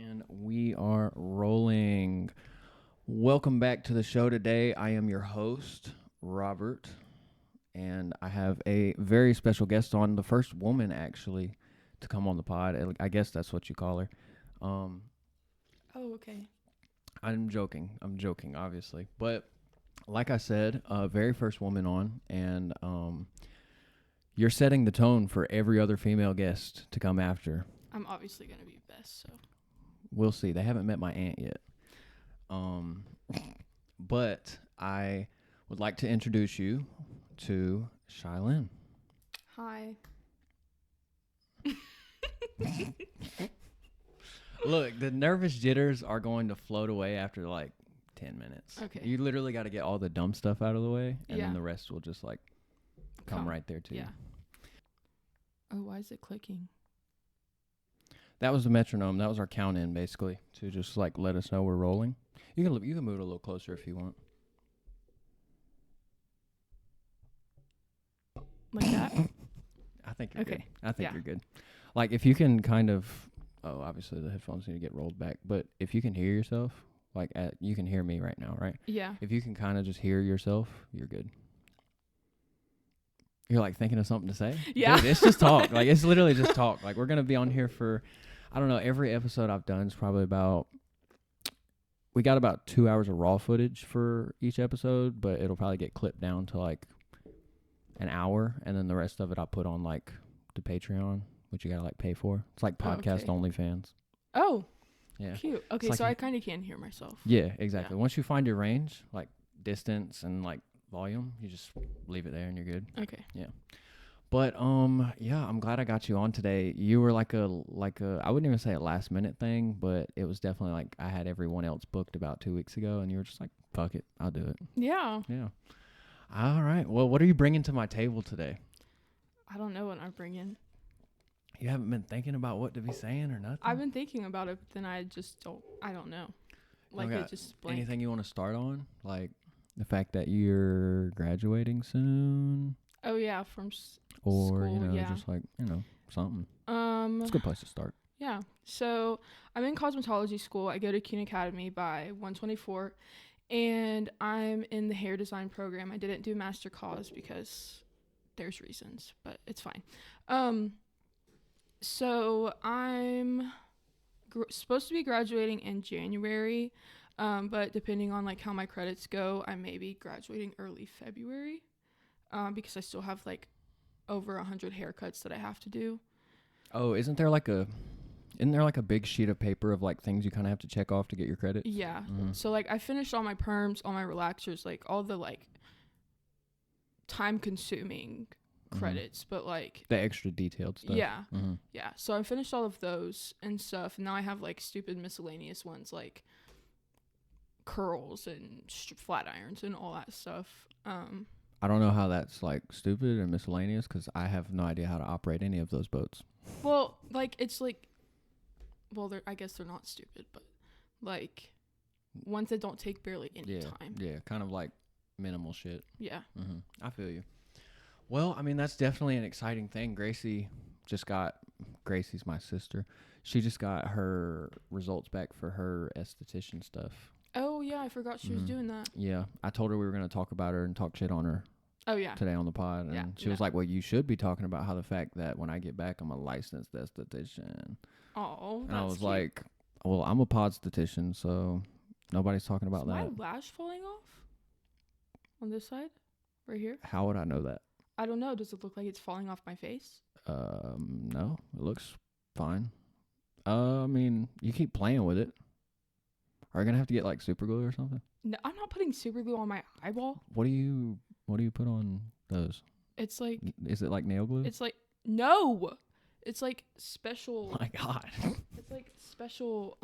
And we are rolling. Welcome back to the show today. I am your host, Robert, and I have a very special guest on, the first woman actually to come on the pod. I guess that's what you call her. Oh, okay. I'm joking, obviously. But like I said, very first woman on, and you're setting the tone for every other female guest to come after. I'm obviously going to be best, so. We'll see. They haven't met my aunt yet. But I would like to introduce you to Shiilynn. Hi. Look, the nervous jitters are going to float away after like 10 minutes. Okay. You literally got to get all the dumb stuff out of the way, and Yeah. then the rest will just like come right there to you. Yeah. Oh, why is it clicking? That was the metronome. That was our count in, basically, to just like let us know we're rolling. You can move it a little closer if you want. Like that? I think you're good. Okay. I think Yeah. you're good. Like if you can kind of, obviously the headphones need to get rolled back, but if you can hear yourself, like you can hear me right now, right? Yeah. If you can kind of just hear yourself, you're good. You're like thinking of something to say? Yeah. Dude, it's just talk. Like it's literally just talk. Like we're going to be on here for, I don't know, every episode I've done is probably we got about 2 hours of raw footage for each episode, but it'll probably get clipped down to like an hour, and then the rest of it I'll put on like the Patreon, which you gotta like pay for. It's like podcast OnlyFans. Oh. Yeah. Cute. Okay, like so I kind of can hear myself. Yeah, exactly. Yeah. Once you find your range, like distance and like volume, you just leave it there and you're good. Okay. Yeah. But yeah, I'm glad I got you on today. You were like a I wouldn't even say a last minute thing, but it was definitely like I had everyone else booked about 2 weeks ago, and you were just like, fuck it, I'll do it. Yeah. Yeah. All right. Well, what are you bringing to my table today? I don't know what I'm bringing. You haven't been thinking about what to be saying or nothing? I've been thinking about it, but then I don't know. Like it just blank. Anything you want to start on? Like the fact that you're graduating soon? Oh, yeah, from or, school, you know, yeah. just like, you know, something. It's a good place to start. Yeah. So I'm in cosmetology school. I go to Keune Academy by 124, and I'm in the hair design program. I didn't do master cos because there's reasons, but it's fine. So I'm supposed to be graduating in January, but depending on like how my credits go, I may be graduating early February, because I still have like over 100 haircuts that I have to do. Oh, isn't there like a big sheet of paper of like things you kind of have to check off to get your credits? Yeah. Mm-hmm. So like I finished all my perms, all my relaxers, like all the like time consuming credits, but like the extra detailed stuff. Yeah. Mm-hmm. Yeah. So I finished all of those and stuff. And now I have like stupid miscellaneous ones like curls and flat irons and all that stuff. I don't know how that's like stupid and miscellaneous because I have no idea how to operate any of those boats. Well, like it's like, well, I guess they're not stupid, but like ones that don't take barely any time. Yeah, kind of like minimal shit. Yeah. Mm-hmm. I feel you. Well, I mean, that's definitely an exciting thing. Gracie's my sister. She just got her results back for her esthetician stuff. Oh, yeah, I forgot she was doing that. Yeah, I told her we were going to talk about her and talk shit on her. Oh, yeah. Today on the pod. And she was like, well, you should be talking about how the fact that when I get back, I'm a licensed esthetician. Oh, that's And I was cute. like, well, I'm a podstatician, so nobody's talking about that. Is my lash falling off on this side? Right here? How would I know that? I don't know. Does it look like it's falling off my face? No, it looks fine. I mean, you keep playing with it. Are you gonna have to get like super glue or something? No, I'm not putting super glue on my eyeball. What do you put on those? It's like, is it like nail glue? it's like, no, it's like special. My God. It's like special,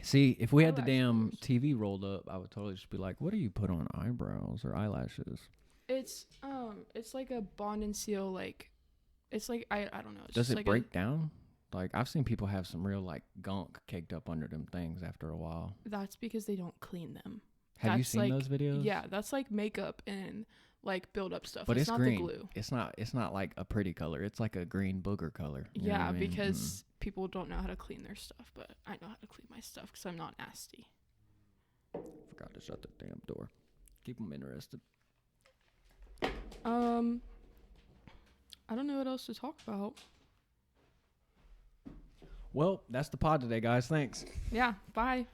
See, if we had the eyelash damn glues. TV rolled up, I would totally just be like, what do you put on eyebrows or eyelashes? It's like a bond and seal, like, it's like, I don't know. It's Does just it like break down? Like, I've seen people have some real, like, gunk caked up under them things after a while. That's because they don't clean them. Have you seen those videos? Yeah, that's like makeup and like build up stuff. But it's not green. The glue. It's not like a pretty color. It's like a green booger color. You know Yeah, what I mean? because people don't know how to clean their stuff, but I know how to clean my stuff because I'm not nasty. Forgot to shut the damn door. Keep them interested. I don't know what else to talk about. Well, that's the pod today, guys. Thanks. Yeah, bye.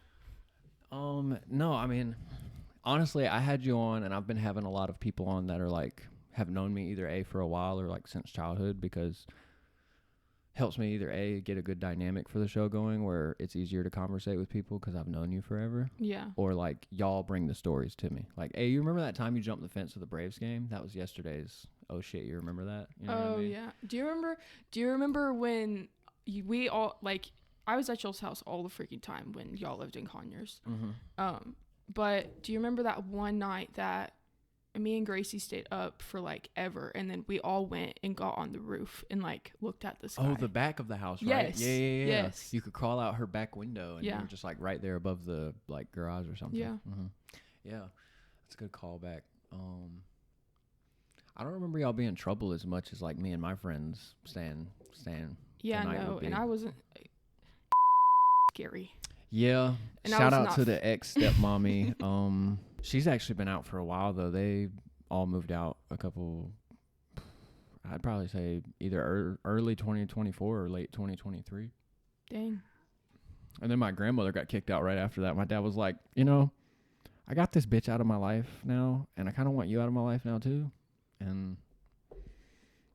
No, I mean, honestly, I had you on, and I've been having a lot of people on that are like have known me either for a while or like since childhood, because helps me either get a good dynamic for the show going where it's easier to conversate with people because I've known you forever. Yeah. Or like y'all bring the stories to me. Like, hey, you remember that time you jumped the fence of the Braves game? That was yesterday's. Oh shit, you remember that? You know what I mean? Yeah. Do you remember when we all like I was at y'all's house all the freaking time when y'all lived in Conyers. Mm-hmm. But do you remember that one night that me and Gracie stayed up for like ever, and then we all went and got on the roof and like looked at the sky? Oh, the back of the house, right? Yes. Yeah. Yes. You could crawl out her back window, and you Yeah. were just like right there above the like garage or something. Yeah. Mm-hmm. Yeah, that's a good callback. I don't remember y'all being in trouble as much as like me and my friends staying. Yeah, the night no, would be. and I wasn't scary. Yeah. And Shout out to the ex stepmommy. She's actually been out for a while though. They all moved out a couple. I'd probably say either early 2024 or late 2023. Dang. And then my grandmother got kicked out right after that. My dad was like, I got this bitch out of my life now, and I kind of want you out of my life now too. And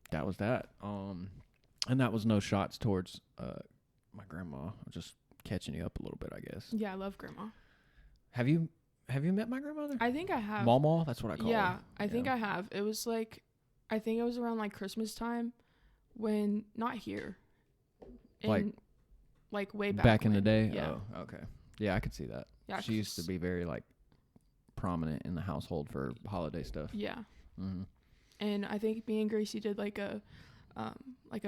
that was that. And that was no shots towards my grandma. Just catching you up a little bit, I guess. Yeah, I love grandma. Have you met my grandmother? I think I have. Mama, that's what I call her. Yeah, I think I have. It was like, I think it was around like Christmas time when, not here. Like way back in the day? Yeah. Oh, okay. Yeah, I could see that. Yeah, she used to be very like prominent in the household for holiday stuff. Yeah. Mm-hmm. And I think me and Gracie did like a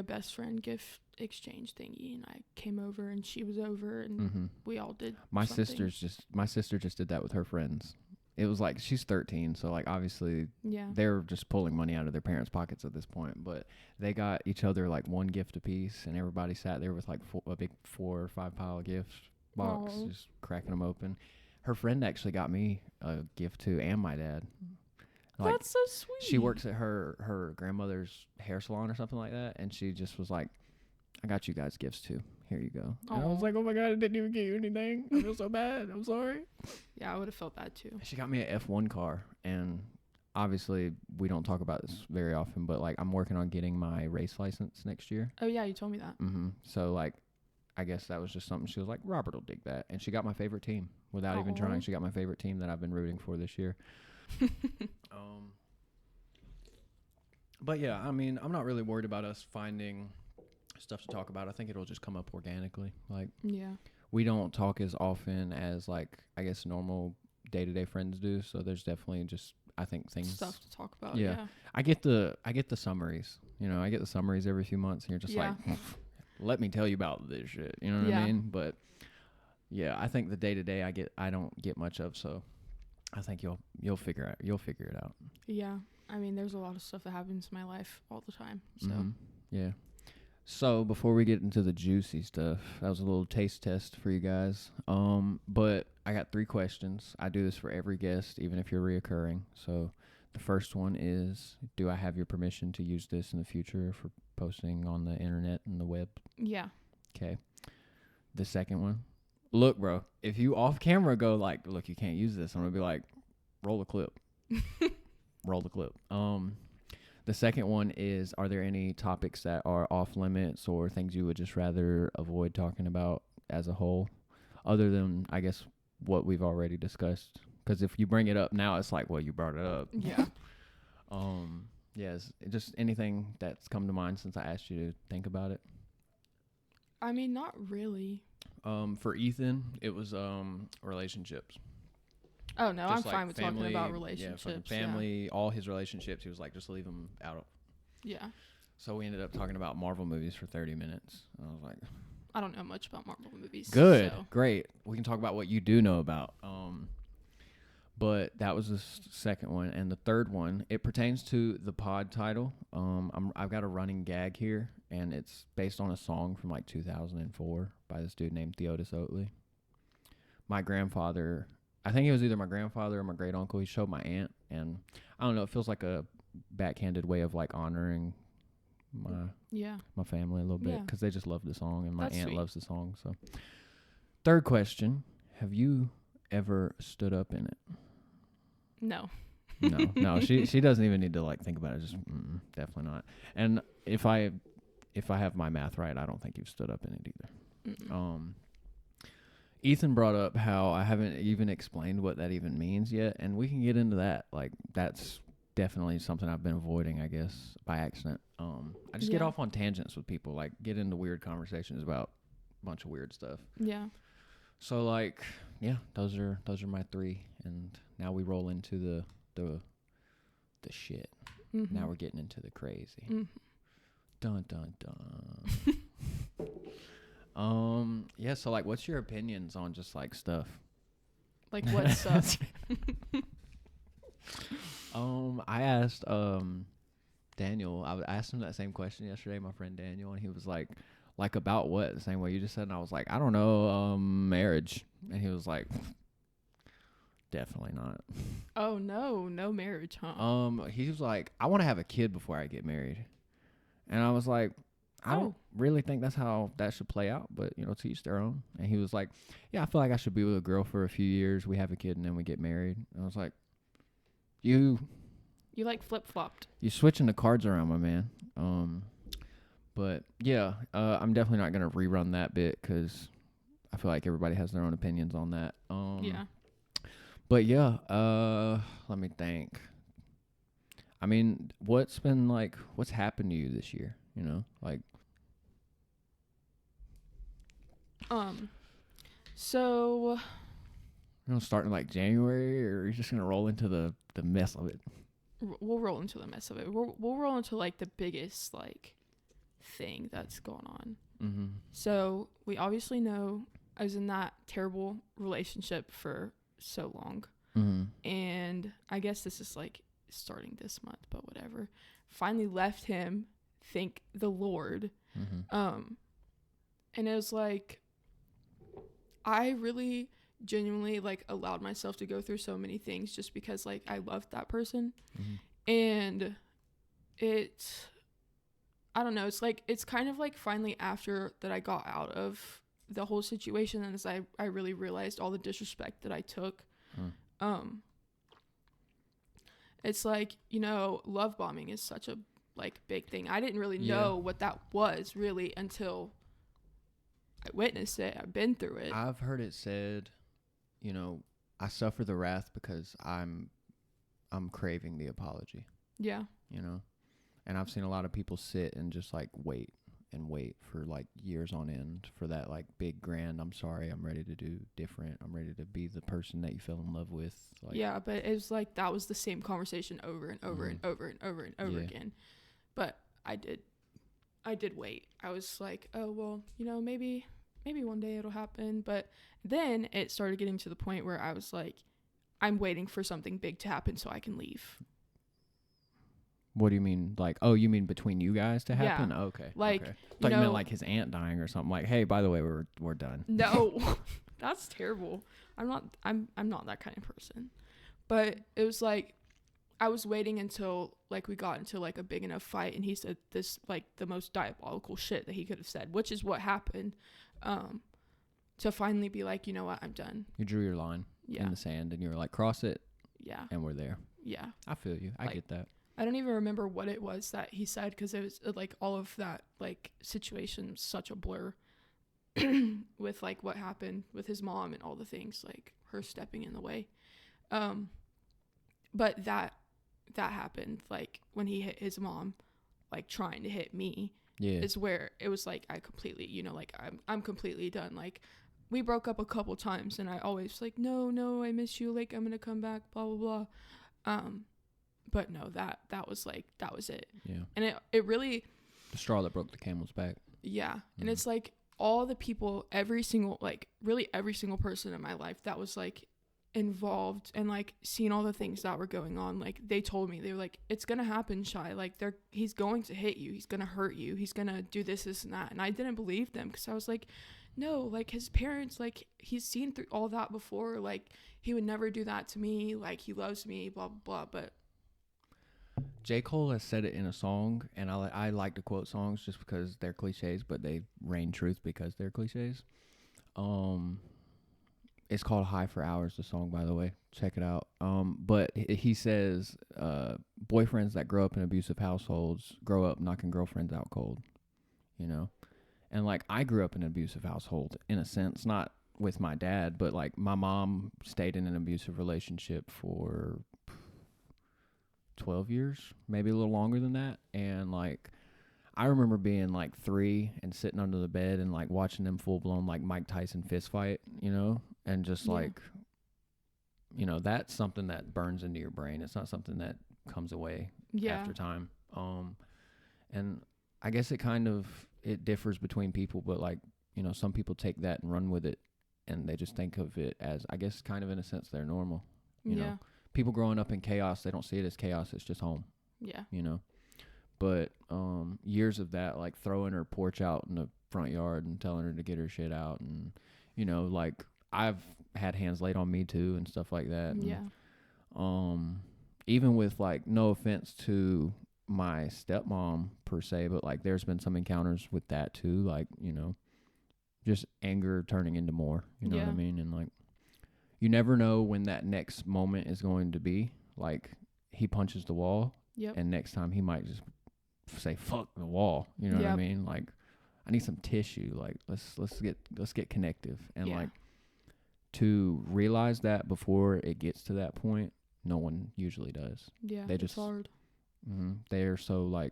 best friend gift exchange thingy, and I came over and she was over, and we all did my something. My sister just did that with her friends. It was like, she's 13, so like obviously they're just pulling money out of their parents' pockets at this point, but they got each other like one gift apiece, and everybody sat there with like a big 4 or 5 pile gift box. Aww. Just cracking them open. Her friend actually got me a gift too, and my dad. Like, that's so sweet. She works at her grandmother's hair salon or something like that, and she just was like, I got you guys gifts too. Here you go. And I was like, oh my God, I didn't even get you anything. I feel so bad. I'm sorry. Yeah, I would have felt that too. She got me an F1 car, and obviously we don't talk about this very often, but like I'm working on getting my race license next year. Oh yeah, you told me that. So like, I guess that was just something she was like, Robert will dig that. And she got my favorite team without even trying. She got my favorite team that I've been rooting for this year. But yeah, I mean, I'm not really worried about us finding stuff to talk about. I think it'll just come up organically. Like, we don't talk as often as like, I guess, normal day-to-day friends do. So there's definitely just, I think, things, stuff to talk about. Yeah. I get the summaries. I get the summaries every few months, and you're just like, let me tell you about this shit. You know what I mean? But yeah, I think the day-to-day I don't get much of. So I think you'll figure it out. Yeah. I mean, there's a lot of stuff that happens in my life all the time. So yeah. So before we get into the juicy stuff, that was a little taste test for you guys. But I got 3 questions. I do this for every guest, even if you're reoccurring. So the first one is, do I have your permission to use this in the future for posting on the internet and the web? Yeah. Okay. The second one, look, bro, if you off camera go like, look, you can't use this, I'm gonna be like, roll the clip. Roll the clip. The second one is, are there any topics that are off limits or things you would just rather avoid talking about as a whole, other than, I guess, what we've already discussed? Because if you bring it up now, it's like, well, you brought it up. Yeah. Yes, just anything that's come to mind since I asked you to think about it. I mean, not really. For Ethan, it was relationships. Oh, no, just I'm like fine with family, talking about relationships. Yeah, family, all his relationships. He was like, just leave them out. Yeah. So we ended up talking about Marvel movies for 30 minutes. I was like, I don't know much about Marvel movies. Good, so. Great. We can talk about what you do know about. But that was the second one. And the third one, it pertains to the pod title. I've got a running gag here, and it's based on a song from like 2004 by this dude named Theodis Ealey. My grandfather, I think it was either my grandfather or my great uncle, he showed my aunt, and I don't know, it feels like a backhanded way of like honoring my family a little bit, because they just love the song, and my aunt loves the song. So third question, have you ever stood up in it? No. No, she doesn't even need to like think about it. Just definitely not. And if I have my math right, I don't think you've stood up in it either. Ethan brought up how I haven't even explained what that even means yet, and we can get into that. Like, that's definitely something I've been avoiding, I guess, by accident. I just get off on tangents with people, like get into weird conversations about a bunch of weird stuff. Yeah. So like, yeah, those are my three, and now we roll into the shit. Mm-hmm. Now we're getting into the crazy. Mm-hmm. Dun dun dun. Yeah. So like, what's your opinions on just like stuff? Like what stuff? I asked Daniel. I asked him that same question yesterday. My friend Daniel, and he was like about what? The same way you just said. And I was like, I don't know. Marriage. And he was like, definitely not. Oh no marriage, huh? He was like, I want to have a kid before I get married. And I was like, I don't really think that's how that should play out, but to each their own. And he was like, yeah, I feel like I should be with a girl for a few years. We have a kid and then we get married. And I was like, you like flip-flopped. You switching the cards around, my man. But yeah, I'm definitely not going to rerun that bit because I feel like everybody has their own opinions on that. Yeah. But yeah, let me think. I mean, what's happened to you this year? Like. So. Starting like January, or you're just gonna roll into the mess of it? We'll roll into the mess of it. We'll roll into like the biggest like thing that's going on. Mm-hmm. So we obviously know I was in that terrible relationship for so long. Mm-hmm. And I guess this is like starting this month, but whatever. Finally left him, thank the Lord. Mm-hmm. And it was like, I really genuinely like allowed myself to go through so many things just because like I loved that person. Mm-hmm. And I don't know, it's kind of like finally after that I got out of the whole situation, and as I really realized all the disrespect that I took. It's like, love bombing is such a like big thing. I didn't really know what that was really until I witnessed it. I've been through it. I've heard it said, I suffer the wrath because I'm craving the apology. Yeah. And I've seen a lot of people sit and just like wait for like years on end for that like big grand, I'm sorry, I'm ready to do different, I'm ready to be the person that you fell in love with. Like, yeah, but it was like that was the same conversation over and over and over and over and over again. But I did wait. I was like, oh well, maybe one day it'll happen. But then it started getting to the point where I was like, I'm waiting for something big to happen so I can leave. What do you mean? Like, oh, you mean between you guys to happen? Yeah. Oh, okay. Like, okay. I thought you meant like his aunt dying or something. Like, hey, by the way, we're done. No, that's terrible. I'm not that kind of person. But it was like, I was waiting until like we got into like a big enough fight, and he said this like the most diabolical shit that he could have said, which is what happened. To finally be like, you know what, I'm done. You drew your line in the sand, and you were like, cross it. Yeah. And we're there. Yeah. I feel you. I get that. I don't even remember what it was that he said, because it was like all of that like situation was such a blur with like what happened with his mom and all the things, like her stepping in the way. But that happened like when he hit his mom, like trying to hit me. Yeah. Is where it was like I completely, like I'm completely done. Like we broke up a couple times, and I always like, no, I miss you. Like I'm gonna come back, blah blah blah. But no, that was it. Yeah. And it really, the straw that broke the camel's back. Yeah. Mm-hmm. And it's like all the people, every single person in my life that was like involved and like seen all the things that were going on, like they told me, they were like, it's gonna happen, Shy, like he's going to hit you, he's gonna hurt you, he's gonna do this and that. And I didn't believe them because I was like, no, like his parents, like he's seen through all that before, like he would never do that to me, like he loves me, blah blah blah. But J. Cole has said it in a song, and I like to quote songs just because they're cliches, but they reign truth because they're cliches. It's called High for Hours, the song, by the way. Check it out. But he says, boyfriends that grow up in abusive households grow up knocking girlfriends out cold, you know? And, like, I grew up in an abusive household, in a sense, not with my dad, but, like, my mom stayed in an abusive relationship for 12 years, maybe a little longer than that. And, like, I remember being like 3 and sitting under the bed and like watching them full blown like Mike Tyson fist fight, you know, and just like, you know, that's something that burns into your brain. It's not something that comes away after time. And I guess it differs between people, but like, you know, some people take that and run with it and they just think of it as, I guess, kind of in a sense, they're normal. You know, people growing up in chaos, they don't see it as chaos. It's just home. Yeah. You know. But years of that, like throwing her porch out in the front yard and telling her to get her shit out. And, you know, like I've had hands laid on me too and stuff like that. And, even with like, no offense to my stepmom per se, but like there's been some encounters with that too. Like, you know, just anger turning into more, you know what I mean? And like, you never know when that next moment is going to be. Like he punches the wall and next time he might just say fuck the wall, you know what I mean? Like I need some tissue, like let's get connective. And like to realize that before it gets to that point, no one usually does. They just, it's hard. They're so like,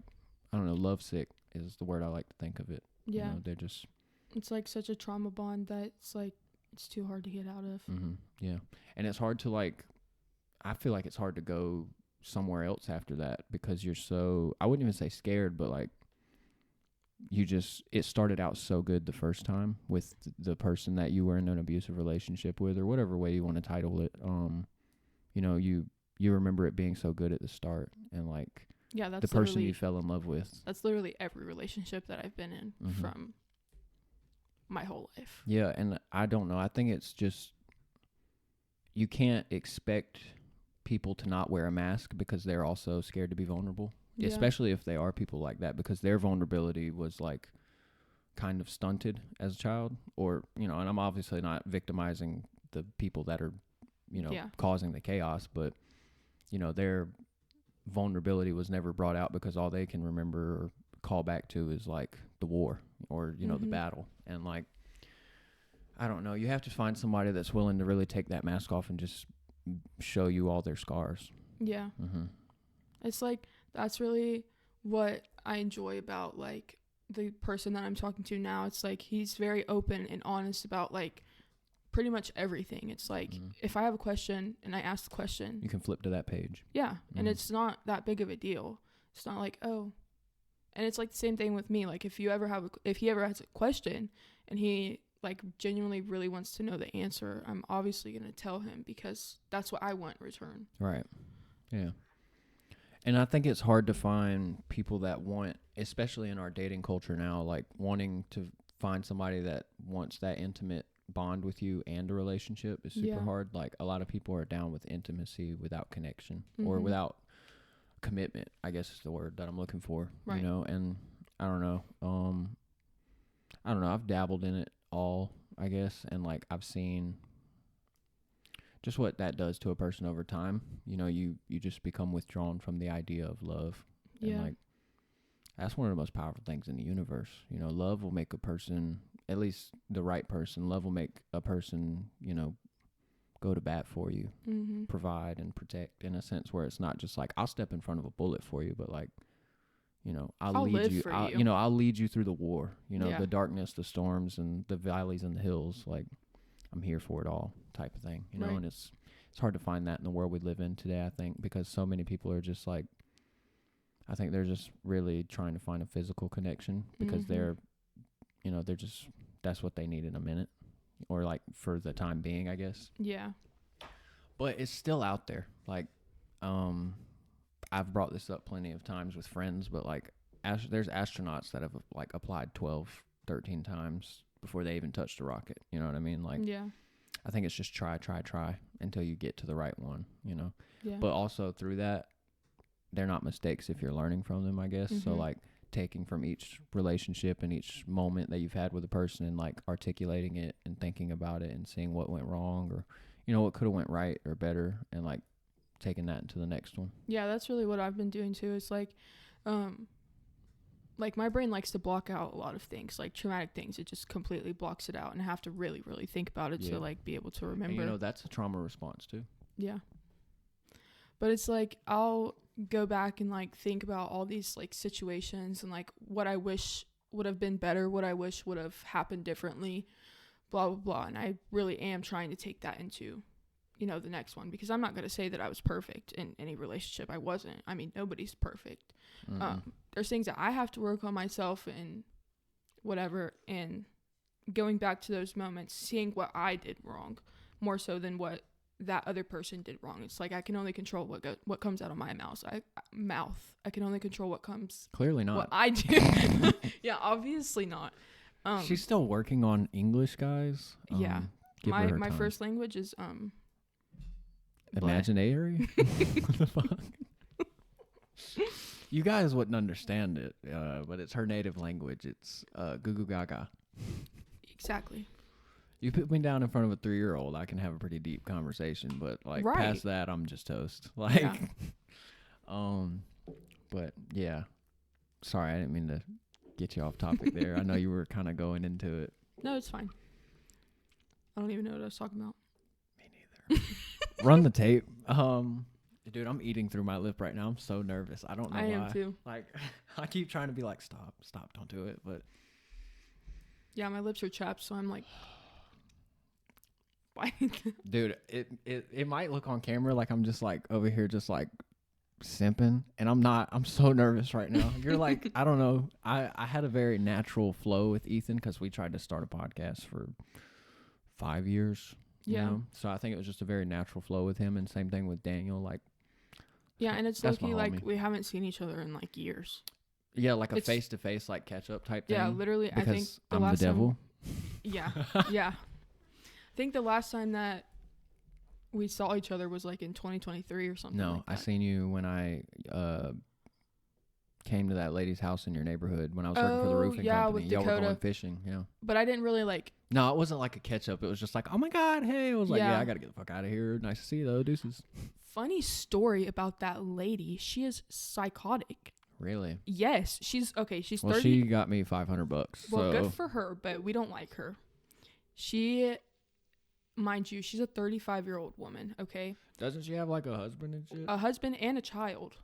I don't know, lovesick is the word I like to think of it. You know, they're just, it's like such a trauma bond that it's like it's too hard to get out of. And it's hard to like, I feel like it's hard to go somewhere else after that because you're so, I wouldn't even say scared, but like it started out so good the first time with the person that you were in an abusive relationship with, or whatever way you want to title it. You know, you remember it being so good at the start, and like that's the person you fell in love with. That's literally every relationship that I've been in from my whole life. And I don't know, I think it's just, you can't expect people to not wear a mask because they're also scared to be vulnerable, especially if they are people like that, because their vulnerability was like kind of stunted as a child, or, you know, and I'm obviously not victimizing the people that are, you know, causing the chaos, but, you know, their vulnerability was never brought out because all they can remember or call back to is like the war or, you know, the battle. And like, I don't know, you have to find somebody that's willing to really take that mask off and just show you all their scars. It's like, that's really what I enjoy about like the person that I'm talking to now. It's like he's very open and honest about like pretty much everything. It's like if I have a question and I ask the question, you can flip to that page. And it's not that big of a deal. It's not like, oh, and it's like the same thing with me. Like if he ever has a question and he like genuinely really wants to know the answer, I'm obviously going to tell him because that's what I want in return. Right. Yeah. And I think it's hard to find people that want, especially in our dating culture now, like wanting to find somebody that wants that intimate bond with you and a relationship is super hard. Like a lot of people are down with intimacy without connection or without commitment, I guess is the word that I'm looking for, you know? And I don't know. I've dabbled in it all, I guess, and like I've seen just what that does to a person over time. You know, you just become withdrawn from the idea of love. And like that's one of the most powerful things in the universe. You know, love will make a person, at least the right person, love will make a person, you know, go to bat for you, provide and protect in a sense where it's not just like I'll step in front of a bullet for you, but like, you know, I'll lead you. You know, I'll lead you through the war. You know, the darkness, the storms, and the valleys and the hills. Like, I'm here for it all, type of thing. You know, and it's hard to find that in the world we live in today. I think because so many people are just like, I think they're just really trying to find a physical connection because they're, you know, they're just, that's what they need in a minute, or like for the time being, I guess. But it's still out there. Like, I've brought this up plenty of times with friends, but like, there's astronauts that have like applied 12, 13 times before they even touched a rocket. You know what I mean? Like, Yeah. I think it's just try until you get to the right one, you know? Yeah. But also through that, they're not mistakes if you're learning from them, I guess. So like taking from each relationship and each moment that you've had with a person and like articulating it and thinking about it and seeing what went wrong or, you know, what could have went right or better and like taking that into the next one. Yeah, that's really what I've been doing too. It's like my brain likes to block out a lot of things, like traumatic things. It just completely blocks it out, and I have to really, really think about it to like be able to remember. And, you know, that's a trauma response too. Yeah. But it's like I'll go back and like think about all these like situations and like what I wish would have been better, what I wish would have happened differently, blah, blah, blah. And I really am trying to take that into, you know, the next one, because I'm not going to say that I was perfect in any relationship. I wasn't. I mean, nobody's perfect. There's things that I have to work on myself and whatever, and going back to those moments, seeing what I did wrong more so than what that other person did wrong. It's like I can only control what comes out of my mouth. I can only control what comes. Clearly not. What I do. Yeah, obviously not. She's still working on English, guys. Yeah. My first language is imaginary. What the fuck? You guys wouldn't understand it, but it's her native language. It's goo goo gaga. Exactly. You put me down in front of a 3-year-old, I can have a pretty deep conversation, but like past that, I'm just toast. Like, yeah. But yeah, sorry, I didn't mean to get you off topic there. I know you were kind of going into it. No, it's fine. I don't even know what I was talking about. Me neither. Run the tape. Dude, I'm eating through my lip right now. I'm so nervous. I don't know why. I am too. Like, I keep trying to be like, stop, don't do it. But yeah, my lips are chapped, so I'm like, why? Dude, it might look on camera like I'm just like over here just like simping, and I'm not. I'm so nervous right now. You're like, I don't know. I had a very natural flow with Ethan because we tried to start a podcast for 5 years. Yeah. You know? So I think it was just a very natural flow with him, and same thing with Daniel. Like, yeah, and it's lucky like we haven't seen each other in like years. Yeah, like a face to face like catch up type thing. Yeah, literally. I think I'm the devil. Yeah, yeah. I think the last time that we saw each other was like in 2023 or something. No, like I seen you when I came to that lady's house in your neighborhood when I was working for the roofing company. With Y'all Dakota. were going fishing, yeah. But I didn't really like. No, it wasn't like a catch up. It was just like, oh my God, hey. It was like, yeah, I gotta get the fuck out of here. Nice to see you though, deuces. Funny story about that lady. She is psychotic. Really? Yes, she's okay. She's 30. Well, she got me $500. Well, so. Good for her, but we don't like her. She, mind you, she's a 35-year-old woman. Okay. Doesn't she have like a husband and shit? A husband and a child,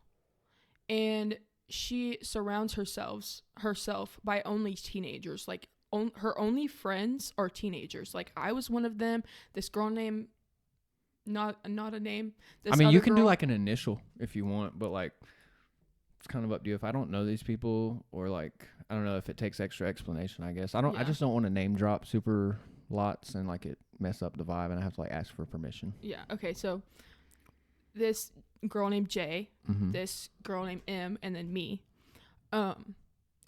and she surrounds herself by only teenagers. Like her only friends are teenagers. Like I was one of them. This girl named not a name. I mean, you can do like an initial if you want, but like. It's kind of up to you. If I don't know these people, or like I don't know if it takes extra explanation, I guess I just don't want to name drop super lots and like it mess up the vibe, and I have to like ask for permission. Yeah. Okay. So this girl named J, this girl named M, and then me, and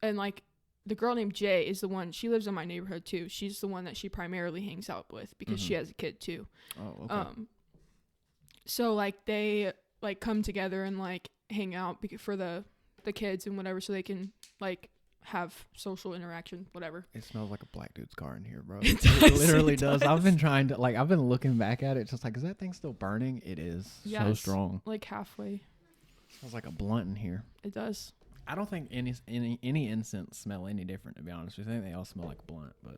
like the girl named J is the one. She lives in my neighborhood too. She's the one that she primarily hangs out with because she has a kid too. Oh. Okay. So like they like come together and like hang out for the kids and whatever, so they can like have social interaction, whatever. It smells like a black dude's car in here, bro. It literally does. I've been trying to like, I've been looking back at it just like, is that thing still burning? It is. Yeah, so strong. Like halfway. It smells like a blunt in here. It does. I don't think any incense smell any different, to be honest. I think they all smell like a blunt, but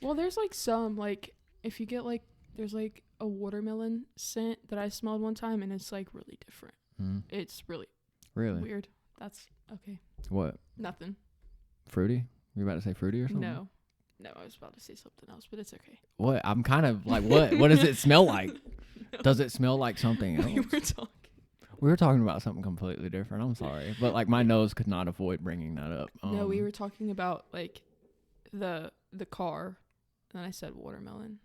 well, there's like some like if you get like there's like a watermelon scent that I smelled one time, and it's like really different. It's really weird. That's okay. What? Nothing. Fruity? You about to say fruity or something? No, I was about to say something else, but it's okay. What? I'm kind of like, what does it smell like? No. Does it smell like something else? We were talking about something completely different. I'm sorry, but like my nose could not avoid bringing that up. No, we were talking about like the car, and I said watermelon.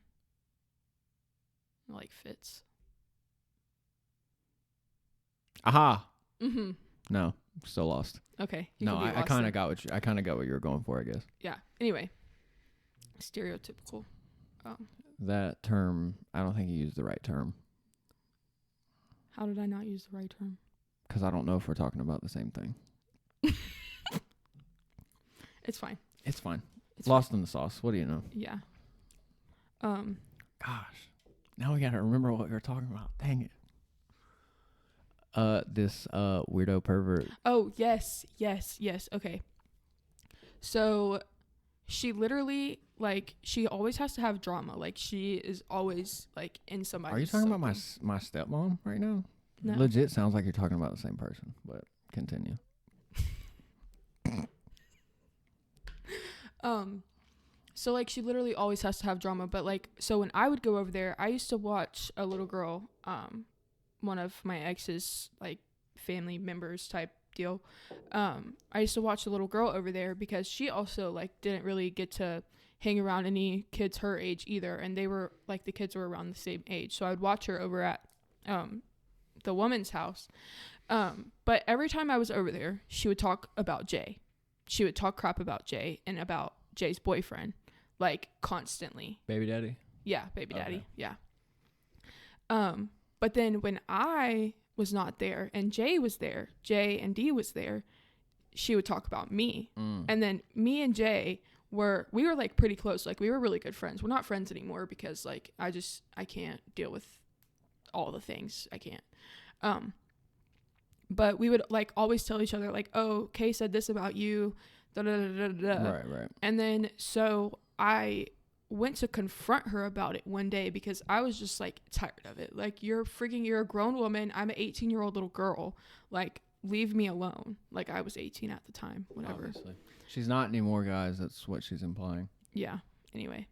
It like fits. Aha. Mm-hmm. No, still lost. Okay. No, I kind of got what you were going for, I guess. Yeah. Anyway, stereotypical. That term, I don't think you used the right term. How did I not use the right term? Because I don't know if we're talking about the same thing. It's fine. It's fine. It's Lost in the sauce. What do you know? Yeah. Gosh. Now we got to remember what we were talking about. Dang it. This weirdo pervert. Oh, yes. Okay. So she literally, like, she always has to have drama. Like, she is always, like, in somebody's. Are you talking about my stepmom right now? No. Legit sounds like you're talking about the same person, but continue. So, like, she literally always has to have drama. But, like, so when I would go over there, I used to watch a little girl, one of my ex's, like, family members type deal. I used to watch a little girl over there because she also, like, didn't really get to hang around any kids her age either. And they were, like, the kids were around the same age. So I would watch her over at the woman's house. But every time I was over there, she would talk about Jay. She would talk crap about Jay and about Jay's boyfriend, like, constantly. Baby daddy? Yeah, baby daddy. Yeah. But then when I was not there and Jay was there, Jay and Dee was there, she would talk about me. And then me and Jay we were like pretty close. Like, we were really good friends. We're not friends anymore because, like, I can't deal with all the things. I can't. But we would, like, always tell each other, like, oh, Kay said this about you. Da, da, da, da, da. Right. And then so I went to confront her about it one day because I was just, like, tired of it. Like, you're a grown woman. I'm an 18-year-old little girl. Like, leave me alone. Like, I was 18 at the time. Whatever. Obviously. She's not anymore, guys. That's what she's implying. Yeah. Anyway.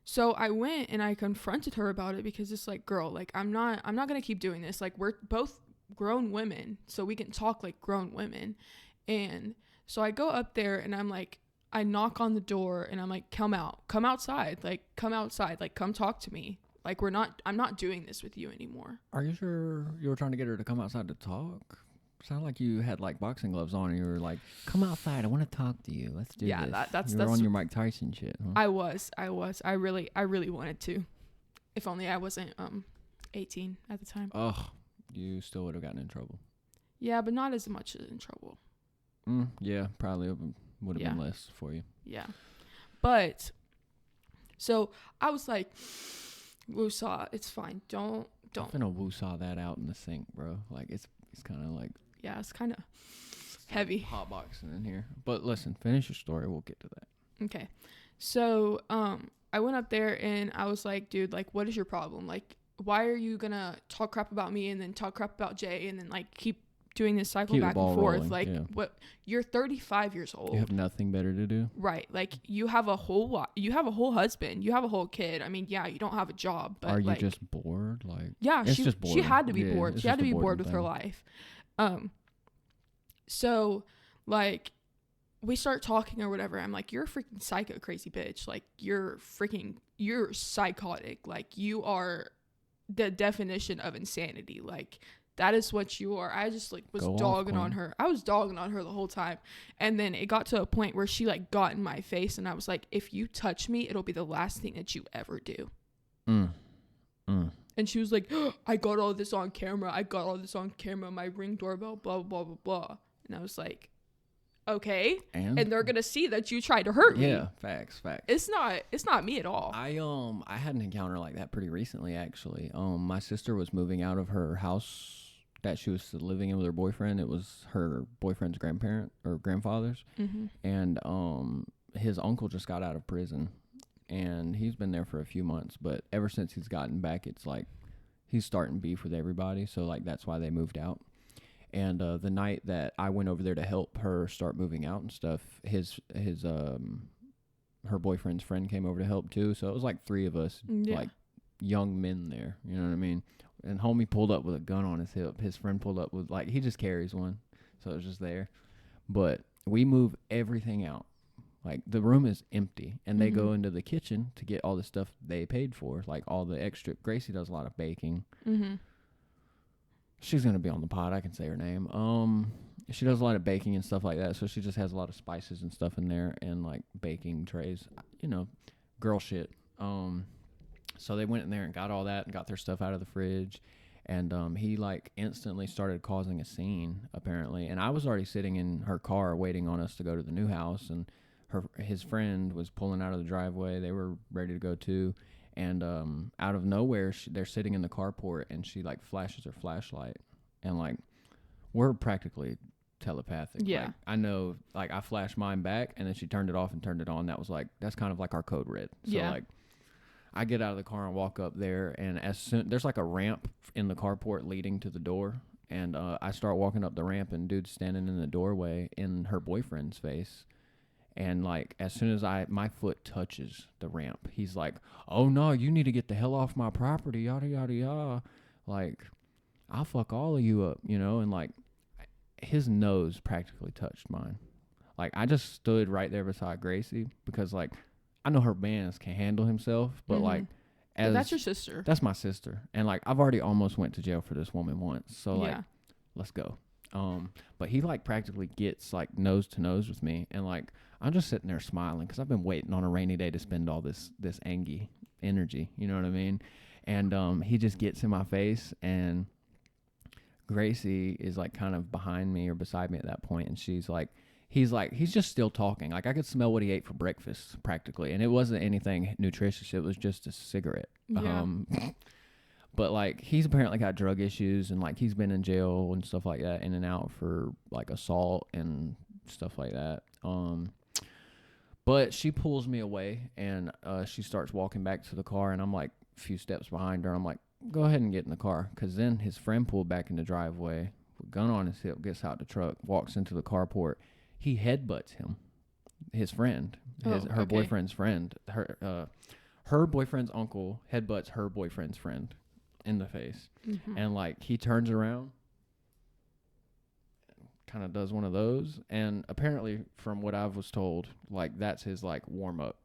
So I went and I confronted her about it because it's like, girl, like, I'm not going to keep doing this. Like, we're both grown women, so we can talk like grown women. And so I go up there and I'm like, I knock on the door and I'm like, come outside, like, come talk to me. Like, I'm not doing this with you anymore. Are you sure you were trying to get her to come outside to talk? Sounded like you had, like, boxing gloves on and you were like, come outside, I want to talk to you. Let's do this. Yeah, that's on your Mike Tyson shit, huh? I was. I really wanted to. If only I wasn't 18 at the time. Ugh, you still would have gotten in trouble. Yeah, but not as much as in trouble. Yeah, probably would have been less for you. Yeah. But, so, I was like, woosah, it's fine. Don't. I'm gonna woosah that out in the sink, bro. Like, it's kind of like... Yeah, it's kind of heavy. Hot boxing in here. But listen, finish your story. We'll get to that. Okay. So, I went up there and I was like, dude, like, what is your problem? Like, why are you gonna talk crap about me and then talk crap about Jay and then, like, keep doing this cycle back and forth? Rolling, like, what? You're 35 years old. You have nothing better to do. Right. Like, you have a whole husband. You have a whole kid. I mean, yeah, you don't have a job, but are you, like, just bored? Like, yeah, it's just she had to be yeah, bored. She had to be bored with her life. So, like, we start talking or whatever. I'm like, you're a freaking psycho crazy bitch. Like, you're psychotic. Like, you are the definition of insanity. Like, that is what you are. I just, like, was dogging on her. I was dogging on her the whole time. And then it got to a point where she, like, got in my face and I was like, if you touch me, it'll be the last thing that you ever do. And she was like, oh, I got all this on camera. My Ring doorbell, blah, blah, blah, blah. And I was like, okay. And they're going to see that you tried to hurt me. Yeah, facts. It's not me at all. I had an encounter like that pretty recently, actually. My sister was moving out of her house that she was living in with her boyfriend. It was her boyfriend's grandparent or grandfather's. Mm-hmm. And his uncle just got out of prison. And he's been there for a few months. But ever since he's gotten back, it's like he's starting beef with everybody. So, like, that's why they moved out. And the night that I went over there to help her start moving out and stuff, her boyfriend's friend came over to help too. So it was like three of us, like young men there. You know what I mean? And homie pulled up with a gun on his hip. His friend pulled up with, like, he just carries one, so it was just there. But we move everything out. Like, the room is empty, and they go into the kitchen to get all the stuff they paid for, like all the extra. Gracie does a lot of baking. she's gonna be on the pod. I can say her name. She does a lot of baking and stuff like that, so she just has a lot of spices and stuff in there and like baking trays, girl shit. So they went in there and got all that and got their stuff out of the fridge, and he like instantly started causing a scene apparently. And I was already sitting in her car waiting on us to go to the new house, and his friend was pulling out of the driveway. They were ready to go too, and out of nowhere they're sitting in the carport, and she like flashes her flashlight, and like we're practically telepathic. Yeah. Like, I know, like I flashed mine back, and then she turned it off and turned it on. That's kind of like our code red. So Yeah. like I get out of the car and walk up there, and as soon there's like a ramp in the carport leading to the door, and I start walking up the ramp, and dude's standing in the doorway in her boyfriend's face. And like as soon as my foot touches the ramp, he's like, "Oh no, you need to get the hell off my property, yada yada yada." Like, I'll fuck all of you up, and like his nose practically touched mine. Like I just stood right there beside Gracie because like I know her man can handle himself, but like but that's your sister. That's my sister, and like I've already almost went to jail for this woman once, so like let's go. But he like practically gets like nose to nose with me, and like I'm just sitting there smiling because I've been waiting on a rainy day to spend all this angry energy, you know what I mean? And he just gets in my face, and Gracie is like kind of behind me or beside me at that point, and he's just still talking. Like I could smell what he ate for breakfast practically, and it wasn't anything nutritious. It was just a cigarette. Yeah. But like he's apparently got drug issues, and like he's been in jail and stuff like that, in and out for like assault and stuff like that. But she pulls me away, and she starts walking back to the car, and I'm like a few steps behind her. I'm like, go ahead and get in the car, because then his friend pulled back in the driveway with a gun on his hip, gets out the truck, walks into the carport. He headbutts him, his friend, her boyfriend's friend. Her boyfriend's uncle headbutts her boyfriend's friend in the face. And like he turns around, kind of does one of those, and apparently from what I was told, like that's his like warm up.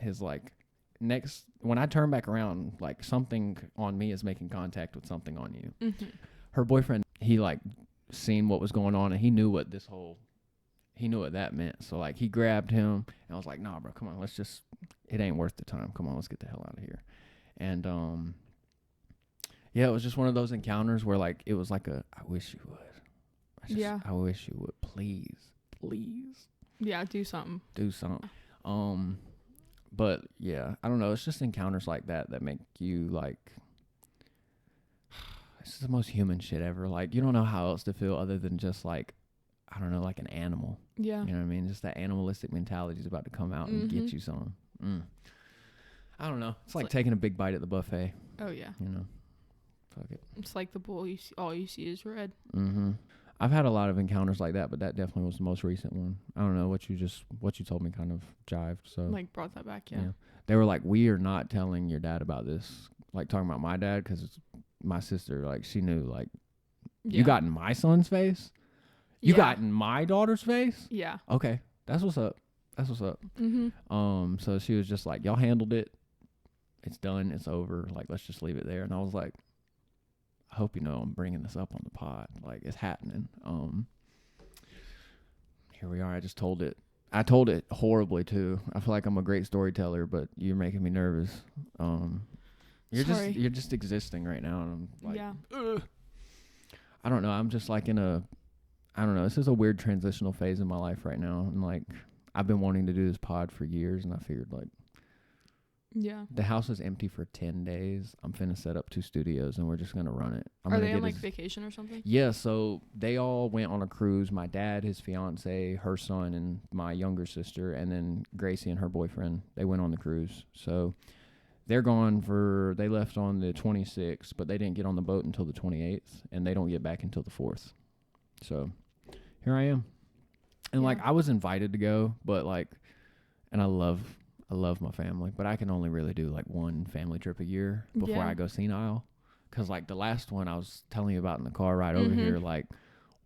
His like next, when I turn back around, like something on me is making contact with something on you. Her boyfriend, he like seen what was going on, and he knew what that meant. So like he grabbed him, and I was like, nah bro, come on, it ain't worth the time, come on, let's get the hell out of here. And yeah, it was just one of those encounters where like it was like I wish you would. I wish you would, please. Yeah, do something. But yeah, I don't know, it's just encounters like that make you like, it's the most human shit ever. Like you don't know how else to feel other than just like, I don't know, like an animal. Yeah. You know what I mean? Just that animalistic mentality is about to come out and get you some. I don't know. It's like taking a big bite at the buffet. Oh, yeah. Fuck it. It's like the bowl, all you see is red. I've had a lot of encounters like that, but that definitely was the most recent one. I don't know, what you told me kind of jived. So like brought that back, yeah. They were like, we are not telling your dad about this. Like talking about my dad, because my sister, like she knew, like, you got in my son's face? You got in my daughter's face? Yeah. Okay. That's what's up. So she was just like, y'all handled it. It's done. It's over. Like, let's just leave it there. And I was like, I hope you know I'm bringing this up on the pod. Like, it's happening. Here we are. I just told it. I told it horribly too. I feel like I'm a great storyteller, but you're making me nervous. You're just existing right now, and I'm like, ugh. I don't know. I'm just like I don't know. This is a weird transitional phase in my life right now, and like I've been wanting to do this pod for years, and I figured like, the house is empty for 10 days. I'm finna set up 2 studios, and we're just gonna run it. Are they on like vacation or something? Yeah, so they all went on a cruise. My dad, his fiance, her son, and my younger sister, and then Gracie and her boyfriend. They went on the cruise. So they're gone they left on the 26th, but they didn't get on the boat until the 28th, and they don't get back until the 4th. So here I am. And like I was invited to go, but like, and I love my family, but I can only really do like one family trip a year before I go senile. Cause like the last one I was telling you about in the car ride over here, like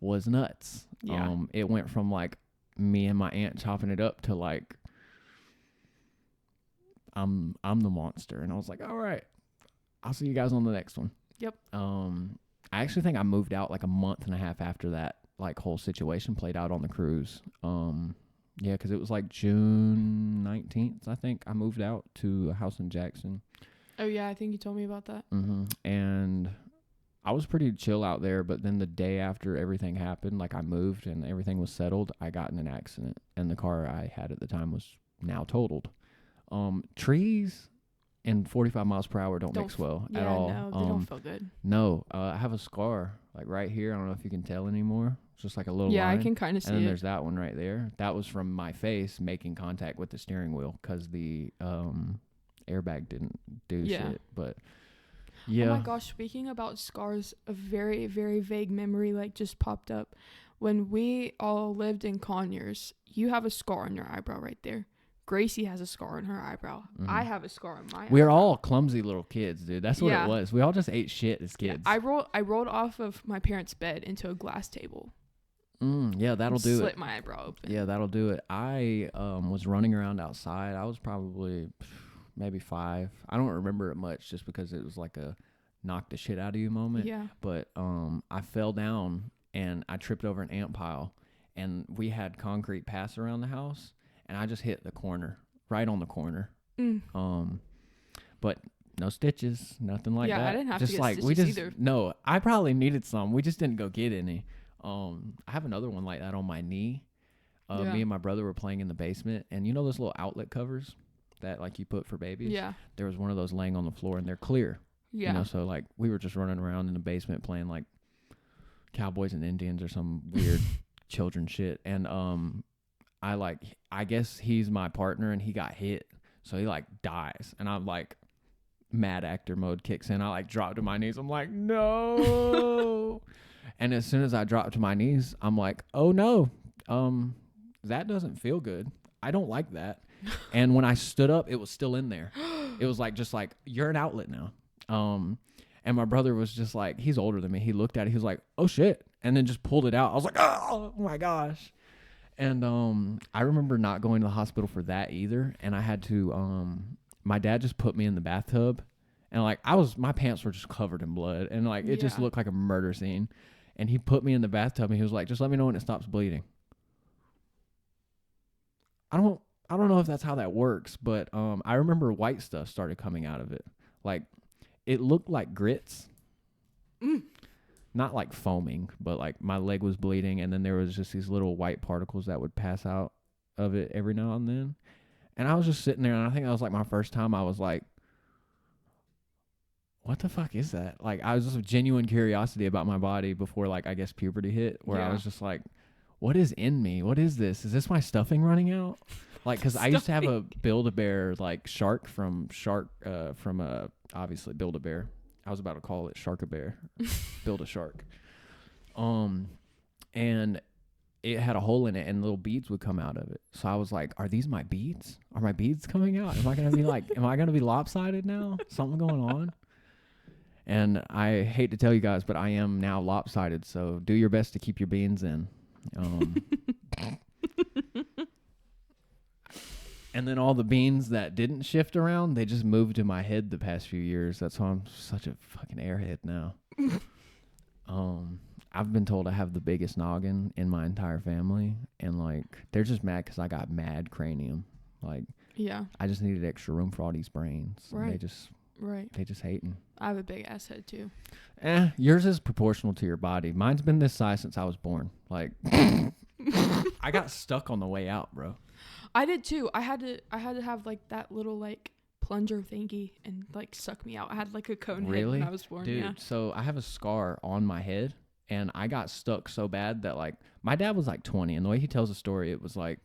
was nuts. Yeah. It went from like me and my aunt chopping it up to like, I'm the monster. And I was like, all right, I'll see you guys on the next one. Yep. And I actually think I moved out like a month and a half after that like whole situation played out on the cruise. Yeah, because it was like June 19th, I think. I moved out to a house in Jackson. Oh, yeah, I think you told me about that. And I was pretty chill out there, but then the day after everything happened, like I moved and everything was settled, I got in an accident, and the car I had at the time was now totaled. Trees and 45 miles per hour don't mix well at all. No, they don't feel good. No, I have a scar like right here. I don't know if you can tell anymore. It's just like a little line. I can kind of see it. And then there's that one right there. That was from my face making contact with the steering wheel because the airbag didn't do shit. But yeah. Oh my gosh, speaking about scars, a very, very vague memory like just popped up. When we all lived in Conyers, you have a scar on your eyebrow right there. Gracie has a scar on her eyebrow. I have a scar on my eyebrow. We're all clumsy little kids, dude. That's what it was. We all just ate shit as kids. Yeah, I rolled off of my parents' bed into a glass table. Yeah, that'll do it. Slit my eyebrow open. Yeah, that'll do it. I was running around outside. I was probably maybe 5. I don't remember it much just because it was like a knock the shit out of you moment. Yeah. But I fell down and I tripped over an ant pile, and we had concrete pass around the house, and I just hit the corner, right on the corner. But no stitches, nothing like that. Yeah, I didn't have just to get like stitches either. No, I probably needed some. We just didn't go get any. I have another one like that on my knee. Me and my brother were playing in the basement, and you know those little outlet covers that like you put for babies? Yeah. There was one of those laying on the floor, and they're clear. Yeah. You know, so like we were just running around in the basement playing like Cowboys and Indians or some weird children shit. And I guess he's my partner, and he got hit, so he like dies, and I'm like, mad actor mode kicks in. I like drop to my knees. I'm like, no. And as soon as I drop to my knees, I'm like, oh no, that doesn't feel good. I don't like that. And when I stood up, it was still in there. It was like, just like, you're an outlet now. And my brother was just like, he's older than me. He looked at it. He was like, oh shit. And then just pulled it out. I was like, oh my gosh. And I remember not going to the hospital for that either. And I had to, my dad just put me in the bathtub. And like, my pants were just covered in blood. And like, it just looked like a murder scene. And he put me in the bathtub, and he was like, just let me know when it stops bleeding. I don't know if that's how that works, but I remember white stuff started coming out of it. Like, it looked like grits. Not like foaming, but like my leg was bleeding, and then there was just these little white particles that would pass out of it every now and then. And I was just sitting there, and I think that was like my first time I was like, what the fuck is that? Like, I was just a genuine curiosity about my body before, like, I guess puberty hit, where I was just like, what is in me? What is this? Is this my stuffing running out? Like, because I used to have a Build-A-Bear, like, shark from obviously Build-A-Bear. I was about to call it Shark-A-Bear. Build-A-Shark. And it had a hole in it, and little beads would come out of it. So I was like, are these my beads? Are my beads coming out? Am I going to be lopsided now? Something going on? And I hate to tell you guys, but I am now lopsided. So do your best to keep your beans in. And then all the beans that didn't shift around, they just moved to my head the past few years. That's why I'm such a fucking airhead now. I've been told I have the biggest noggin in my entire family. And like, they're just mad because I got mad cranium. Like, I just needed extra room for all these brains. Right. They just hating. I have a big ass head too. Yours is proportional to your body. Mine's been this size since I was born. Like, I got stuck on the way out, bro. I did too. I had to have like that little like plunger thingy and like suck me out. I had like a cone head when I was born. Dude, so I have a scar on my head, and I got stuck so bad that like my dad was like 20, and the way he tells the story, it was like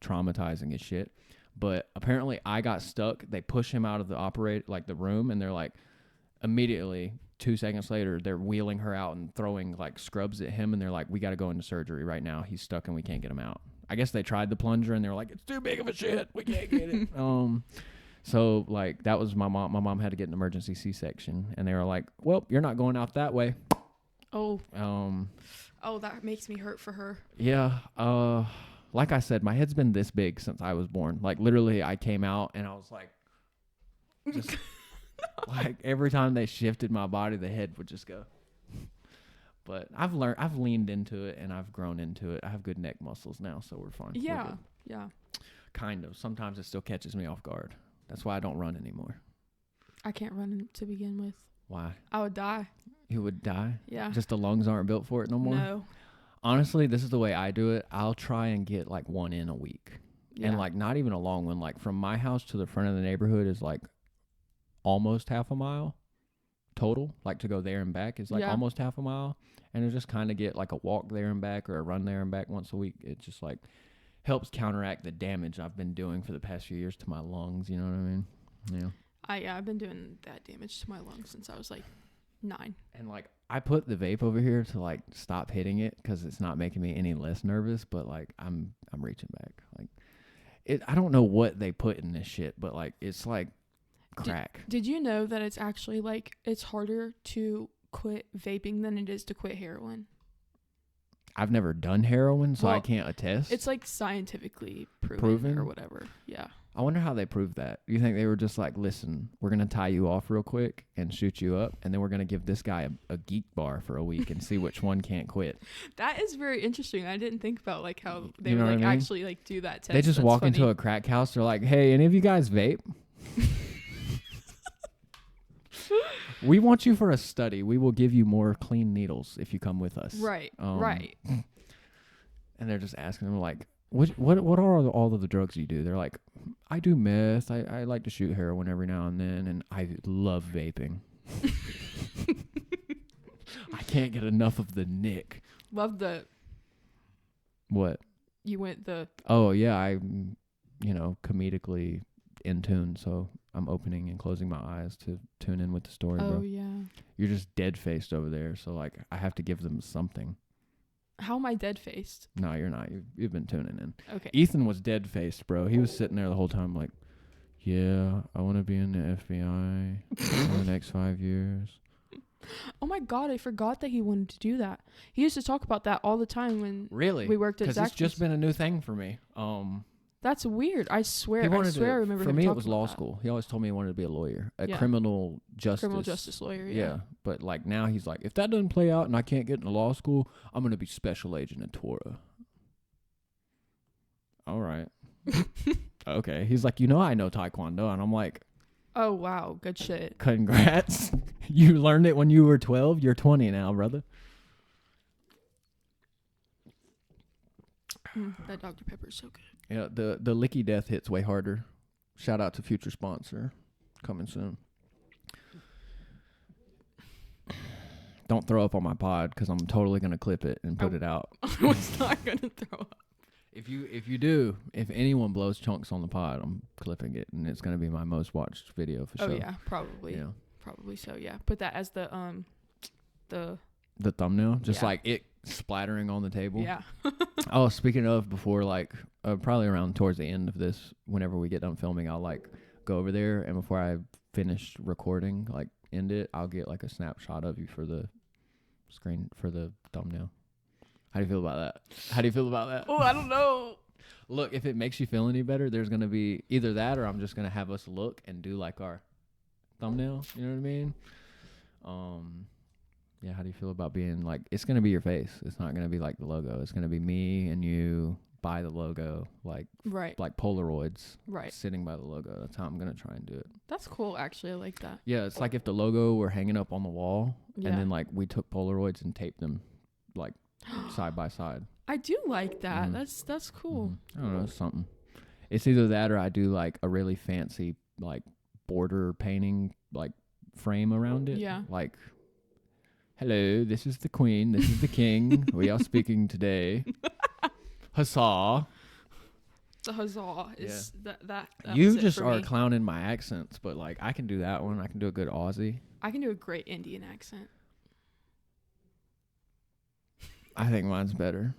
traumatizing as shit. But apparently I got stuck. They push him out of the room, and they're like, immediately 2 seconds later, they're wheeling her out and throwing like scrubs at him, and they're like, we got to go into surgery right now. He's stuck and we can't get him out. I guess they tried the plunger, and they were like, it's too big of a shit. We can't get it. So like that was my mom. My mom had to get an emergency C-section, and they were like, well, you're not going out that way. Oh, that makes me hurt for her. Yeah. Like I said, my head's been this big since I was born. Like, literally, I came out, and I was like, just like every time they shifted my body, the head would just go. But I've leaned into it and I've grown into it. I have good neck muscles now, so we're fine. Yeah. Yeah. Kind of. Sometimes it still catches me off guard. That's why I don't run anymore. I can't run to begin with. Why? I would die. You would die? Yeah. Just the lungs aren't built for it no more? No. Honestly, this is the way I do it. I'll try and get like one in a week. Yeah. And like not even a long one. Like from my house to the front of the neighborhood is like almost half a mile total. Like to go there and back is like almost half a mile. And just kind of get like a walk there and back or a run there and back once a week. It just like helps counteract the damage I've been doing for the past few years to my lungs. You know what I mean? Yeah. I've been doing that damage to my lungs since I was like 9. And like I put the vape over here to like stop hitting it because it's not making me any less nervous. But like I'm reaching back. Like it. I don't know what they put in this shit, but like it's like crack. Did you know that it's actually like it's harder to quit vaping than it is to quit heroin? I've never done heroin, so Well, I can't attest. It's like scientifically proven or whatever. Yeah. I wonder how they proved that. You think they were just like, listen, we're going to tie you off real quick and shoot you up, and then we're going to give this guy a geek bar for a week and see which one can't quit. That is very interesting. I didn't think about like how they You know would like what I mean? actually like do that test. They just That's walk funny. into a crack house. They're like, hey, any of you guys vape? We want you for a study. We will give you more clean needles if you come with us. Right. Right. And they're just asking them like, what are all of the drugs you do? They're like, I do meth. I like to shoot heroin every now and then, and I love vaping. I can't get enough of the nick. Love the. What? You went the. Oh yeah, I'm, comedically in tune, so I'm opening and closing my eyes to tune in with the story, bro. Oh yeah. You're just dead faced over there, so like I have to give them something. How am I dead faced? No, you're not. You've been tuning in. Okay. Ethan was dead faced, bro. He was sitting there the whole time like, yeah, I want to be in the FBI for the next 5 years. Oh my God, I forgot that he wanted to do that. He used to talk about that all the time when we worked at Zaxby's. Because it's just been a new thing for me. That's weird. I swear I remember for him me, it talking was about law that. school. He always told me he wanted to be a lawyer, a Yeah. criminal justice lawyer. Yeah, but like now he's like, if that doesn't play out and I can't get into law school, I'm gonna be special agent at Torah. All right. Okay. He's like, I know Taekwondo, and I'm like, Oh wow, good shit. congrats. You learned it when you were 12. You're 20 now, brother. That Dr. Pepper is so good. Yeah, the licky death hits way harder. Shout out to future sponsor, coming soon. Don't throw up on my pod because I'm totally gonna clip it and put it out. I was not gonna throw up. If anyone blows chunks on the pod, I'm clipping it, and it's gonna be my most watched video for sure. Oh yeah, probably. Yeah. Probably so. Yeah. Put that as the thumbnail, just Yeah. like it splattering on the table. Yeah. Oh, speaking of, before probably around towards the end of this, whenever we get done filming, I'll like go over there, and before I finish recording, like end it, I'll get like a snapshot of you for the screen for the thumbnail. How do you feel about that? Oh, I don't know. Look, if it makes you feel any better, there's gonna be either that or I'm just gonna have us look and do like our thumbnail. You know what I mean? Yeah, how do you feel about being like, it's going to be your face. It's not going to be like the logo. It's going to be me and you by the logo, like Polaroids. Right. Sitting by the logo. That's how I'm going to try and do it. That's cool, actually. I like that. Yeah, it's like if the logo were hanging up on the wall Yeah. and then like we took Polaroids and taped them like side by side. I do like that. Mhm. That's cool. I don't know, something. It's either that or I do like a really fancy like border painting like frame around it. Yeah. Like, hello, this is the queen, this is the king. We are speaking today. Huzzah. The huzzah is that You was it just for are me. clowning my accents, but like I can do that one. I can do a good Aussie. I can do a great Indian accent. I think mine's better.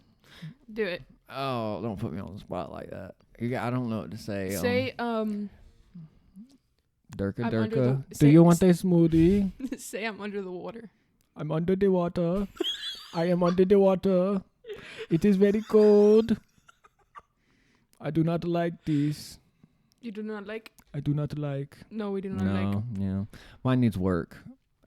Do it. Oh, don't put me on the spot like that. I don't know what to say. Say Durka I'm under Durka. the- Do you want a smoothie? say I'm under the water. I'm under the water. I am under the water. It is very cold. I do not like this. You do not like? I do not like. No, we do not like. Yeah. Mine needs work.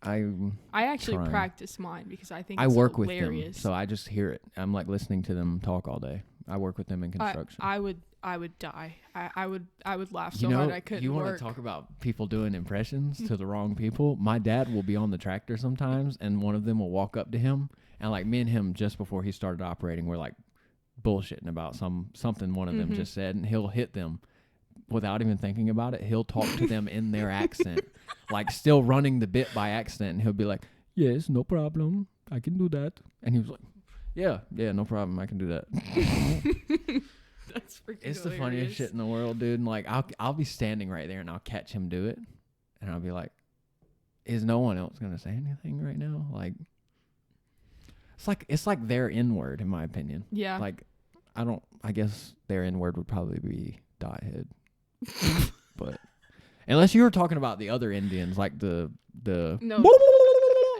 I actually trying. practice mine because I think I it's work hilarious. with them, so I just hear it. I'm like listening to them talk all day. I work with them in construction. I would die. I would laugh You so know, hard I couldn't you want work. to talk about people doing impressions to the wrong people? My dad will be on the tractor sometimes, and one of them will walk up to him, and like me and him just before he started operating, we're like bullshitting about something one of them just said, and he'll hit them without even thinking about it. He'll talk to them in their accent, like still running the bit by accent, and he'll be like, "Yes, no problem, I can do that," and he was like, Yeah, no problem. I can do that. That's freaking It's the hilarious. funniest shit in the world, dude. And like, I'll be standing right there and I'll catch him do it, and I'll be like, "Is no one else gonna say anything right now?" Like, it's like their N-word, in my opinion. Yeah. Like, I guess their N-word would probably be diehead, but unless you were talking about the other Indians, like the No.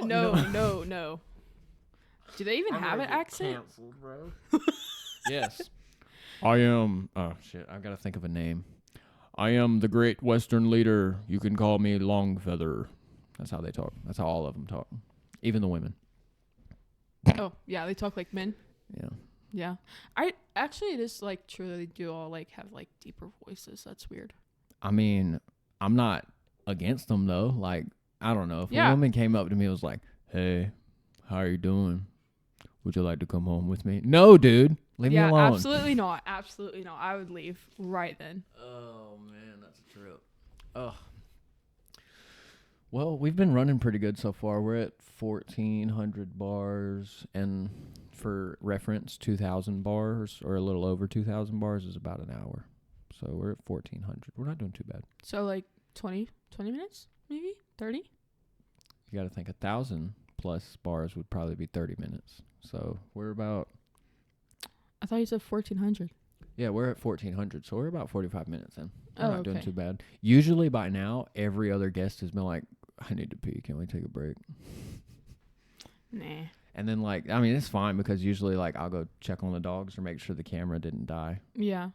No. Do they even have an accent? Canceled, bro. Yes. I am. Oh shit! I've got to think of a name. I am the great Western leader. You can call me Longfeather. That's how they talk. That's how all of them talk. Even the women. Oh yeah, they talk like men. Yeah. Yeah. It is like true that they do all like have like deeper voices. That's weird. I mean, I'm not against them though. Like, I don't know if a woman came up to me and was like, "Hey, how are you doing? Would you like to come home with me?" No, dude. Leave me alone. Absolutely not. Absolutely not. I would leave right then. Oh, man, that's a trip. Ugh. Well, we've been running pretty good so far. We're at 1,400 bars, and for reference, 2,000 bars, or a little over 2,000 bars, is about an hour. So we're at 1,400. We're not doing too bad. So like 20 minutes, maybe 30. You got to think 1,000 plus bars would probably be 30 minutes. So we're about... I thought you said 1,400. Yeah, we're at 1,400, so we're about 45 minutes in. We're not doing okay. too bad. Usually by now, every other guest has been like, "I need to pee. Can we take a break?" Nah. And then, like, I mean, it's fine because usually, like, I'll go check on the dogs or make sure the camera didn't die. Yeah.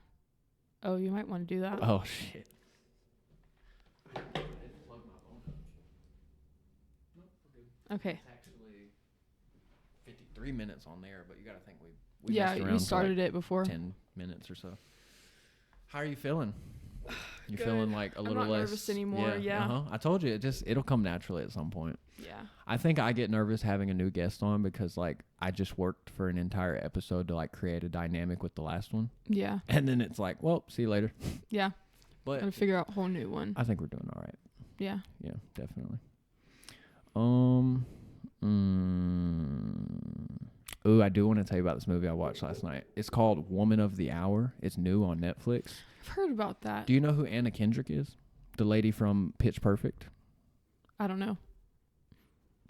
Oh, you might want to do that. Oh, shit. Okay. It's actually 53 minutes on there, but you got to think we Yeah, messed around you started for like it before. 10 minutes or so. How are you feeling? You Good. feeling like a I'm little not less nervous anymore, yeah. I told you it'll come naturally at some point. Yeah. I think I get nervous having a new guest on because like I just worked for an entire episode to like create a dynamic with the last one. Yeah. And then it's like, well, see you later. Yeah. But Gotta figure out a whole new one. I think we're doing all right. Yeah. Yeah, definitely. Ooh, I do want to tell you about this movie I watched last night. It's called Woman of the Hour. It's new on Netflix. I've heard about that. Do you know who Anna Kendrick is? The lady from Pitch Perfect. I don't know.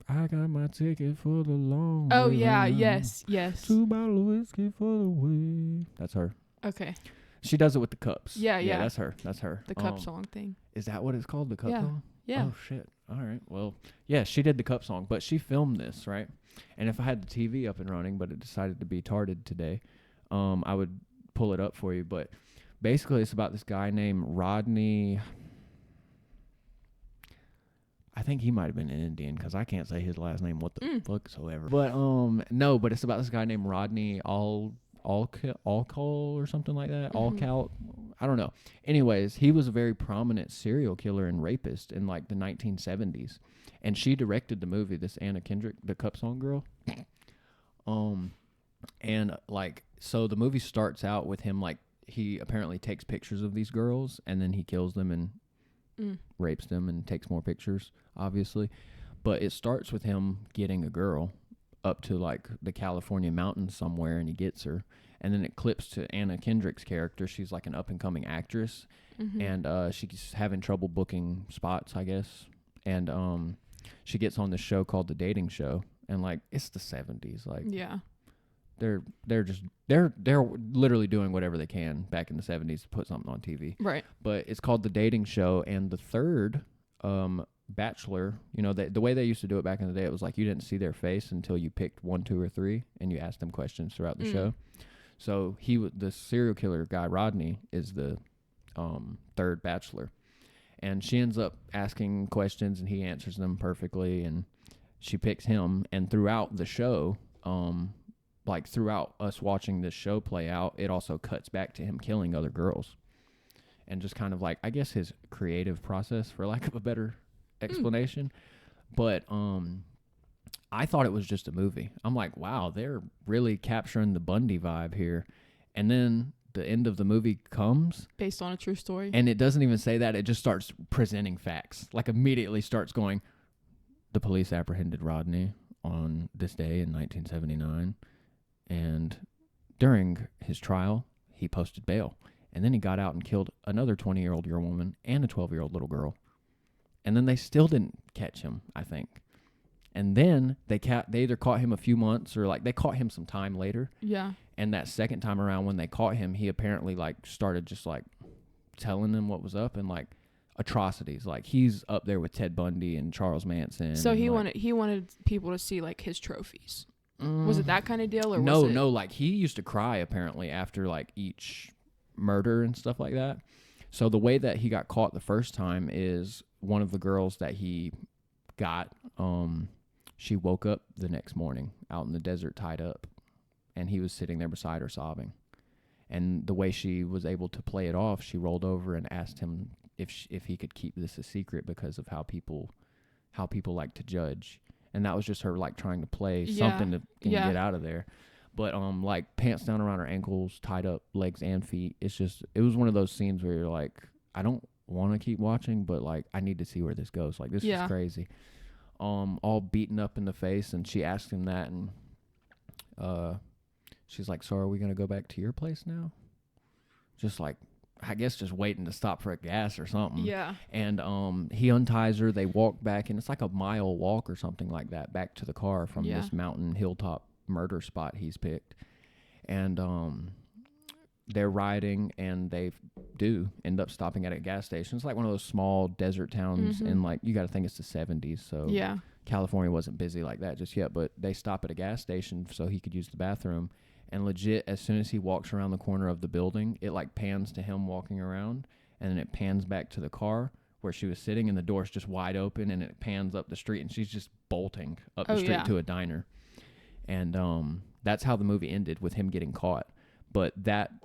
I got my ticket for the long Oh, way yeah. round. Yes. 2 bottles of whiskey for the way. That's her. Okay. She does it with the cups. Yeah. That's her. The cup song thing. Is that what it's called? The cup Yeah. song? Yeah. Oh, shit. All right. Well, yeah, she did the cup song, but she filmed this, right? And if I had the TV up and running, but it decided to be tarded today, I would pull it up for you. But basically, it's about this guy named Rodney. I think he might have been an Indian because I can't say his last name what the fuck so ever. But no, but it's about this guy named Rodney Alcal or something like that. Alcal, I don't know. Anyways, he was a very prominent serial killer and rapist in like the 1970s, and she directed the movie. This Anna Kendrick, the cup song girl. And like so, the movie starts out with him like he apparently takes pictures of these girls and then he kills them and rapes them and takes more pictures, obviously. But it starts with him getting a girl up to like the California mountains somewhere, and he gets her, and then it clips to Anna Kendrick's character. She's like an up and coming actress, and she's having trouble booking spots, I guess, and she gets on this show called The Dating Show, and like it's the 70s, like they're literally doing whatever they can back in the 70s to put something on TV, right? But it's called The Dating Show, and the third bachelor, you know, the way they used to do it back in the day, it was like you didn't see their face until you picked 1, 2, or 3, and you asked them questions throughout the show. So the serial killer guy Rodney is the third bachelor, And she ends up asking questions, and he answers them perfectly, and she picks him. And throughout the show, like throughout us watching this show play out, it also cuts back to him killing other girls. And just kind of like, I guess, his creative process, for lack of a better explanation. But I thought it was just a movie. I'm like, wow, they're really capturing the Bundy vibe here. And then the end of the movie comes. Based on a true story. And it doesn't even say that. It just starts presenting facts. Like immediately starts going, the police apprehended Rodney on this day in 1979. And during his trial, he posted bail. And then he got out and killed another 20-year-old young woman and a 12-year-old little girl. And then they still didn't catch him, I think. And then they either caught him a few months or like they caught him some time later. Yeah. And that second time around when they caught him, he apparently like started just like telling them what was up and like atrocities. Like he's up there with Ted Bundy and Charles Manson. So he like, wanted people to see like his trophies. Was it that kind of deal or no, was it? No, like he used to cry apparently after like each murder and stuff like that. So the way that he got caught the first time is one of the girls that he got, she woke up the next morning out in the desert tied up, and he was sitting there beside her sobbing. And the way she was able to play it off, she rolled over and asked him if he could keep this a secret because of how people like to judge. And that was just her like trying to play something to get out of there. But like pants down around her ankles, tied up legs and feet. It was one of those scenes where you're like, I don't want to keep watching, but like I need to see where this goes. Like this is crazy. All beaten up in the face, and she asked him that, and she's like, so are we gonna go back to your place now? Just like, I guess just waiting to stop for a gas or something. Yeah. And he unties her, they walk back, and it's like a mile walk or something like that back to the car from this mountain hilltop murder spot he's picked. And they're riding, and they do end up stopping at a gas station. It's like one of those small desert towns, and like you got to think it's the 70s, so California wasn't busy like that just yet. But they stop at a gas station so he could use the bathroom, and legit, as soon as he walks around the corner of the building, it like pans to him walking around, and then it pans back to the car where she was sitting, and the door's just wide open, and it pans up the street, and she's just bolting up the street to a diner. And that's how the movie ended, with him getting caught. But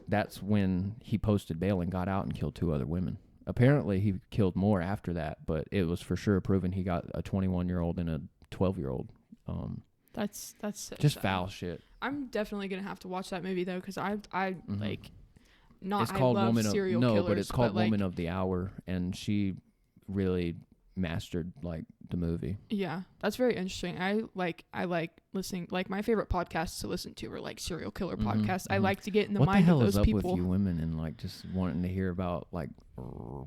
that's when he posted bail and got out and killed 2 other women. Apparently, he killed more after that, but it was for sure proven he got a 21-year-old and a 12-year-old. That's so just sad. Foul shit. I'm definitely gonna have to watch that movie though, because I like not. It's called I love Woman of serial killers, but it's called but, Woman of the Hour, and she really mastered like the movie. Yeah, that's very interesting. I like listening. Like my favorite podcasts to listen to are like serial killer podcasts. I like to get in the mind of those people. What the hell is up with you women and like just wanting to hear about like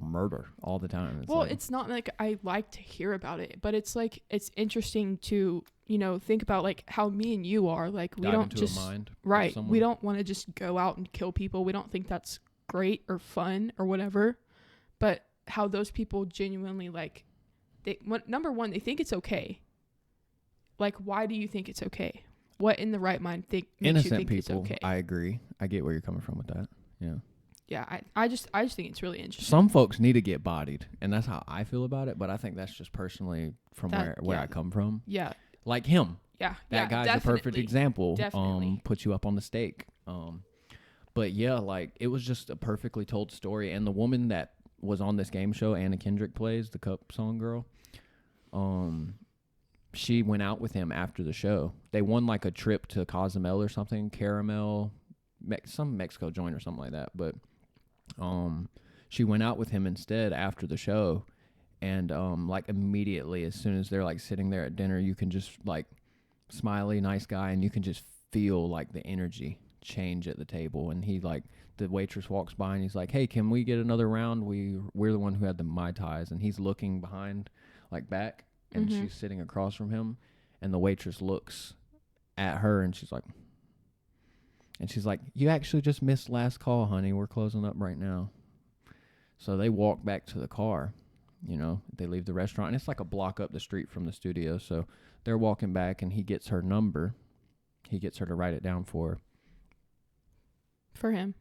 murder all the time? It's not like I like to hear about it, but it's like it's interesting to think about like how me and you are. Like we don't just we don't want to just go out and kill people. We don't think that's great or fun or whatever. But how those people genuinely like. Number one, they think it's okay. Like, why do you think it's okay? What in the right mind makes innocent you think people, it's okay? I agree. I get where you're coming from with that. Yeah. Yeah, I just think it's really interesting. Some folks need to get bodied, and that's how I feel about it. But I think that's just personally from where I come from. Yeah. Like him. Yeah. That guy's definitely. a perfect example. Definitely. Put you up on the stake. But yeah, like it was just a perfectly told story, and the woman that was on this game show, Anna Kendrick plays, the Cup Song girl. She went out with him after the show. They won like a trip to Cozumel or something, Caramel, some Mexico joint or something like that. But she went out with him instead after the show, and like immediately, as soon as they're like sitting there at dinner, you can just like smiley, nice guy, and you can just feel like the energy change at the table. And he like. The waitress walks by and he's like, hey, can we get another round? We're the one who had the Mai Tais. And he's looking behind, like back, and she's sitting across from him. And the waitress looks at her and she's like, you actually just missed last call, honey. We're closing up right now. So they walk back to the car. They leave the restaurant, and it's like a block up the street from the studio. So they're walking back, and he gets her number. He gets her to write it down for him.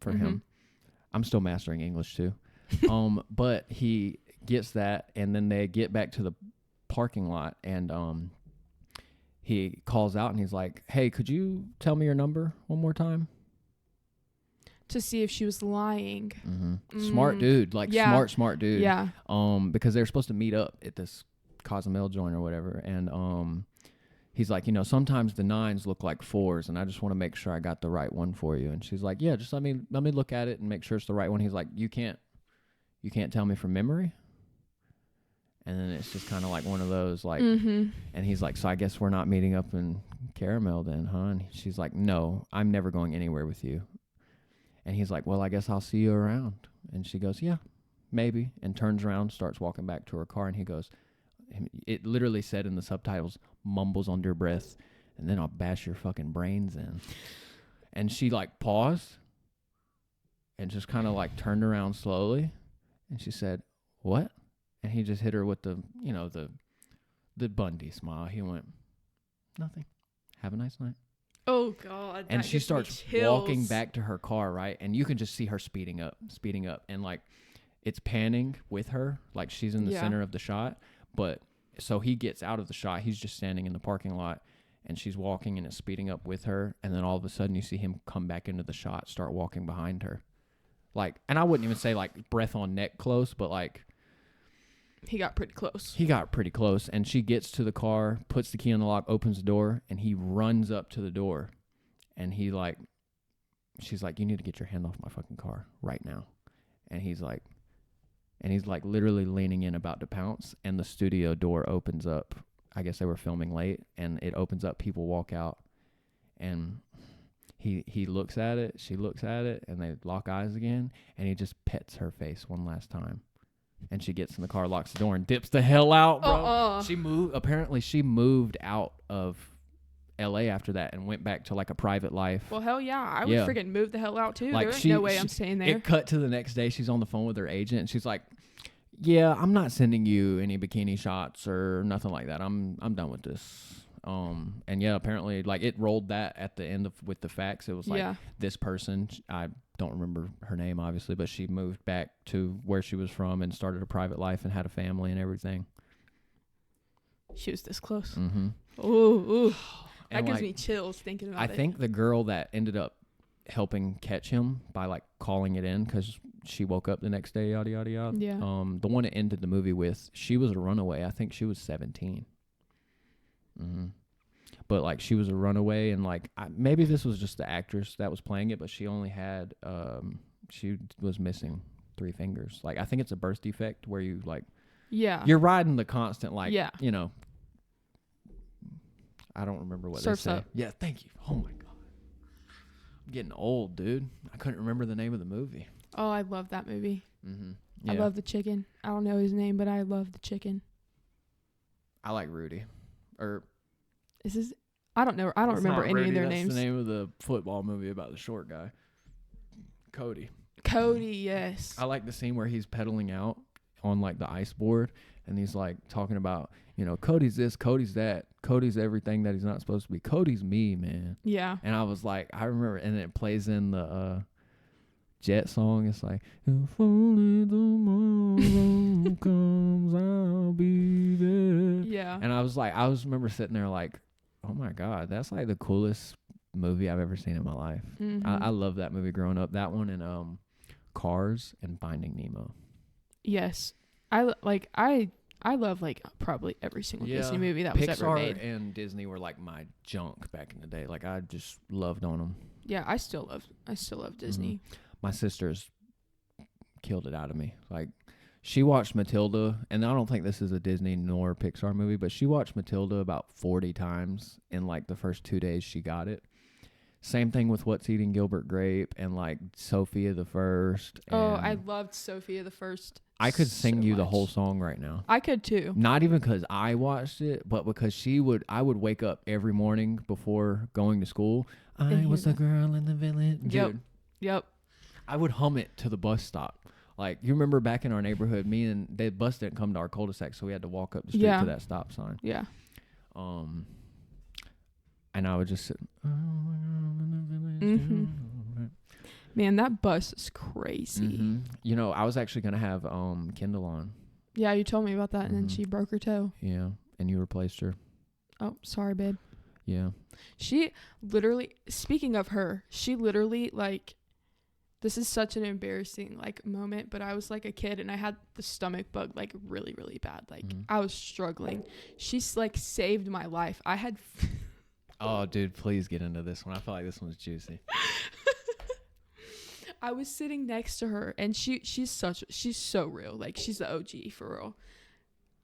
For him. I'm still mastering English too. But he gets that, and then they get back to the parking lot, and he calls out and he's like, "Hey, could you tell me your number one more time?" To see if she was lying. Smart dude, like smart dude. Yeah. Because they were supposed to meet up at this Cozumel joint or whatever, and he's like, sometimes the 9s look like 4s, and I just want to make sure I got the right one for you. And she's like, yeah, just let me look at it and make sure it's the right one. He's like, you can't tell me from memory. And then it's just kind of like one of those, like, and he's like, so I guess we're not meeting up in Caramel then, huh? And she's like, no, I'm never going anywhere with you. And he's like, well, I guess I'll see you around. And she goes, yeah, maybe. And turns around, starts walking back to her car. And he goes, it literally said in the subtitles, mumbles under breath, and then I'll bash your fucking brains in. And she like paused and just kind of like turned around slowly. And she said, what? And he just hit her with the Bundy smile. He went, nothing. Have a nice night. Oh, God. And she starts walking back to her car, right? And you can just see her speeding up. And, like, it's panning with her. Like, she's in the center of the shot. But so he gets out of the shot. He's just standing in the parking lot. And she's walking and it's speeding up with her. And then all of a sudden you see him come back into the shot, start walking behind her. Like, and I wouldn't even say, like, breath on neck close, but, like, he got pretty close. And she gets to the car, puts the key in the lock, opens the door, and he runs up to the door. And she's like, you need to get your hand off my fucking car right now. And he's like literally leaning in about to pounce. And the studio door opens up. I guess they were filming late, and it opens up. People walk out, and he looks at it. She looks at it, and they lock eyes again. And he just pets her face one last time. And she gets in the car, locks the door, and dips the hell out, bro. Apparently she moved out of LA after that and went back to like a private life. Well, hell yeah. I would freaking move the hell out too. Like There's no way I'm staying there. It cut to the next day. She's on the phone with her agent, and she's like, yeah, I'm not sending you any bikini shots or nothing like that. I'm done with this. And yeah, apparently like it rolled that at the end with the facts. It was like this person, I don't remember her name obviously, but she moved back to where she was from and started a private life and had a family and everything. She was this close. Mm-hmm. Ooh. That gives like, me chills thinking about it. I think the girl that ended up helping catch him by like calling it in because she woke up the next day, yada yada yada. Yeah. The one it ended the movie with, she was a runaway. I think she was 17. Mm-hmm. But like she was a runaway, and like maybe this was just the actress that was playing it, but she only had she was missing 3 fingers. Like I think it's a birth defect where you like you're riding the constant like you know. I don't remember what Surf's they say. Up. Yeah, thank you. Oh my god, I'm getting old, dude. I couldn't remember the name of the movie. Oh, I love that movie. Mm-hmm. Yeah. I love the chicken. I don't know his name, but I love the chicken. I like Rudy. Or I don't know. I don't remember any of their names. That's the name of the football movie about the short guy. Cody, yes. I like the scene where he's pedaling out on like the ice board, and he's like talking about, Cody's this, Cody's that, Cody's everything that he's not supposed to be. Cody's me, man. Yeah. And I was like, I remember, and it plays in the Jet song. It's like, if only tomorrow comes, I'll be there. Yeah. And I was remember sitting there like, oh my god, that's like the coolest movie I've ever seen in my life. Mm-hmm. I love that movie growing up. That one and Cars and Finding Nemo. Yes, I love like probably every single Disney movie that was ever made. Pixar and Disney were like my junk back in the day. Like I just loved on them. Yeah, I still love Disney. Mm-hmm. My sister's killed it out of me. Like she watched Matilda, and I don't think this is a Disney nor Pixar movie, but she watched Matilda about 40 times in like the first 2 days she got it. Same thing with What's Eating Gilbert Grape and like Sophia the First. Oh, I loved Sophia the First. I could sing so you the much. whole song right now. I could too. Not even because I watched it, but because I would wake up every morning before going to school. I was a girl in the village. Dude, Yep. I would hum it to the bus stop. Like, you remember back in our neighborhood, the bus didn't come to our cul-de-sac, so we had to walk up the street to that stop sign. Yeah. And I would just sit. Mm-hmm. Man, that bus is crazy. Mm-hmm. I was actually going to have Kindle on Yeah, you told me about that, and then Mhm. she broke her toe. Yeah, and you replaced her. Oh, sorry, babe. Yeah. She literally, speaking of her, she literally, like, this is such an embarrassing, like, moment, but I was, like, a kid, and I had the stomach bug, like, really, really bad. Like, I was struggling. She's, like, saved my life. I had... Oh, dude, please get into this one. I feel like this one's juicy. I was sitting next to her, and she's so real. Like, she's the OG, for real.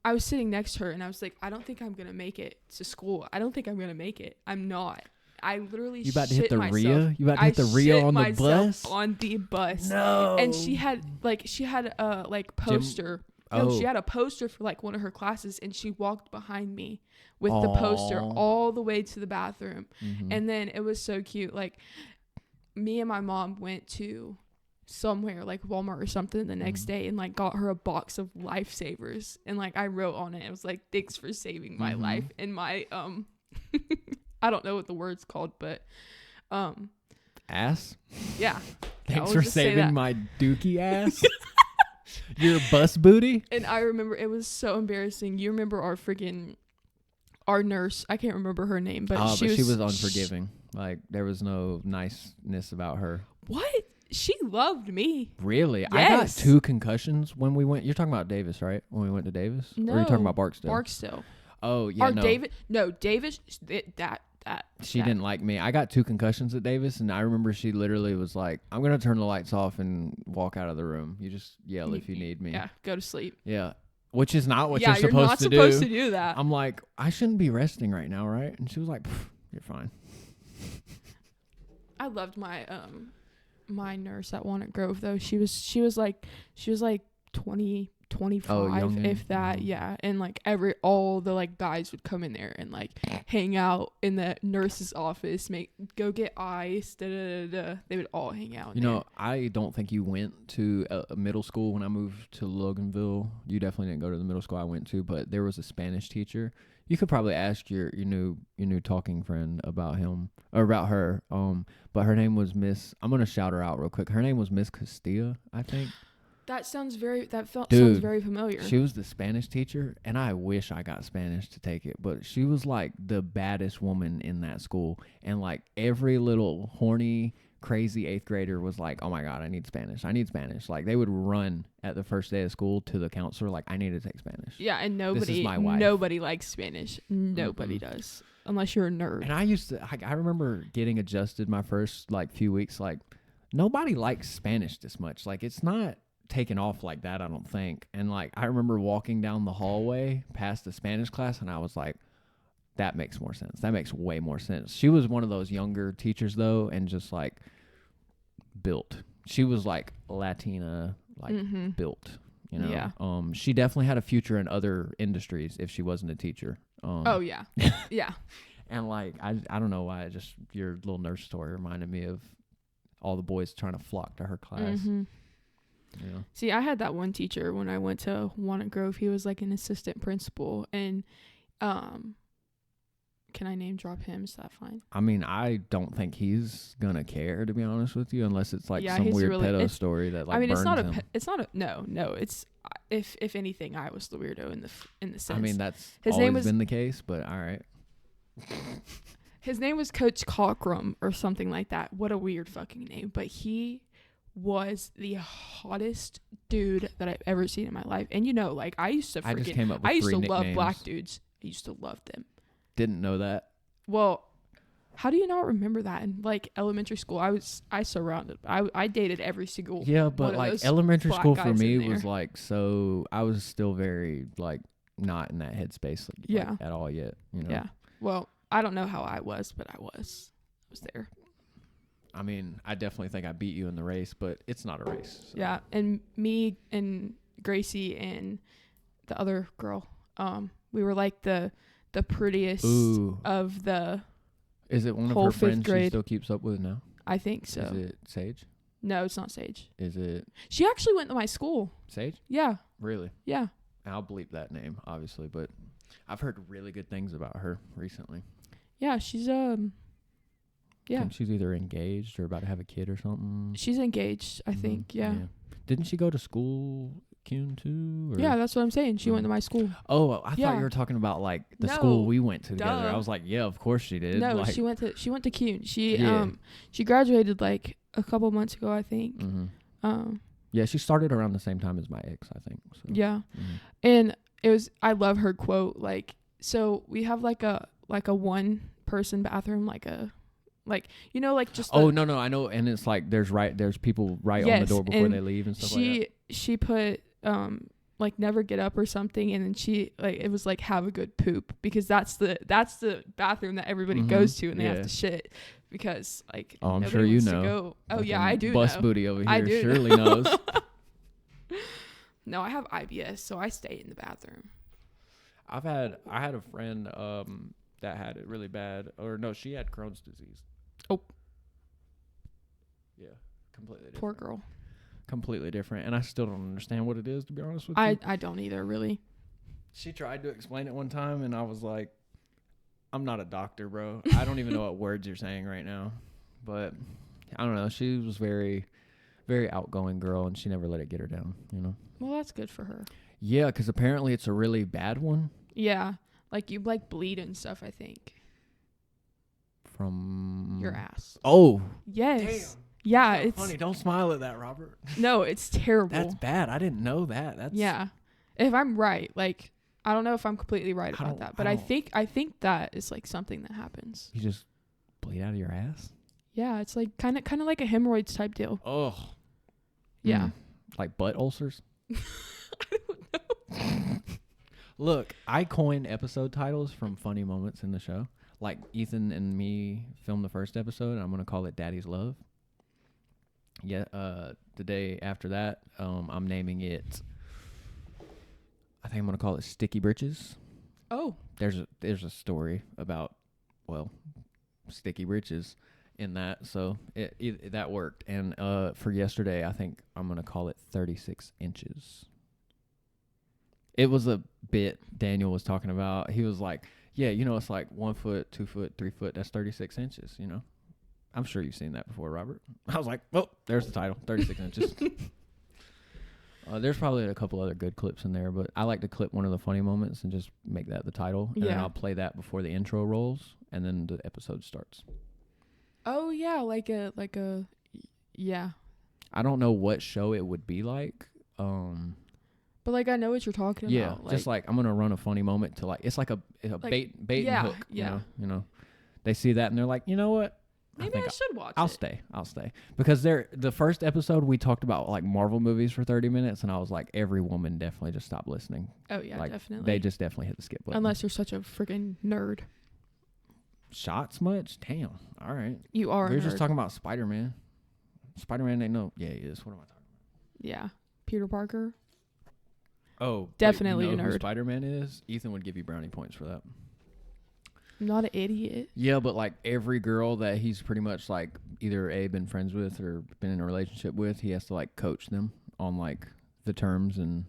I was sitting next to her, and I was like, I don't think I'm going to make it to school. I don't think I'm going to make it. I'm not. I literally You about to shit hit the myself. RIA? You about to hit the RIA on the bus? On the bus. No. And she had a like poster. No, she had a poster for like one of her classes, and she walked behind me with the poster all the way to the bathroom. And then it was so cute. Like, me and my mom went to somewhere like Walmart or something the next day and like got her a box of lifesavers, and like I wrote on it was like, thanks for saving my life, and my I don't know what the word's called, but ass. Yeah. Thanks for saving my dookie ass. Your bus booty. And I remember it was so embarrassing. You remember our nurse? I can't remember her name, but she was unforgiving. Like, there was no niceness about her. What? She loved me. Really? Yes. I got 2 concussions when we went. You're talking about Davis, right? When we went to Davis? No. Or are you talking about Barksdale? Barksdale. Oh, yeah, Davis, she didn't like me. I got 2 concussions at Davis, and I remember she literally was like, I'm going to turn the lights off and walk out of the room. You just yell if you need me. Yeah, go to sleep. Yeah. Which is not what you're supposed to do. You're not supposed to do that. I'm like, I shouldn't be resting right now, right? And she was like, you're fine. I loved my my nurse at Walnut Grove, though. She was like 20, 25, if that. Yeah. And like all the like guys would come in there and like hang out in the nurse's office, go get ice, they would all hang out. You know, I don't think you went to a middle school when I moved to Loganville. You definitely didn't go to the middle school I went to, but there was a Spanish teacher. You could probably ask your new talking friend about him or about her. But her name was Miss. I'm gonna shout her out real quick. Her name was Miss Castilla, I think. Sounds very familiar. She was the Spanish teacher, and I wish I got Spanish to take it, but she was like the baddest woman in that school, and like every little horny, crazy 8th grader was like, oh my God, I need Spanish. Like, they would run at the first day of school to the counselor like, I need to take Spanish. Yeah, and nobody likes Spanish. Nobody does, unless you're a nerd. And I remember getting adjusted my first like few weeks. Like, nobody likes Spanish this much. Like, it's not taken off like that, I don't think. And like, I remember walking down the hallway past the Spanish class, and I was like, that makes more sense. That makes way more sense. She was one of those younger teachers though, and just like built. She was like Latina, like built, you know. Yeah. She definitely had a future in other industries if she wasn't a teacher. Oh yeah. Yeah. And like, I don't know why, just your little nurse story reminded me of all the boys trying to flock to her class. Yeah. See, I had that one teacher when I went to Walnut Grove. He was like an assistant principal, and can I name drop him? Is that fine? I mean, I don't think he's gonna care, to be honest with you, unless it's like some weird pedo story that like. I mean, it's not him. It's not a no. It's if anything, I was the weirdo in the sense. I mean, that's always been the case, but all right. His name was Coach Cockrum or something like that. What a weird fucking name, but he was the hottest dude that I've ever seen in my life. And you know, like, I used to love black dudes. I used to love them. Didn't know that. Well, how do you not remember that? In like elementary school, I dated every single but like elementary school for me was like, so I was still very like not in that headspace like, at all yet, you know. Yeah. Well, I don't know how I was, but I was there. I mean, I definitely think I beat you in the race, but it's not a race. So. Yeah, and me and Gracie and the other girl, we were like the prettiest of the. Is it one of her friends she still keeps up with now? I think so. Is it Sage? No, it's not Sage. Is it? She actually went to my school. Sage? Yeah. Really? Yeah. I'll bleep that name, obviously, but I've heard really good things about her recently. Yeah, she's yeah. I think she's either engaged or about to have a kid or something. She's engaged, I think. Yeah. Didn't she go to school Keune too? Or? Yeah, that's what I'm saying. She went to my school. Oh, I Yeah. thought you were talking about like the No, school we went to together. duh. I was like, yeah, of course she did. No, like, she went to Keune. She Yeah. she graduated like a couple months ago, I think. Mm-hmm. Yeah, she started around the same time as my ex, I think. So. Yeah. Mm-hmm. And I love her quote. Like, so we have like a one person bathroom, like you know, like just Oh no, I know, and it's like there's people right on the door before they leave and stuff like that. She put like never get up or something, and then she like it was like have a good poop, because that's the bathroom that everybody goes to and they have to shit, because like I'm sure you know. Oh Fucking yeah, I do. Bus know. booty over here. I do Surely knows. No, I have IBS, so I stay in the bathroom. I had a friend that had it really bad, or no, she had Crohn's disease. Oh. Yeah, completely different. Poor girl. Completely different, and I still don't understand what it is, to be honest with you. I don't either, really. She tried to explain it one time, and I was like, I'm not a doctor, bro. I don't even know what words you're saying right now. But I don't know. She was very, very outgoing girl, and she never let it get her down, you know? Well, that's good for her. Yeah, because apparently it's a really bad one. Yeah. Like, you, like, bleed and stuff, I think. From... your ass. Oh. Yes. Damn. Yeah, That's it's... funny. Don't smile at that, Robert. No, it's terrible. That's bad. I didn't know that. That's... Yeah. If I'm right, like, I don't know if I'm completely right about that, but I think that is, like, something that happens. You just bleed out of your ass? Yeah, it's, like, kind of like a hemorrhoids type deal. Oh. Yeah. Like butt ulcers? I don't know. Look, I coin episode titles from funny moments in the show. Like Ethan and me filmed the first episode, and I'm going to call it Daddy's Love. Yeah, the day after that, I'm naming it, I think I'm going to call it Sticky Britches. Oh. There's a story about, well, sticky britches in that, so it that worked. And for yesterday, I think I'm going to call it 36 inches. It was a bit Daniel was talking about. He was like, yeah, you know, it's like 1 foot, 2 foot, 3 foot. That's 36 inches, you know. I'm sure you've seen that before, Robert. I was like, well, there's the title, 36 inches. There's probably a couple other good clips in there, but I like to clip one of the funny moments and just make that the title. And then I'll play that before the intro rolls, and then the episode starts. Oh, yeah, like a, yeah. I don't know what show it would be like. But, like, I know what you're talking about. Yeah, just like I'm going to run a funny moment to, like, it's like a bait and hook, you know. They see that and they're like, you know what? Maybe I should watch it. I'll stay. Because the first episode we talked about, like, Marvel movies for 30 minutes, and I was like, every woman definitely just stopped listening. Oh, yeah, like, definitely. They just definitely hit the skip button. Unless you're such a freaking nerd. Shots much? Damn. All right. You are We were a nerd. just talking about Spider-Man. Spider-Man ain't no... Yeah, he is. What am I talking about? Yeah. Peter Parker. Oh. Definitely wait, you know a nerd. who Spider-Man is? Ethan would give you brownie points for that. I'm not an idiot. Yeah, but like every girl that he's pretty much like either been friends with or been in a relationship with, he has to like coach them on like the terms and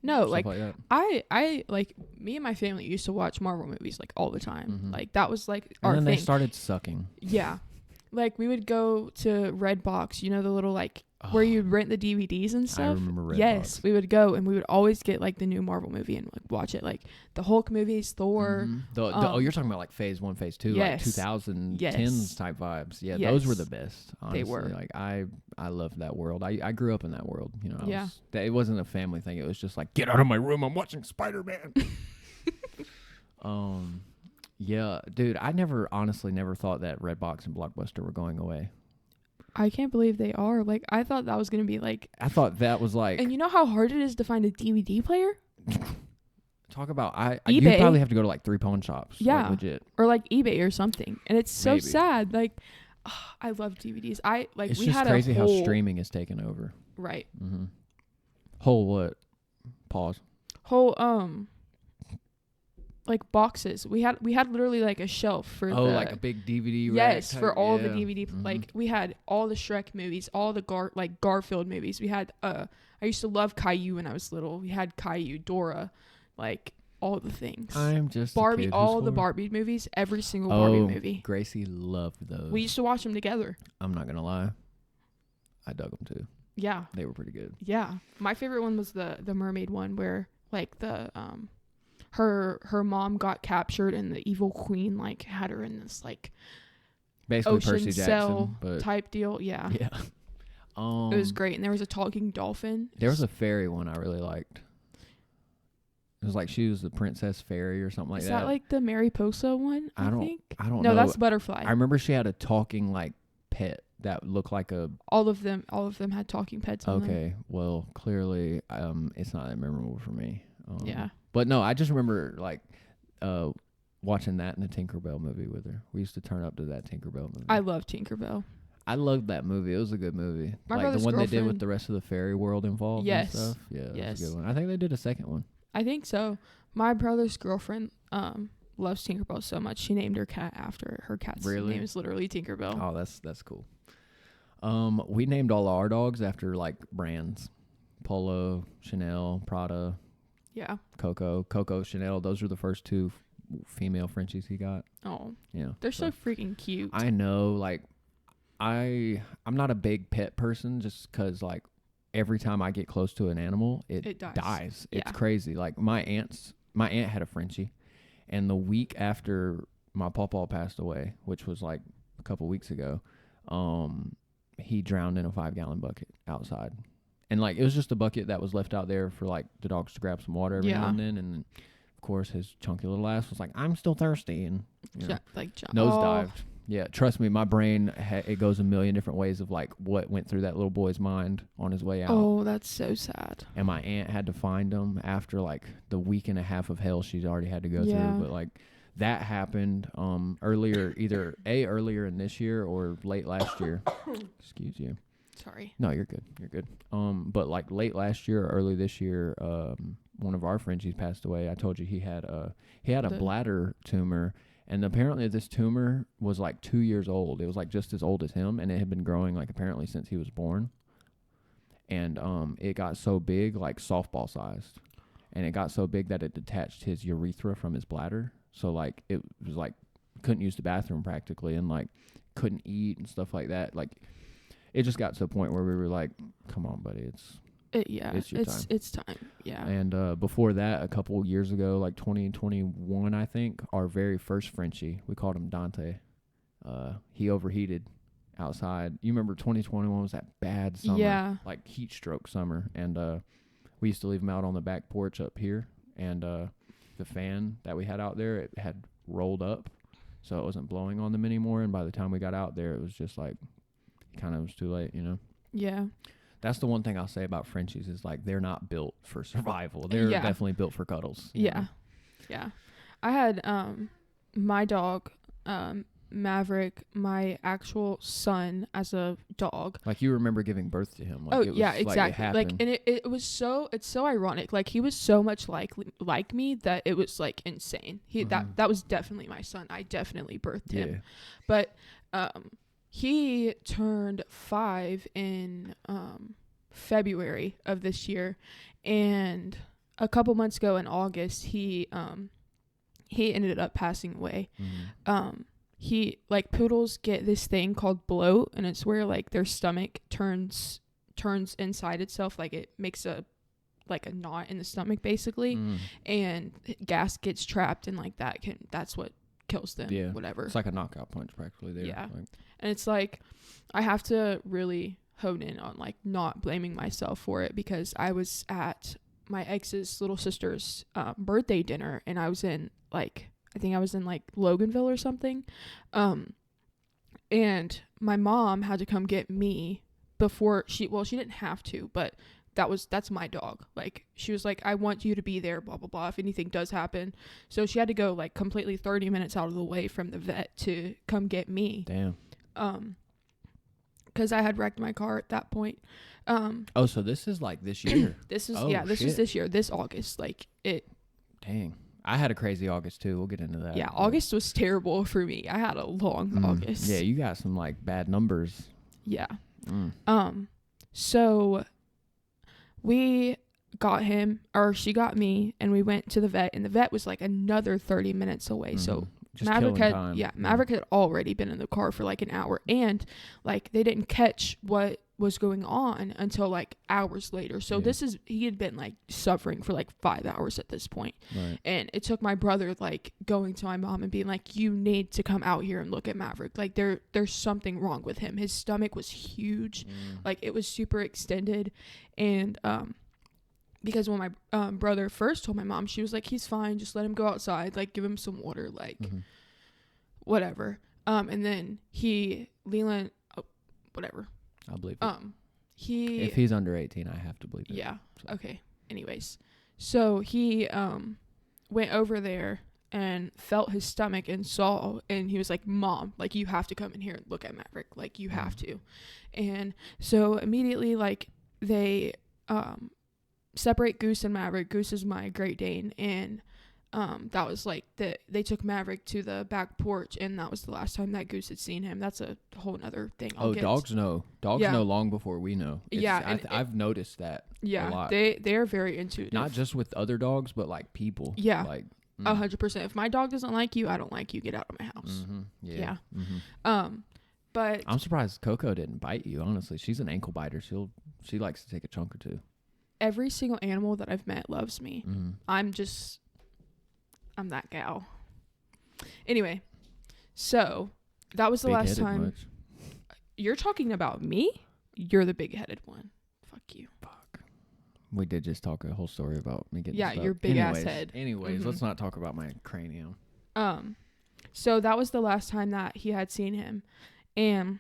no, stuff like that. I like me and my family used to watch Marvel movies like all the time. Mm-hmm. Like that was like our thing. And then they thing. started sucking. Yeah. Like we would go to Redbox, you know, the little like where you rent the DVDs and stuff. I remember Redbox. Yes, we would go and we would always get like the new Marvel movie and like watch it, like the Hulk movies, Thor. Mm-hmm. You're talking about like phase 1, phase 2, yes. like 2010s type vibes. Yeah, yes. Those were the best. Honestly. They were. Like I loved that world. I grew up in that world. You know. Yeah. It wasn't a family thing. It was just like, get out of my room. I'm watching Spider-Man. Yeah, dude. I honestly never thought that Redbox and Blockbuster were going away. I can't believe they are. Like, I thought that was going to be like... I thought that was like... And you know how hard it is to find a DVD player? Talk about... eBay. You probably have to go to like 3 pawn shops. Yeah. Like, legit. Or like eBay or something. And it's so sad. Like, I love DVDs. It's just crazy how streaming is taken over. Right. Mm-hmm. Whole what? Pause. Whole, like boxes. We had literally like a shelf for like a big DVD rack. Yes, type, for all the yeah. DVD. Mm-hmm. Like we had all the Shrek movies, all the Garfield movies. We had I used to love Caillou when I was little. We had Caillou, Dora, like all the things. I'm just Barbie, a kid all the Barbie movies, every single Barbie movie. Gracie loved those. We used to watch them together. I'm not gonna lie, I dug them too. Yeah. They were pretty good. Yeah. My favorite one was the mermaid one where like the her mom got captured and the evil queen like had her in this like Basically ocean Percy cell Jackson, but type deal. Yeah. yeah. It was great, and there was a talking dolphin. There was a fairy one I really liked. It was like she was the princess fairy or something like that. Is that like the Mariposa one? I don't know. No, that's butterfly. I remember she had a talking like pet that looked like a. All of them had talking pets. On them. Okay, well clearly, it's not that memorable for me. Yeah. But no, I just remember like, watching that in the Tinkerbell movie with her. We used to turn up to that Tinkerbell movie. I love Tinkerbell. I loved that movie. It was a good movie. My like brother's the one they did girlfriend- with the rest of the fairy world involved. Yes. And stuff. Yeah, Yes. That's a good one. I think they did a second one. I think so. My brother's girlfriend loves Tinkerbell so much she named her cat after her cat's name is literally Tinkerbell. Oh, that's cool. We named all our dogs after like brands. Polo, Chanel, Prada. Yeah. Coco, Chanel. Those were the first two female Frenchies he got. Oh. Yeah. They're so freaking cute. I know, like I'm not a big pet person just because like every time I get close to an animal, it dies. It's Yeah. crazy. Like my aunt had a Frenchie, and the week after my pawpaw passed away, which was like a couple weeks ago, he drowned in a 5-gallon bucket outside. And like it was just a bucket that was left out there for like the dogs to grab some water every now and then, and of course his chunky little ass was like, "I'm still thirsty," and nosedived. Yeah, trust me, my brain it goes a million different ways of like what went through that little boy's mind on his way out. Oh, that's so sad. And my aunt had to find him after like the week and a half of hell she's already had to go through. But like that happened earlier in this year or late last year. Excuse you. Sorry. No, you're good. You're good. But like late last year or early this year, one of our Frenchies passed away. I told you he had a bladder tumor. And apparently this tumor was like 2 years old. It was like just as old as him, and it had been growing like apparently since he was born. And it got so big, like softball sized. And it got so big that it detached his urethra from his bladder. So like it was like couldn't use the bathroom practically, and like couldn't eat and stuff like that. Like it just got to a point where we were like, "Come on, buddy, it's your time." It's time. Yeah. And before that, a couple years ago, like 2021, I think, our very first Frenchie, we called him Dante. He overheated outside. You remember 2021 was that bad summer, like heat stroke summer, and we used to leave him out on the back porch up here, and the fan that we had out there, it had rolled up, so it wasn't blowing on them anymore. And by the time we got out there, it was just like kind of was too late, you know. Yeah. That's the one thing I'll say about Frenchies is like they're not built for survival. They're definitely built for cuddles. Yeah. Yeah. I had my dog, Maverick, my actual son as a dog. Like you remember giving birth to him. Like exactly. Like and it was it's so ironic. Like he was so much like me that it was like insane. That was definitely my son. I definitely birthed him. But he turned 5 in February of this year, and a couple months ago in August, he ended up passing away. He like poodles get this thing called bloat, and it's where like their stomach turns inside itself, like it makes a knot in the stomach basically, and gas gets trapped, and like that's what kills them. Whatever. It's like a knockout punch practically there. Yeah. And it's like I have to really hone in on like not blaming myself for it, because I was at my ex's little sister's birthday dinner, and I think I was in like Loganville or something, and my mom had to come get me before she didn't have to, but that's my dog. Like she was like, I want you to be there, blah blah blah, if anything does happen. So she had to go like completely 30 minutes out of the way from the vet to come get me. Damn. Because I had wrecked my car at that point. So this is like this year. This is this year, this August. Like it. Dang. I had a crazy August too. We'll get into that. Yeah, August was terrible for me. I had a long August. Yeah, you got some like bad numbers. Yeah. So we got him, or she got me, and we went to the vet, and the vet was like another 30 minutes away. So just Maverick had already been in the car for like an hour, and like they didn't catch what was going on until like hours later. So he had been like suffering for like 5 hours at this point. Right. And it took my brother like going to my mom and being like, you need to come out here and look at Maverick. Like there's something wrong with him. His stomach was huge. Like it was super extended. And because when my brother first told my mom, she was like, he's fine, just let him go outside, like give him some water, like whatever. And then Leland, whatever. I believe it. He if he's under 18, I have to believe it. Yeah. So. Okay. Anyways, so he went over there and felt his stomach and saw, and he was like, Mom, like you have to come in here and look at Maverick, like you have to. And so immediately, like they separate Goose and Maverick. Goose is my Great Dane, and that was like they took Maverick to the back porch, and that was the last time that Goose had seen him. That's a whole nother thing. Dogs know long before we know. I've noticed that a lot. They're very intuitive, not just with other dogs but like people. Like 100%. If my dog doesn't like you, I don't like you, get out of my house. But I'm surprised Coco didn't bite you. Honestly, she's an ankle biter. She likes to take a chunk or two. Every single animal that I've met loves me. I'm that gal. Anyway, so that was the last time. Much. You're talking about me? You're the big-headed one. Fuck you. Fuck. We did just talk a whole story about me getting stuck. Your big-ass head. Anyways, let's not talk about my cranium. So that was the last time that he had seen him. And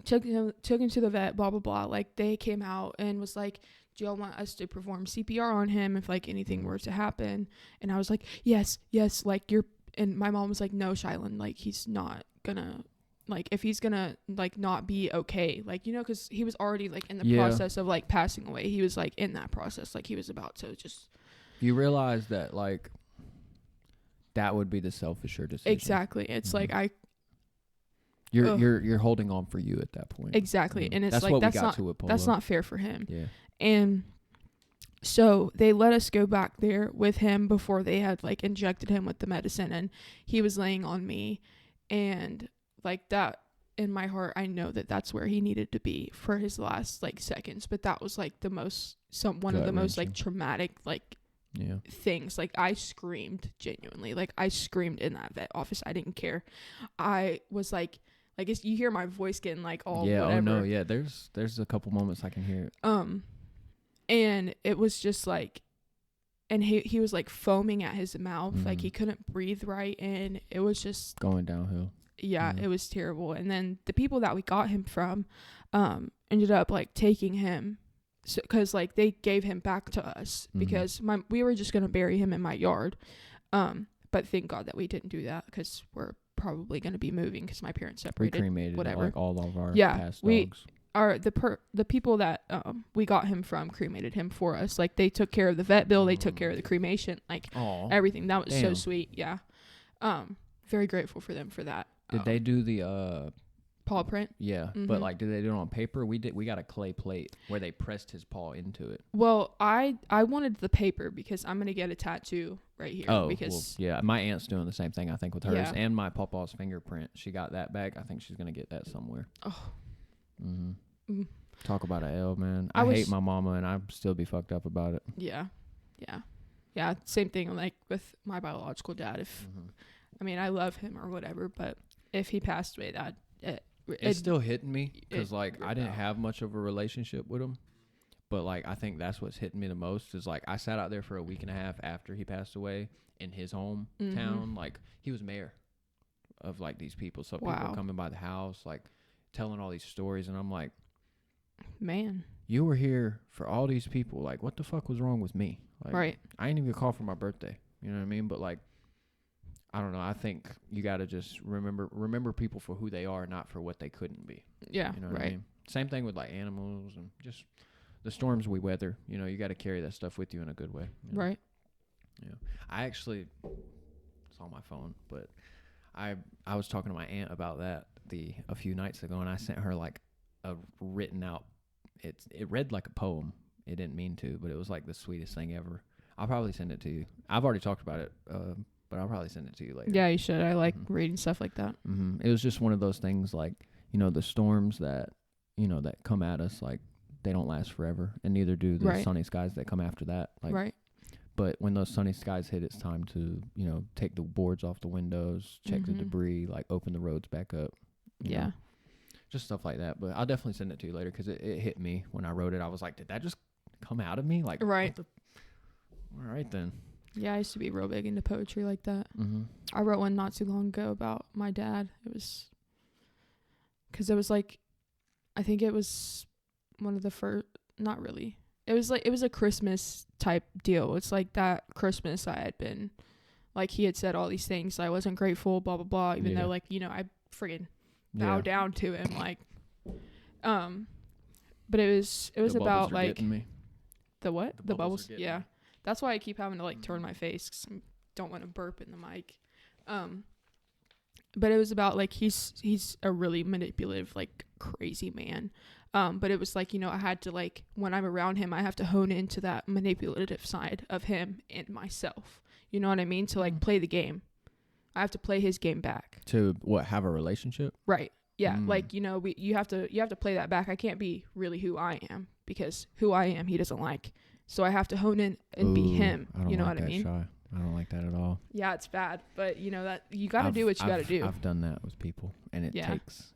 took him to the vet, blah, blah, blah. Like, they came out and was like, do y'all want us to perform CPR on him if like anything were to happen? And I was like, yes, like and my mom was like, no, Shiilynn, like he's not gonna, like if he's gonna like not be okay, like, you know, because he was already like in the process of like passing away. He was like in that process, like he was about to just. You realize that like that would be the self-assured decision. Exactly. It's like you're holding on for you at that point. Exactly. And it's that's like what that's we got not to with Polo. That's not fair for him. Yeah. And so they let us go back there with him before they had like injected him with the medicine, and he was laying on me, and like that in my heart I know that that's where he needed to be for his last like seconds. But that was like the most one of the most like traumatic like things. Like I screamed, genuinely, like I screamed in that vet office. I didn't care. I was like you hear my voice getting like all whatever. Oh no, yeah, there's a couple moments I can hear it. And it was just like, and he was like foaming at his mouth, like he couldn't breathe right, and it was just going downhill. It was terrible. And then the people that we got him from ended up like taking him, because like they gave him back to us because we were just gonna bury him in my yard, but thank God that we didn't do that, because we're probably gonna be moving because my parents separated. We cremated whatever. Like all of our past dogs. The people that we got him from cremated him for us. Like they took care of the vet bill, they took care of the cremation, like everything. That was so sweet. Yeah. Very grateful for them for that. Did they do the paw print? Yeah, but like did they do it on paper? We got a clay plate where they pressed his paw into it. Well, I wanted the paper because I'm gonna get a tattoo right here. Because my aunt's doing the same thing, I think, with hers, and my pawpaw's fingerprint. She got that back. I think she's gonna get that somewhere. Talk about a L, man. I hate my mama, and I'd still be fucked up about it. Yeah. Same thing like with my biological dad. If I mean, I love him or whatever, but if he passed away, it's still hitting me because like I didn't have much of a relationship with him, but like I think that's what's hitting me the most is like I sat out there for a week and a half after he passed away in his hometown. Like he was mayor of like these people, so people were coming by the house like telling all these stories, and I'm like, man, you were here for all these people. Like, what the fuck was wrong with me? Like, right. I ain't even call for my birthday. You know what I mean? But like, I don't know. I think you got to just remember people for who they are, not for what they couldn't be. Yeah. You know what I mean? Same thing with like animals and just the storms we weather. You know, you got to carry that stuff with you in a good way. You know? Right. Yeah. I actually, it's on my phone, but I was talking to my aunt about that a few nights ago, and I sent her like a written out. It read like a poem. It didn't mean to, but it was like the sweetest thing ever. I'll probably send it to you. I've already talked about it, but I'll probably send it to you later. Yeah, you should. I like reading stuff like that. It was just one of those things, like, you know, the storms that you know, that come at us, like, they don't last forever, and neither do the sunny skies that come after that. Like, but when those sunny skies hit, it's time to, you know, take the boards off the windows, check the debris, like open the roads back up. You know? Just stuff like that. But I'll definitely send it to you later, because it hit me when I wrote it. I was like, did that just come out of me? Like, all right then. Yeah, I used to be real big into poetry like that. I wrote one not too long ago about my dad. It was because it was like, I think it was one of the first, not really. It was a Christmas type deal. It's like that Christmas I had been, like, he had said all these things. I wasn't grateful, blah, blah, blah. Even though, like, you know, I friggin' bow down to him. Like, but it was about, like, the what? The bubbles? Yeah. That's why I keep having to, like, turn my face, because I don't want to burp in the mic. But it was about, like, he's a really manipulative, like, crazy man. But it was like, you know, I had to, like, when I'm around him, I have to hone into that manipulative side of him and myself. You know what I mean? To, like, play the game. I have to play his game back. To what? Have a relationship? Right. Yeah. Like, you know, you have to play that back. I can't be really who I am, because who I am, he doesn't like. So I have to hone in and be him. You know what I mean? Shy. I don't like that at all. Yeah, it's bad, but you know that you got to do what you got to do. I've done that with people, and it takes.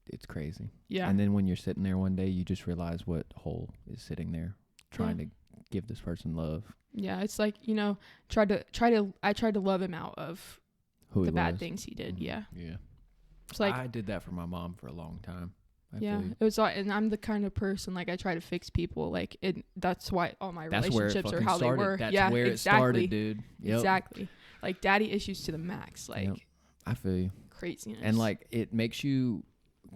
It's crazy. Yeah. And then when you're sitting there one day, you just realize what hole is sitting there trying to give this person love. Yeah, it's like, you know, I tried to love him out of the bad things he did. Yeah. Yeah. It's like I did that for my mom for a long time. It was like, and I'm the kind of person, like, I try to fix people, like, that's why all my relationships are how they were. That's where it started, dude. Yep. Exactly. Like, daddy issues to the max. Like, I feel you. Craziness. And, like, it makes you,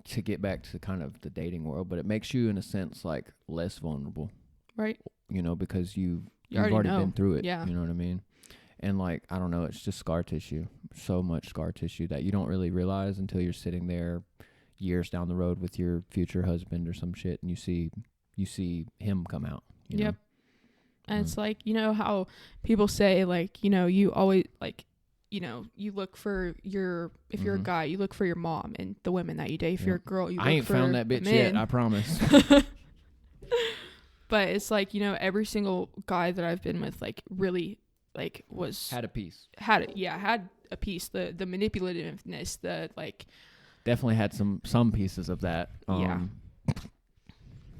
to get back to kind of the dating world, but it makes you, in a sense, like, less vulnerable. Right. You know, because you've already been through it. Yeah. You know what I mean? And, like, I don't know, it's just scar tissue. So much scar tissue that you don't really realize until you're sitting there years down the road with your future husband or some shit, and you see him come out. You know? And it's like, you know how people say, like, you know, you always, like, you know, you look for your, if you're a guy, you look for your mom and the women that you date. If you're a girl, you look for I ain't found that bitch yet, I promise. But it's like, you know, every single guy that I've been with, like, really, like, had a piece. Had a piece. The manipulativeness, the, like, definitely had some pieces of that.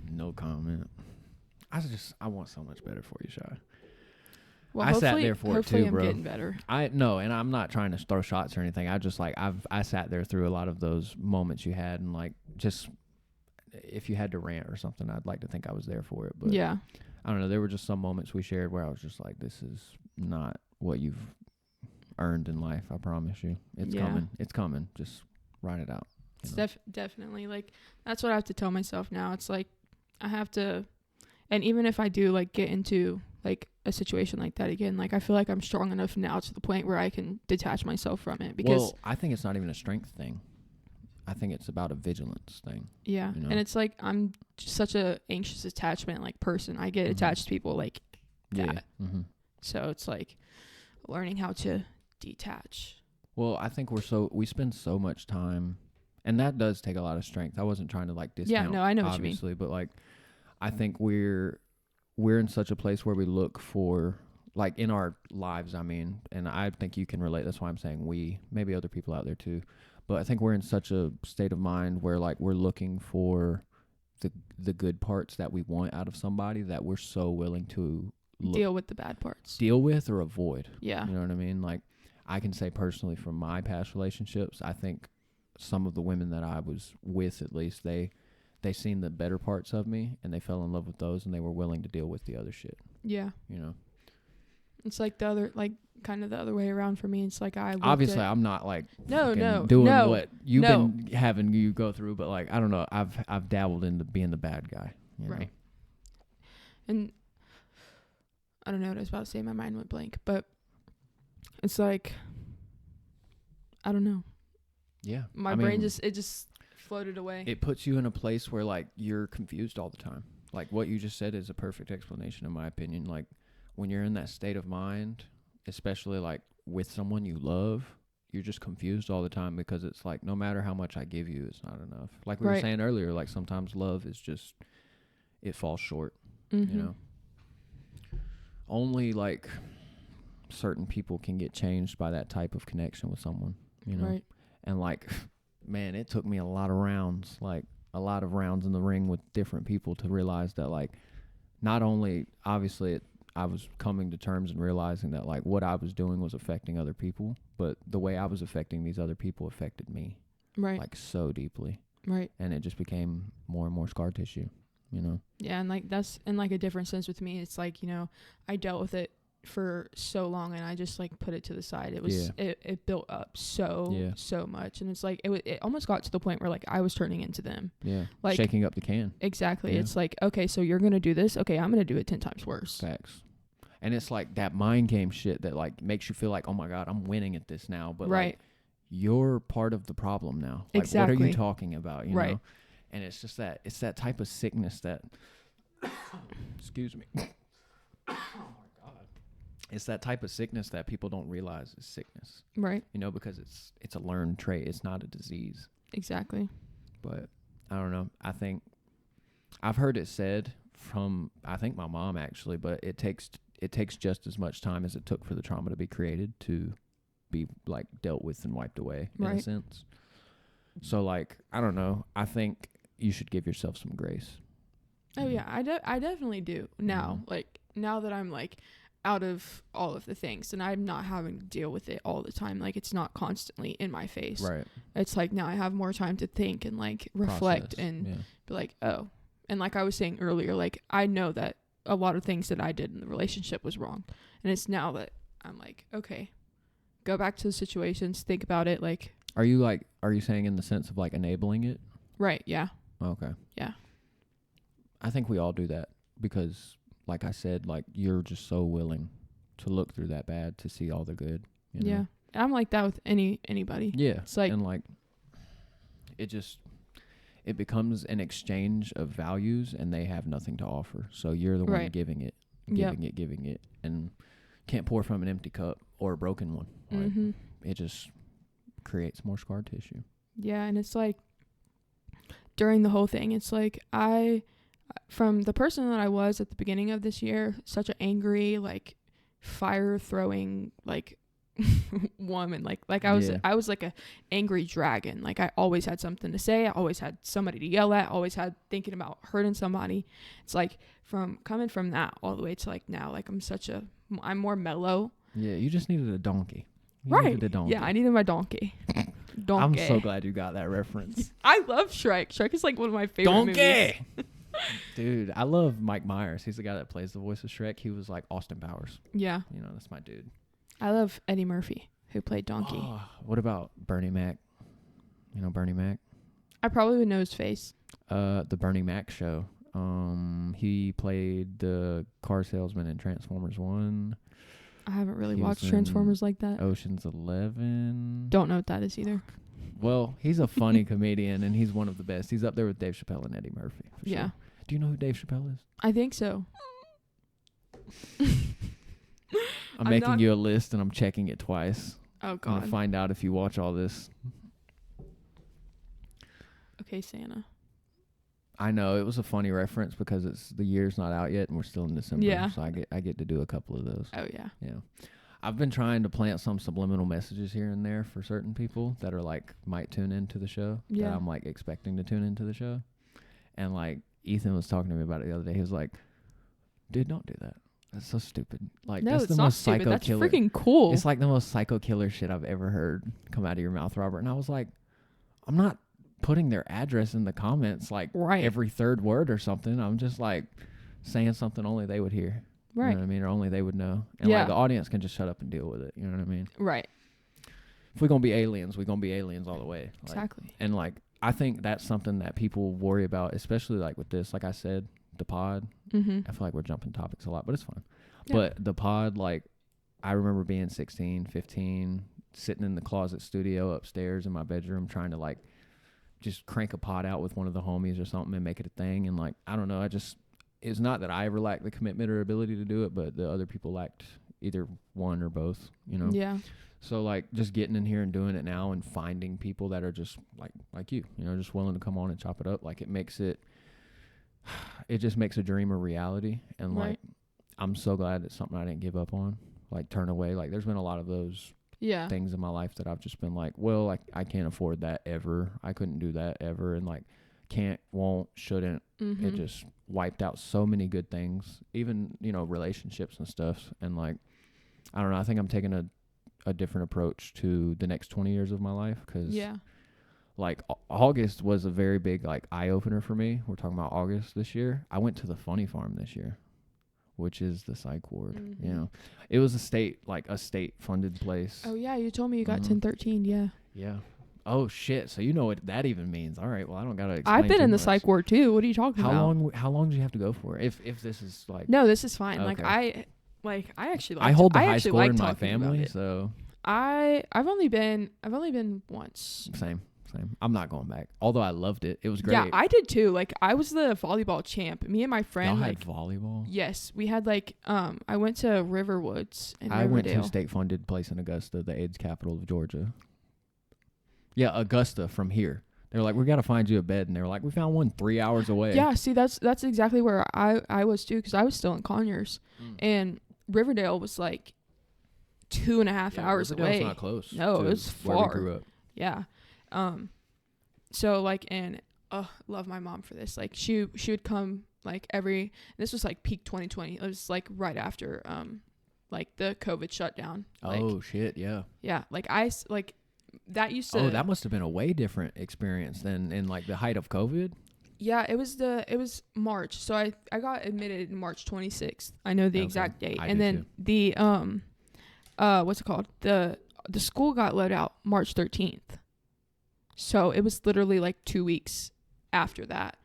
No comment. I want so much better for you, Shy. Well, I sat there for it too, I'm bro. getting better. I know, and I'm not trying to throw shots or anything. I just, like, I sat there through a lot of those moments you had, and, like, just if you had to rant or something, I'd like to think I was there for it. But yeah, I don't know. There were just some moments we shared where I was just like, this is not what you've earned in life. I promise you, it's coming. It's coming. Just write it out. It's definitely, like, that's what I have to tell myself now. It's like, I have to, and even if I do, like, get into, like, a situation like that again, like, I feel like I'm strong enough now to the point where I can detach myself from it, because, well, I think it's not even a strength thing. I think it's about a vigilance thing. Yeah. You know? And it's like, I'm just such a anxious attachment, like, person. I get attached to people like that. Yeah. So it's like learning how to detach. Well, I think we spend so much time, and that does take a lot of strength. I wasn't trying to, like, discount. Yeah, no, I know what obviously, you mean. but, like, I think we're in such a place where we look for, like, in our lives, I mean, and I think you can relate. That's why I'm saying we, maybe other people out there too. But I think we're in such a state of mind where, like, we're looking for the good parts that we want out of somebody, that we're so willing to deal with the bad parts. Deal with or avoid. Yeah. You know what I mean? Like, I can say personally from my past relationships, I think some of the women that I was with, at least, they seen the better parts of me, and they fell in love with those, and they were willing to deal with the other shit. Yeah. You know? It's like the other, like, kind of the other way around for me. It's like obviously I'm not, like, doing what you've been having you go through, but, like, I don't know, I've dabbled into being the bad guy, you know? And I don't know what I was about to say, my mind went blank, but it's like, I don't know. Yeah. My brain just floated away. It puts you in a place where, like, you're confused all the time. Like, what you just said is a perfect explanation, in my opinion. Like, when you're in that state of mind, especially, like, with someone you love, you're just confused all the time because it's like no matter how much I give you, it's not enough. Like we were Right. saying earlier, like sometimes love is just, it falls short, Mm-hmm. you know. Only like certain people can get changed by that type of connection with someone, you know. Right. And like, man, it took me a lot of rounds, like a lot of rounds in the ring with different people to realize that, like, not only obviously I was coming to terms and realizing that like what I was doing was affecting other people, but the way I was affecting these other people affected me, Right. like so deeply, Right. and it just became more and more scar tissue, you know. Yeah, and like that's in like a different sense with me. It's like, you know, I dealt with it for so long and I just like put it to the side. It was it built up so much, and it's like it almost got to the point where like I was turning into them. Yeah, like shaking up the can. Exactly. Yeah. It's like, okay, so you're gonna do this, okay, I'm gonna do it 10 times worse. Facts. And it's like that mind game shit that like makes you feel like, oh my god, I'm winning at this now, but Right. like you're part of the problem now. Like Exactly. what are you talking about, you Right. know? And it's just that it's that type of sickness that excuse me. Oh my god. It's that type of sickness that people don't realize is sickness. Right. You know, because it's a learned trait. It's not a disease. Exactly. But I don't know. I think I've heard it said from I think my mom actually, but it takes just as much time as it took for the trauma to be created to be like dealt with and wiped away in a sense. So like, I don't know. I think you should give yourself some grace. Oh yeah, I definitely do now. Like now that I'm like out of all of the things and I'm not having to deal with it all the time. Like it's not constantly in my face. Right. It's like now I have more time to think and like reflect and be like, oh. And like I was saying earlier, like I know that a lot of things that I did in the relationship was wrong. And it's now that I'm like, okay, go back to the situations, think about it. Like, are you saying in the sense of like enabling it? Right. Yeah. Okay. Yeah. I think we all do that because like I said, like you're just so willing to look through that bad to see all the good. You know? Yeah. I'm like that with anybody. Yeah. It's like, and like it becomes an exchange of values and they have nothing to offer. So you're the one giving it, and can't pour from an empty cup or a broken one. Like, it just creates more scar tissue. Yeah. And it's like during the whole thing, it's like from the person that I was at the beginning of this year, such an angry, like fire throwing, like woman, like I was like a angry dragon. Like I always had something to say, I always had somebody to yell at, always had thinking about hurting somebody. It's like from coming from that all the way to like now, like I'm more mellow. Yeah, you just needed a donkey. Needed a donkey. Yeah, I needed my donkey. Donkey. I'm so glad you got that reference. I love Shrek. Shrek is like one of my favorite movies. Dude, I love Mike Myers. He's the guy that plays the voice of Shrek. He was like Austin Powers. Yeah. You know, that's my dude. I love Eddie Murphy, who played Donkey. Oh, what about Bernie Mac? You know Bernie Mac? I probably would know his face. The Bernie Mac show. He played the car salesman in Transformers 1. I haven't really watched Transformers like that. Ocean's 11. Don't know what that is either. Well, he's a funny comedian, and he's one of the best. He's up there with Dave Chappelle and Eddie Murphy. For yeah. Sure. Do you know who Dave Chappelle is? I think so. I'm making you a list, and I'm checking it twice. Oh, God. I'm going to find out if you watch all this. Okay, Santa. I know. It was a funny reference because the year's not out yet, and we're still in December. Yeah. So I get to do a couple of those. Oh, yeah. Yeah. I've been trying to plant some subliminal messages here and there for certain people that are like might tune into the show. Yeah. That I'm like expecting to tune into the show. And like Ethan was talking to me about it the other day. He was like, "Dude, don't do that. That's so stupid." Like no, that's it's the not most stupid. psycho That's killer. freaking cool. It's like the most psycho killer shit I've ever heard come out of your mouth, Robert. And I was like, I'm not putting their address in the comments like every third word or something. I'm just like saying something only they would hear. Right. You know what I mean? Or only they would know. And like the audience can just shut up and deal with it. You know what I mean? Right. If we're going to be aliens, we're going to be aliens all the way. Like, exactly. And like, I think that's something that people worry about, especially like with this, like I said, the pod. Mm-hmm. I feel like we're jumping topics a lot, but it's fine. Yeah. But the pod, like, I remember being 16, 15, sitting in the closet studio upstairs in my bedroom trying to like just crank a pod out with one of the homies or something and make it a thing. And like, I don't know, it's not that I ever lacked the commitment or ability to do it, but the other people lacked either one or both, you know? Yeah. So like just getting in here and doing it now and finding people that are just like you know, just willing to come on and chop it up. Like it just makes a dream a reality. And Right. like, I'm so glad it's something I didn't give up on, like turn away. Like there's been a lot of those things in my life that I've just been like, well, I can't afford that ever. I couldn't do that ever. And like, can't, won't, shouldn't. Mm-hmm. It just wiped out so many good things, even, you know, relationships and stuff. And like, I don't know, I think I'm taking a different approach to the next 20 years of my life, because like August was a very big like eye opener for me. We're talking about August this year. I went to the Funny Farm this year, which is the psych ward. Mm-hmm. You know, it was a state funded place. Oh yeah, you told me you got 1013. Yeah. Oh shit. So you know what that even means? All right. Well, I don't gotta explain. I've been too in the much. psych ward too. What are you talking about? How long do you have to go for? If this is like, no, this is fine. Okay. I actually I hold the high actually score like in my talking family, about it. so I've only been once. same. I'm not going back. Although I loved it. It was great. Yeah, I did too. Like I was the volleyball champ. Me and my friend. Y'all like had volleyball? yes, we had like I went to Riverwoods in I Riverdale. went to a state funded place in Augusta, the AIDS capital of Georgia. Yeah, Augusta from here. They were like, we got to find you a bed. And they were like, we found one 3 hours away. Yeah, see, that's exactly where I was too, because I was still in Conyers. And Riverdale was like 2.5 hours Riverdale's away. not close. No, to it was where we far. grew up. Yeah. So like, and love my mom for this. Like she would come like this was like peak 2020. It was like right after like the COVID shutdown. Like, Oh shit, yeah. yeah. Like that used to. Oh, that must have been a way different experience than in like the height of COVID. Yeah, it was March. So I got admitted in March 26th. I know the exact date. And then the what's it called? The school got let out March 13th. So it was literally like 2 weeks after that.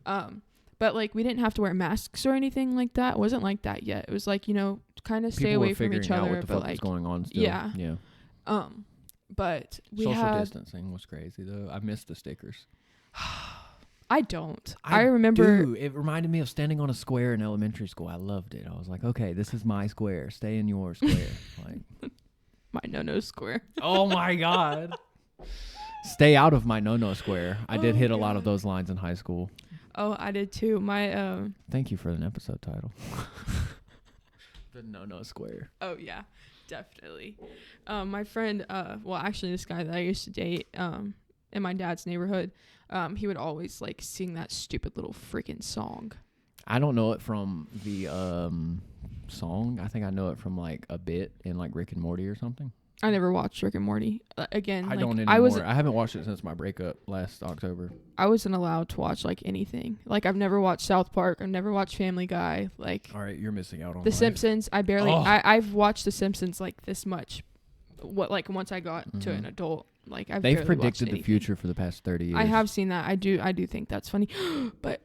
But like we didn't have to wear masks or anything like that. It wasn't like that yet. It was like, you know, kind of stay away from each other, what the but fuck like was going on still. yeah. But we social distancing was crazy though. I missed the stickers. I don't. I remember. Dude, it reminded me of standing on a square in elementary school. I loved it. I was like, okay, this is my square. Stay in your square. Like my no square. Oh my god. Stay out of my no square. I did hit a lot of God. those lines in high school. Oh, I did too. My Thank you for an episode title. The no square. Oh yeah, definitely. My friend, well, actually, this guy that I used to date, in my dad's neighborhood, he would always like sing that stupid little freaking song. I don't know it from the song. I think I know it from like a bit in like Rick and Morty or something. I never watched Rick and Morty. Again, I don't anymore. I haven't watched it since my breakup last October. I wasn't allowed to watch like anything. Like I've never watched South Park. I've never watched Family Guy. Like all right, you're missing out on The life. Simpsons. I barely. I've watched The Simpsons like this much. Like once I got to an adult. Like they've predicted the future for the past 30 years. I have seen that. I do think that's funny. But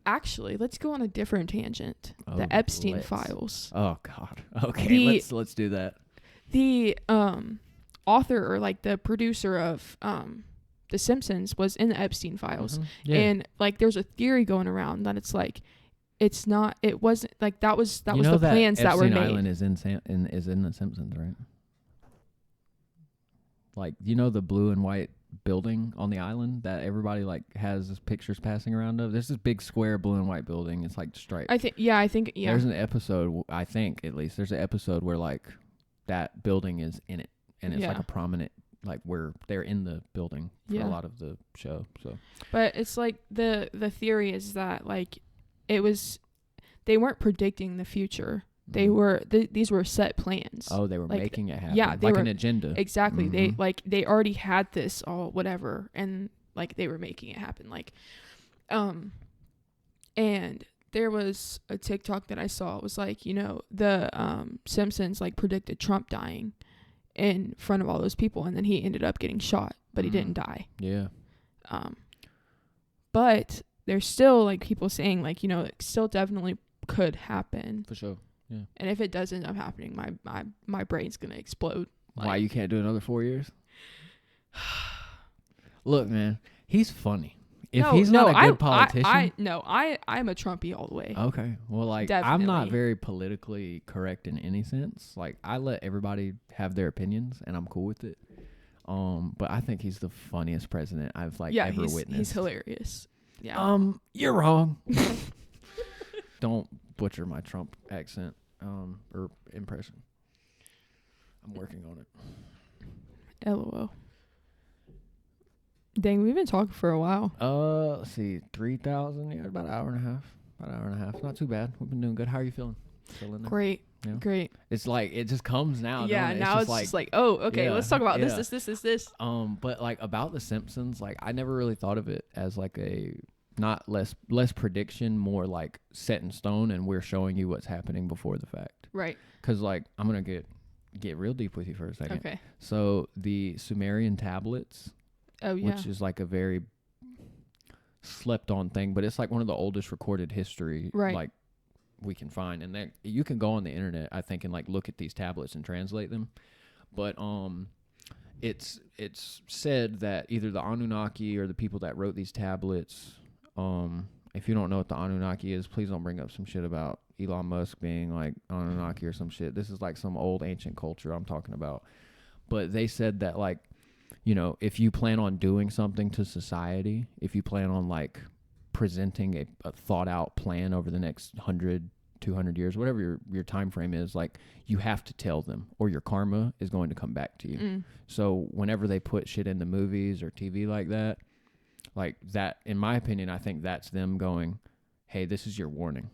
actually, let's go on a different tangent. The Epstein files. Oh God. Okay, let's do that. The author or like the producer of The Simpsons was in the Epstein files. Yeah. And like there's a theory going around that it wasn't like that was the plans that were made. Island is in The Simpsons, right? Like, you know the blue and white building on the island that everybody like has pictures passing around of? There's this big square blue and white building. It's like striped. I think There's an episode, I think at least, there's an episode where like that building is in it. And it's like a prominent, like where they're in the building for a lot of the show. So, but it's like the theory is that like they weren't predicting the future. They were these were set plans. Oh, they were like, making it happen. Yeah, like an agenda. Exactly. They already had this all whatever, and like they were making it happen. Like, and there was a TikTok that I saw. It was like, you know, the Simpsons like predicted Trump dying in front of all those people, and then he ended up getting shot, but he didn't die. Yeah. But there's still like people saying like, you know, it still definitely could happen. For sure. Yeah. And if it does end up happening, my brain's gonna explode. Why you can't do another 4 years? Look, man, he's funny. If he's not a good politician, I'm a Trumpy all the way. Okay, well, like Definitely. I'm not very politically correct in any sense. Like I let everybody have their opinions, and I'm cool with it. But I think he's the funniest president I've ever witnessed. He's hilarious. Yeah. You're wrong. Don't butcher my Trump accent, or impression. I'm working on it. LOL. Dang, we've been talking for a while. Let's see, 3,000. Yeah, about an hour and a half. Not too bad. We've been doing good. How are you feeling? Still in there? Great. Yeah. Great. It's like it just comes now. Yeah, don't it? now it's just like, oh, okay, yeah, let's talk about this. But like about The Simpsons, like I never really thought of it as like a not less prediction, more like set in stone, and we're showing you what's happening before the fact. Right. Because like I'm gonna get real deep with you for a second. Okay. So the Sumerian tablets. Oh yeah. Which is like a very slept on thing, but it's like one of the oldest recorded history like we can find, and then you can go on the internet, I think, and like look at these tablets and translate them. But it's said that either the Anunnaki or the people that wrote these tablets, if you don't know what the Anunnaki is, please don't bring up some shit about Elon Musk being like Anunnaki or some shit. This is like some old ancient culture I'm talking about. But they said that like, you know, if you plan on doing something to society, if you plan on like presenting a thought out plan over the next 100, 200 years, whatever your time frame is, like you have to tell them or your karma is going to come back to you. So whenever they put shit in the movies or TV like that, in my opinion, I think that's them going, hey, this is your warning.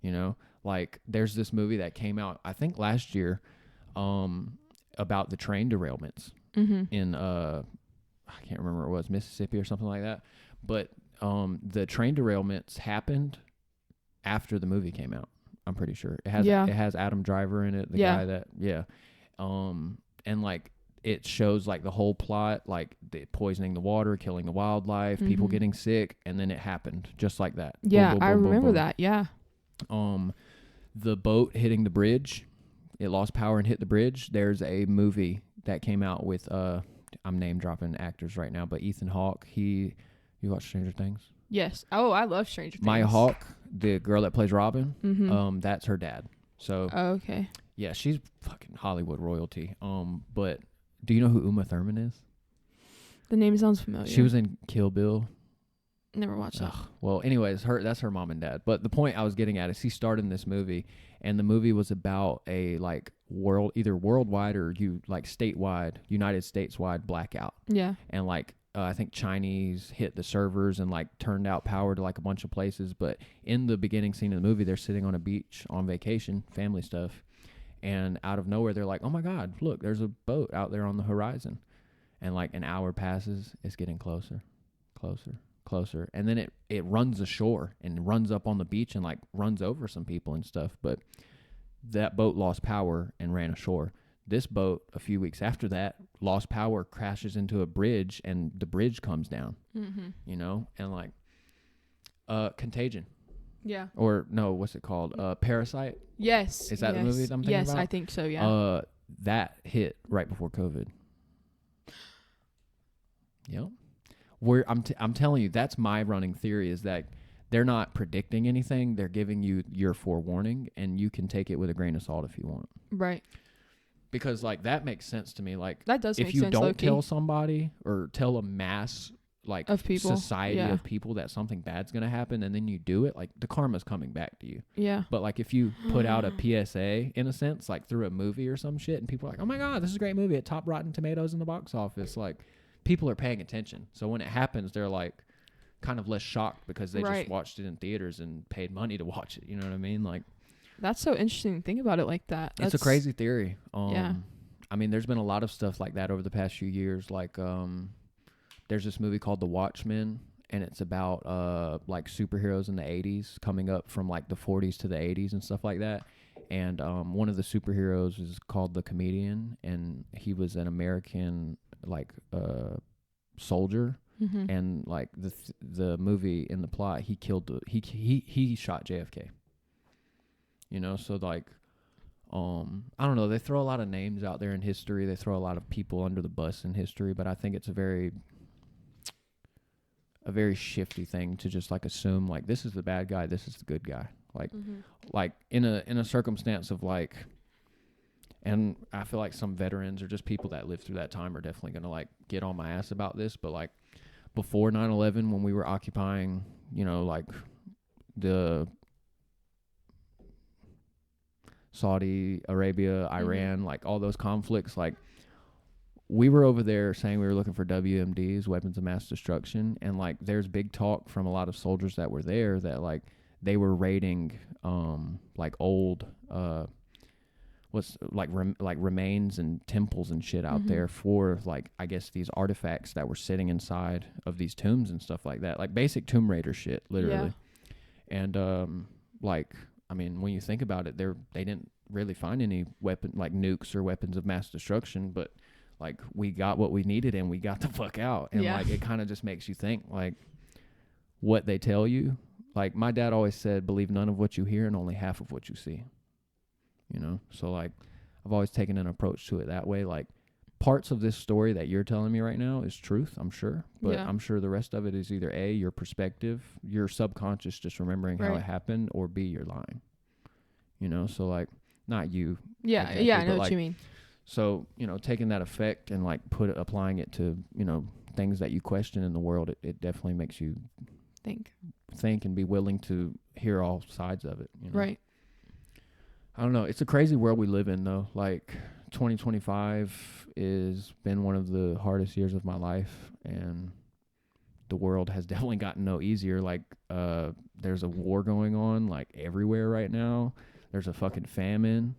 You know, like there's this movie that came out, I think last year, about the train derailments in I can't remember what it was, Mississippi or something like that. But the train derailments happened after the movie came out. I'm pretty sure it has Adam Driver in it, the guy that and like it shows like the whole plot, like the poisoning the water, killing the wildlife, people getting sick, and then it happened just like that. Yeah, boom, boom, I boom, remember boom, boom. that. Yeah. The boat hitting the bridge, it lost power and hit the bridge. There's a movie that came out with I'm name dropping actors right now, but Ethan Hawke, you watch Stranger Things? Yes. Oh, I love Stranger Things. Maya Hawke, the girl that plays Robin, that's her dad. So okay. Yeah, she's fucking Hollywood royalty. But do you know who Uma Thurman is? The name sounds familiar. She was in Kill Bill. Never watched that. Well, anyways, that's her mom and dad. But the point I was getting at is he starred in this movie, and the movie was about a like either worldwide or statewide, United States wide blackout. Yeah. And like I think Chinese hit the servers and like turned out power to like a bunch of places. But in the beginning scene of the movie, they're sitting on a beach on vacation, family stuff, and out of nowhere they're like, "Oh my God, look, there's a boat out there on the horizon," and like an hour passes, it's getting closer, and then it runs ashore and runs up on the beach and like runs over some people and stuff. But that boat lost power and ran ashore. This boat, a few weeks after that, lost power, crashes into a bridge, and the bridge comes down. You know, and like Contagion. Yeah. Or no, what's it called? Parasite. Yes. Is that the movie that I'm thinking about? Yes, I think so. Yeah. That hit right before COVID. Yep. I'm telling you, that's my running theory, is that they're not predicting anything. They're giving you your forewarning, and you can take it with a grain of salt if you want. Right. Because like that makes sense to me. Like that does make sense. If you don't tell somebody or tell a mass like of people, society of people that something bad's gonna happen, and then you do it, like the karma's coming back to you. Yeah. But like if you put out a PSA in a sense, like through a movie or some shit, and people are like, "Oh my God, this is a great movie! It topped Rotten Tomatoes in the box office." Like people are paying attention, so when it happens, they're like kind of less shocked because they just watched it in theaters and paid money to watch it. You know what I mean? Like that's so interesting to think about it like that. It's a crazy theory. Yeah. I mean, there's been a lot of stuff like that over the past few years. Like, there's this movie called The Watchmen, and it's about like superheroes in the 80s coming up from like the 40s to the 80s and stuff like that. And one of the superheroes is called the Comedian, and he was an American like soldier. And like the movie in the plot, he shot JFK. You know, so like I don't know, they throw a lot of names out there in history. They throw a lot of people under the bus in history, but I think it's a very a very shifty thing to just like assume like this is the bad guy, this is the good guy. Like like in a circumstance of like, and I feel like some veterans or just people that lived through that time are definitely going to like get on my ass about this, but like before 9/11 when we were occupying, you know, like the Saudi Arabia, Iran, like all those conflicts, like we were over there saying we were looking for WMDs, weapons of mass destruction, and like there's big talk from a lot of soldiers that were there that like they were raiding like old remains and temples and shit out there for like I guess these artifacts that were sitting inside of these tombs and stuff like that, like basic Tomb Raider shit, literally. And like I mean, when you think about it, they didn't really find any weapon like nukes or weapons of mass destruction, but like we got what we needed and we got the fuck out. And like it kind of just makes you think like what they tell you. Like my dad always said, believe none of what you hear and only half of what you see. You know, so like I've always taken an approach to it that way. Like parts of this story that you're telling me right now is truth, I'm sure, but I'm sure the rest of it is either A, your perspective, your subconscious just remembering how it happened, or B, you're lying. You know, so like not you. Exactly, I know what you mean. So, you know, taking that effect and like applying it to, you know, things that you question in the world, it definitely makes you think and be willing to hear all sides of it. You know? Right. I don't know. It's a crazy world we live in, though. Like 2025 has been one of the hardest years of my life, and the world has definitely gotten no easier. Like, there's a war going on like everywhere right now. There's a fucking famine.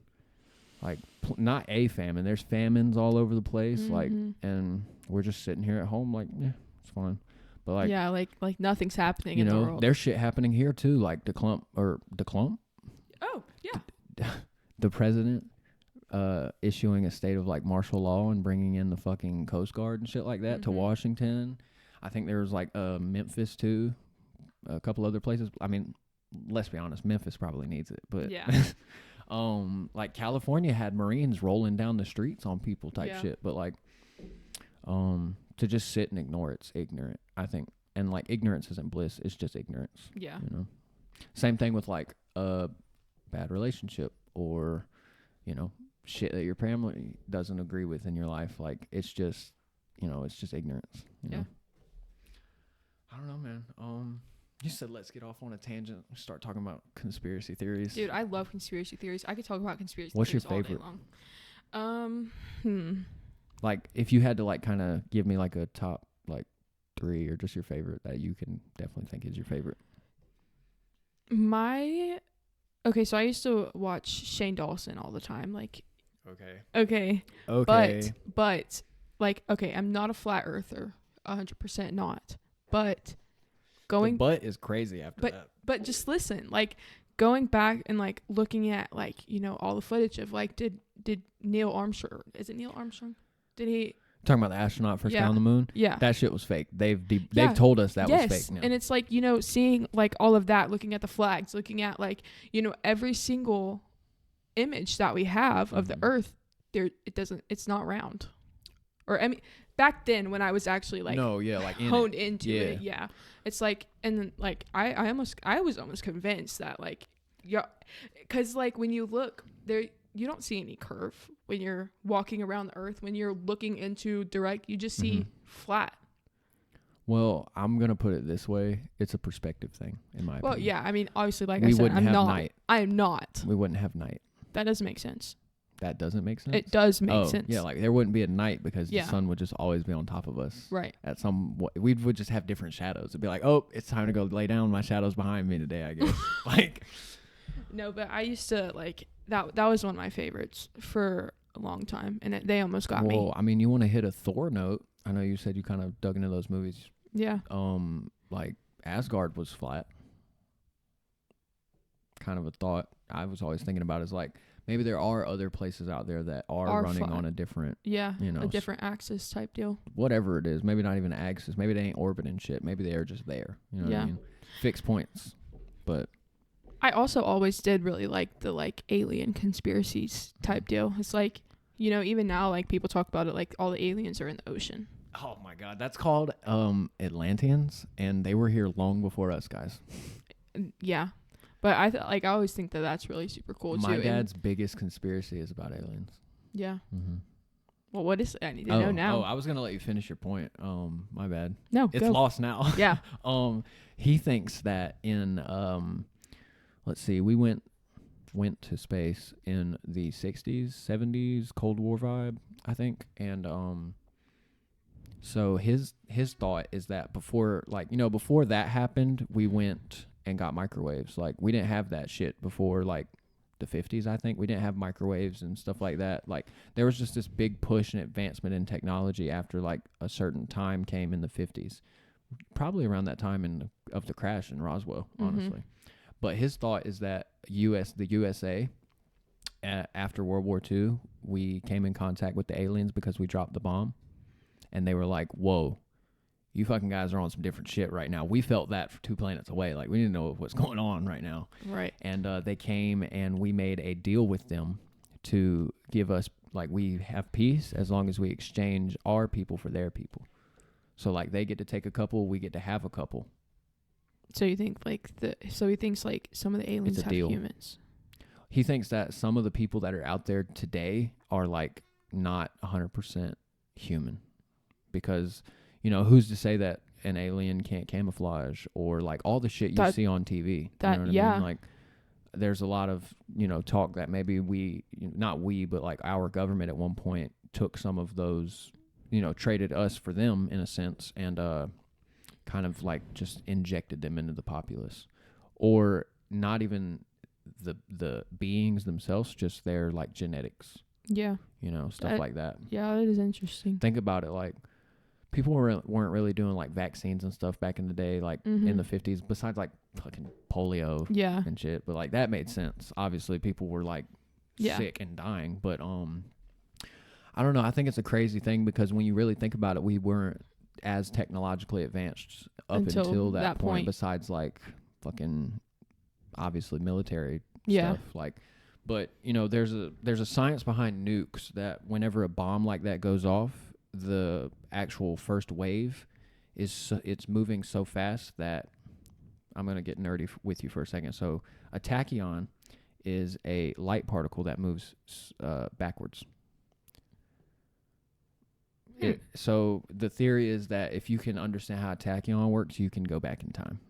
Like, not a famine. There's famines all over the place. Like, and we're just sitting here at home like, yeah, it's fine. But like, like nothing's happening in the world. There's shit happening here too. Like the clump. Oh, yeah. The president issuing a state of like martial law and bringing in the fucking Coast Guard and shit like that to Washington. I think there was like Memphis too, a couple other places. I mean, let's be honest, Memphis probably needs it, but like California had Marines rolling down the streets on people type shit. But like to just sit and ignore it's ignorant, I think. And like ignorance isn't bliss, it's just ignorance. Yeah. You know. Same thing with like a bad relationship or, you know, shit that your family doesn't agree with in your life. Like it's just, you know, it's just ignorance. You know? I don't know, man. You said let's get off on a tangent. Start talking about conspiracy theories. Dude, I love conspiracy theories. I could talk about conspiracy What's theories your favorite? All day long. Like if you had to like kind of give me like a top like 3 or just your favorite that you can definitely think is your favorite. Okay, so I used to watch Shane Dawson all the time. Like, okay. But like, okay, I'm not a flat earther, 100% not. But the butt is crazy after that. But just listen, like going back and like looking at like, you know, all the footage of like, did Neil Armstrong? Is it Neil Armstrong? Did he? Talking about the astronaut first guy on the moon? Yeah. That shit was fake. They've told us that was fake now. And it's like, you know, seeing like all of that, looking at the flags, looking at like, you know, every single image that we have of the earth, it's not round. Or I mean, back then when I was actually like honed into it. Yeah. It's like, and then like I was almost convinced that like, cause like when you look there, you don't see any curve when you're walking around the earth. When you're looking into direct, you just see flat. Well, I'm going to put it this way. It's a perspective thing, in my opinion. Well, yeah. I mean, obviously, like I said, I'm not. Night. I am not. We wouldn't have night. That doesn't make sense. That doesn't make sense? It does make sense. Yeah, like there wouldn't be a night because the sun would just always be on top of us. Right. We would just have different shadows. It'd be like, oh, it's time to go lay down. My shadow's behind me today, I guess. Like. No, but I used to like that was one of my favorites for a long time, and they almost got me. Well, I mean, you want to hit a Thor note. I know you said you kind of dug into those movies. Yeah. Like Asgard was flat. Kind of a thought I was always thinking about is like maybe there are other places out there that are running flat on a different, you know, a different axis type deal. Whatever it is, maybe not even an axis. Maybe they ain't orbiting shit. Maybe they are just there. You know what I mean? Fixed points, but. I also always did really like the like alien conspiracies type deal. It's like, you know, even now like people talk about it like all the aliens are in the ocean. Oh my God, that's called Atlanteans, and they were here long before us, guys. Yeah. But I always think that that's really super cool too. My dad's biggest conspiracy is about aliens. Yeah. Mm-hmm. Well, what is it? I need to know now. Oh, I was gonna let you finish your point. My bad. No, it's go. lost now. Yeah. He thinks that in let's see, we went to space in the 60s, 70s, Cold War vibe, I think, and so his thought is that before that happened, we went and got microwaves. Like, we didn't have that shit before, like, the 50s, I think. We didn't have microwaves and stuff like that. Like, there was just this big push and advancement in technology after, like, a certain time came in the 50s. Probably around that time of the crash in Roswell, honestly. But his thought is that the USA, after World War II, we came in contact with the aliens because we dropped the bomb. And they were like, whoa, you fucking guys are on some different shit right now. We felt that for 2 planets away. Like, we didn't know what's going on right now. Right. And they came and we made a deal with them to give us, like, we have peace as long as we exchange our people for their people. So, like, they get to take a couple, we get to have a couple. So you think he thinks like some of the aliens have deal. Humans. He thinks that some of the people that are out there today are, like, not 100% human. Because, who's to say that an alien can't camouflage, or, like, all the shit you see on TV? I mean? Like, there's a lot of, talk that maybe not we, but, like, our government at one point took some of those, traded us for them in a sense, and kind of, like, just injected them into the populace. Or not even the beings themselves, just their, like, genetics. Yeah. Stuff like that. Yeah, that is interesting. Think about it, like, people weren't really doing, like, vaccines and stuff back in the day, like, in the 50s, besides, like, fucking polio and shit. But, like, that made sense. Obviously, people were, like, sick and dying. But, I don't know. I think it's a crazy thing because when you really think about it, we weren't as technologically advanced up until that point, besides, like, fucking, obviously, military stuff. Like, but, there's a science behind nukes that whenever a bomb like that goes off, the actual first wave it's moving so fast that I'm going to get nerdy with you for a second. So a tachyon is a light particle that moves backwards. So the theory is that if you can understand how a tachyon works, you can go back in time.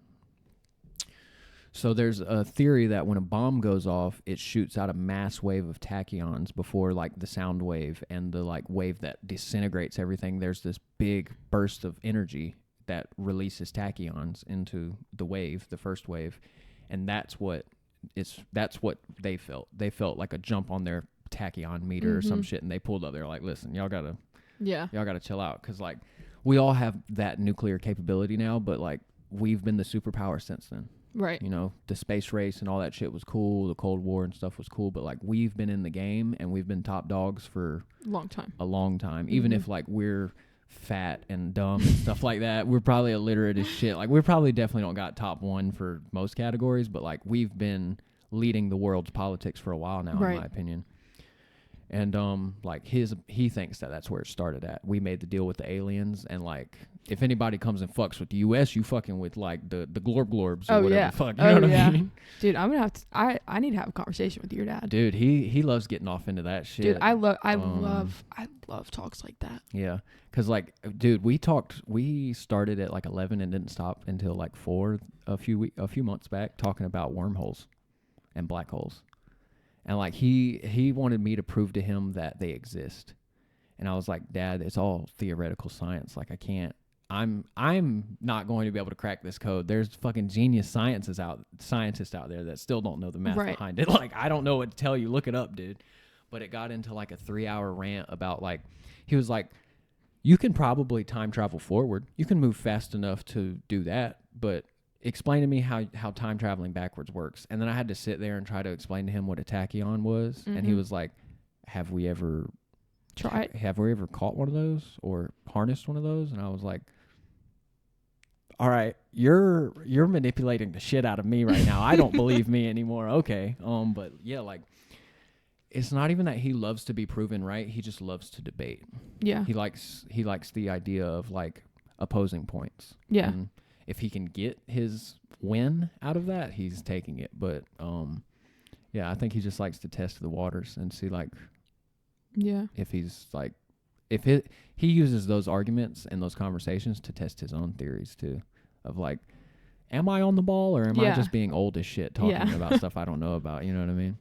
So there's a theory that when a bomb goes off, it shoots out a mass wave of tachyons before, like, the sound wave and the, like, wave that disintegrates everything. There's this big burst of energy that releases tachyons into the wave, the first wave, and that's what they felt. They felt like a jump on their tachyon meter or some shit, and they pulled up. They're like, "Listen, y'all gotta chill out," because, like, we all have that nuclear capability now, but, like, we've been the superpower since then. Right. The space race and all that shit was cool. The Cold War and stuff was cool. But, like, we've been in the game and we've been top dogs for a long time. Even if, like, we're fat and dumb and stuff like that, we're probably illiterate as shit. Like, we probably definitely don't got top one for most categories. But, like, we've been leading the world's politics for a while now, in my opinion. And, like, he thinks that that's where it started at. We made the deal with the aliens, and, like, if anybody comes and fucks with the U.S., you fucking with, like, the glorbs or whatever the fuck. You know what I mean? Dude, I'm gonna have to. I need to have a conversation with your dad. Dude, he loves getting off into that shit. Dude, I love talks like that. Yeah, because, like, dude, we started at, like, 11 and didn't stop until, like, 4 a few months back, talking about wormholes and black holes. And, like, he wanted me to prove to him that they exist. And I was like, Dad, it's all theoretical science. Like, I'm not going to be able to crack this code. There's fucking genius scientists out there that still don't know the math behind it. Like, I don't know what to tell you. Look it up, dude. But it got into, like, a 3-hour rant about, like, he was like, you can probably time travel forward. You can move fast enough to do that, but explain to me how time traveling backwards works. And then I had to sit there and try to explain to him what a tachyon was. And he was like, have we ever caught one of those or harnessed one of those? And I was like, all right, you're manipulating the shit out of me right now. I don't believe me anymore. Okay. But yeah, like, it's not even that he loves to be proven right. He just loves to debate. Yeah. He likes the idea of like opposing points. Yeah. And if he can get his win out of that, he's taking it. But yeah, I think he just likes to test the waters and see like if he's like he uses those arguments and those conversations to test his own theories too, of like, am I on the ball or am I just being old as shit talking about stuff I don't know about? You know what I mean?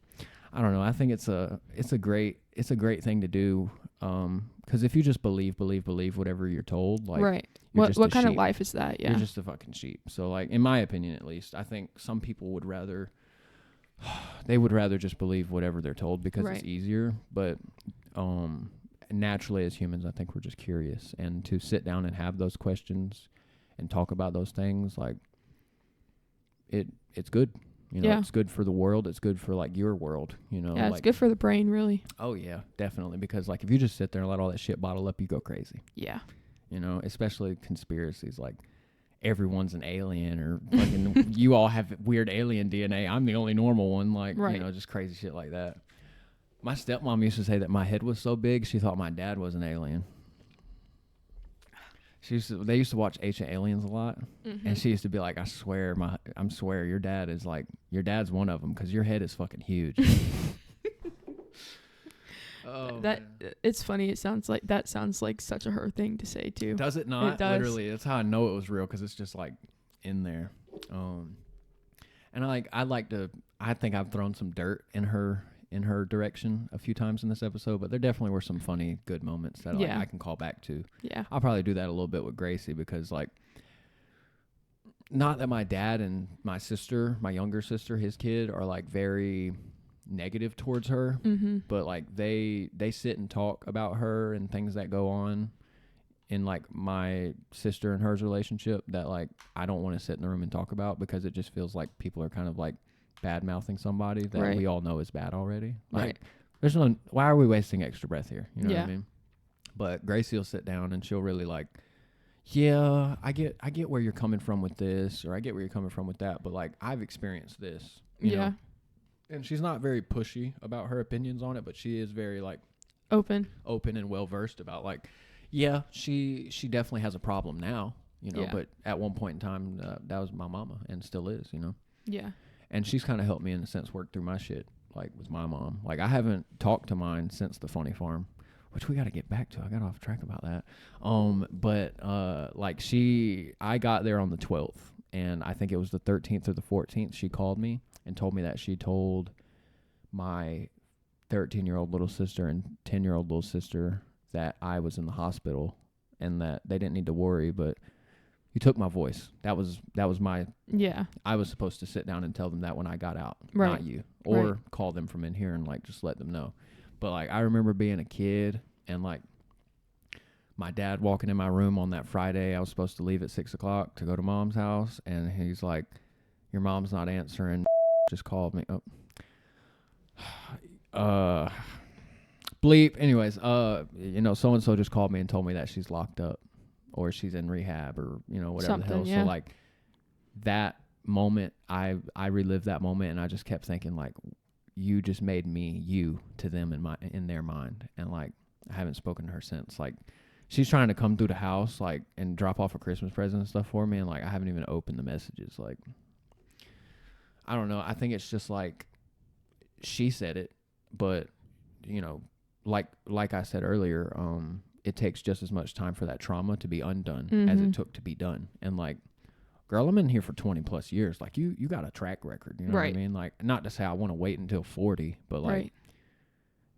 I don't know. I think it's a great thing to do. Because if you just believe whatever you're told, like, right. What kind sheep. of life is that? Yeah. You're just a fucking sheep. So like, in my opinion, at least, I think some people would rather just believe whatever they're told because it's easier. But naturally, as humans, I think we're just curious, and to sit down and have those questions and talk about those things, like, it's good. You know, it's good for the world. It's good for like your world, you know. Yeah, it's like, good for the brain, really. Oh yeah, definitely. Because like if you just sit there and let all that shit bottle up, you go crazy. Yeah. You know, especially conspiracies like everyone's an alien or fucking you all have weird alien DNA. I'm the only normal one. Like, you know, just crazy shit like that. My stepmom used to say that my head was so big, she thought my dad was an alien. They used to watch Ancient Aliens a lot, and she used to be like, I swear, your dad's one of them because your head is fucking huge. It's funny. It sounds like such a her thing to say too. Does it not? It does. Literally, that's how I know it was real because it's just like in there. And I think I've thrown some dirt in her direction a few times in this episode, but there definitely were some funny, good moments that I can call back to. Yeah. I'll probably do that a little bit with Gracie because, like, not that my dad and my sister, my younger sister, his kid, are, like, very negative towards her, but, like, they sit and talk about her and things that go on in, like, my sister and her's relationship that, like, I don't want to sit in the room and talk about because it just feels like people are kind of, like, bad-mouthing somebody that we all know is bad already. Like, there's no, why are we wasting extra breath here? You know what I mean? But Gracie will sit down and she'll really like, yeah, I get where you're coming from with this, or I get where you're coming from with that, but like, I've experienced this, you know? And she's not very pushy about her opinions on it, but she is very like open and well-versed about like, yeah, she definitely has a problem now, you know, but at one point in time, that was my mama and still is, you know? Yeah. And she's kind of helped me in a sense work through my shit, like with my mom. Like I haven't talked to mine since the funny farm, which we got to get back to. I got off track about that. But like I got there on the 12th, and I think it was the 13th or the 14th. She called me and told me that she told my 13-year-old little sister and 10-year-old little sister that I was in the hospital and that they didn't need to worry, but you took my voice. That was my... Yeah. I was supposed to sit down and tell them that when I got out, not you. Or call them from in here and, like, just let them know. But, like, I remember being a kid and, like, my dad walking in my room on that Friday. I was supposed to leave at 6 o'clock to go to Mom's house. And he's like, your mom's not answering. Just called me. Bleep. Anyways, you know, so-and-so just called me and told me that she's locked up. Or she's in rehab or, you know, whatever the hell. So, like, that moment, I relived that moment, and I just kept thinking, like, you just made me you to them in their mind. And, like, I haven't spoken to her since. Like, she's trying to come through the house, like, and drop off a Christmas present and stuff for me, and, like, I haven't even opened the messages. Like, I don't know. I think it's just, like, she said it, but, you know, like I said earlier, it takes just as much time for that trauma to be undone as it took to be done. And like, girl, I'm in here for 20 plus years. Like you got a track record, you know what I mean? Like, not to say I want to wait until 40, but like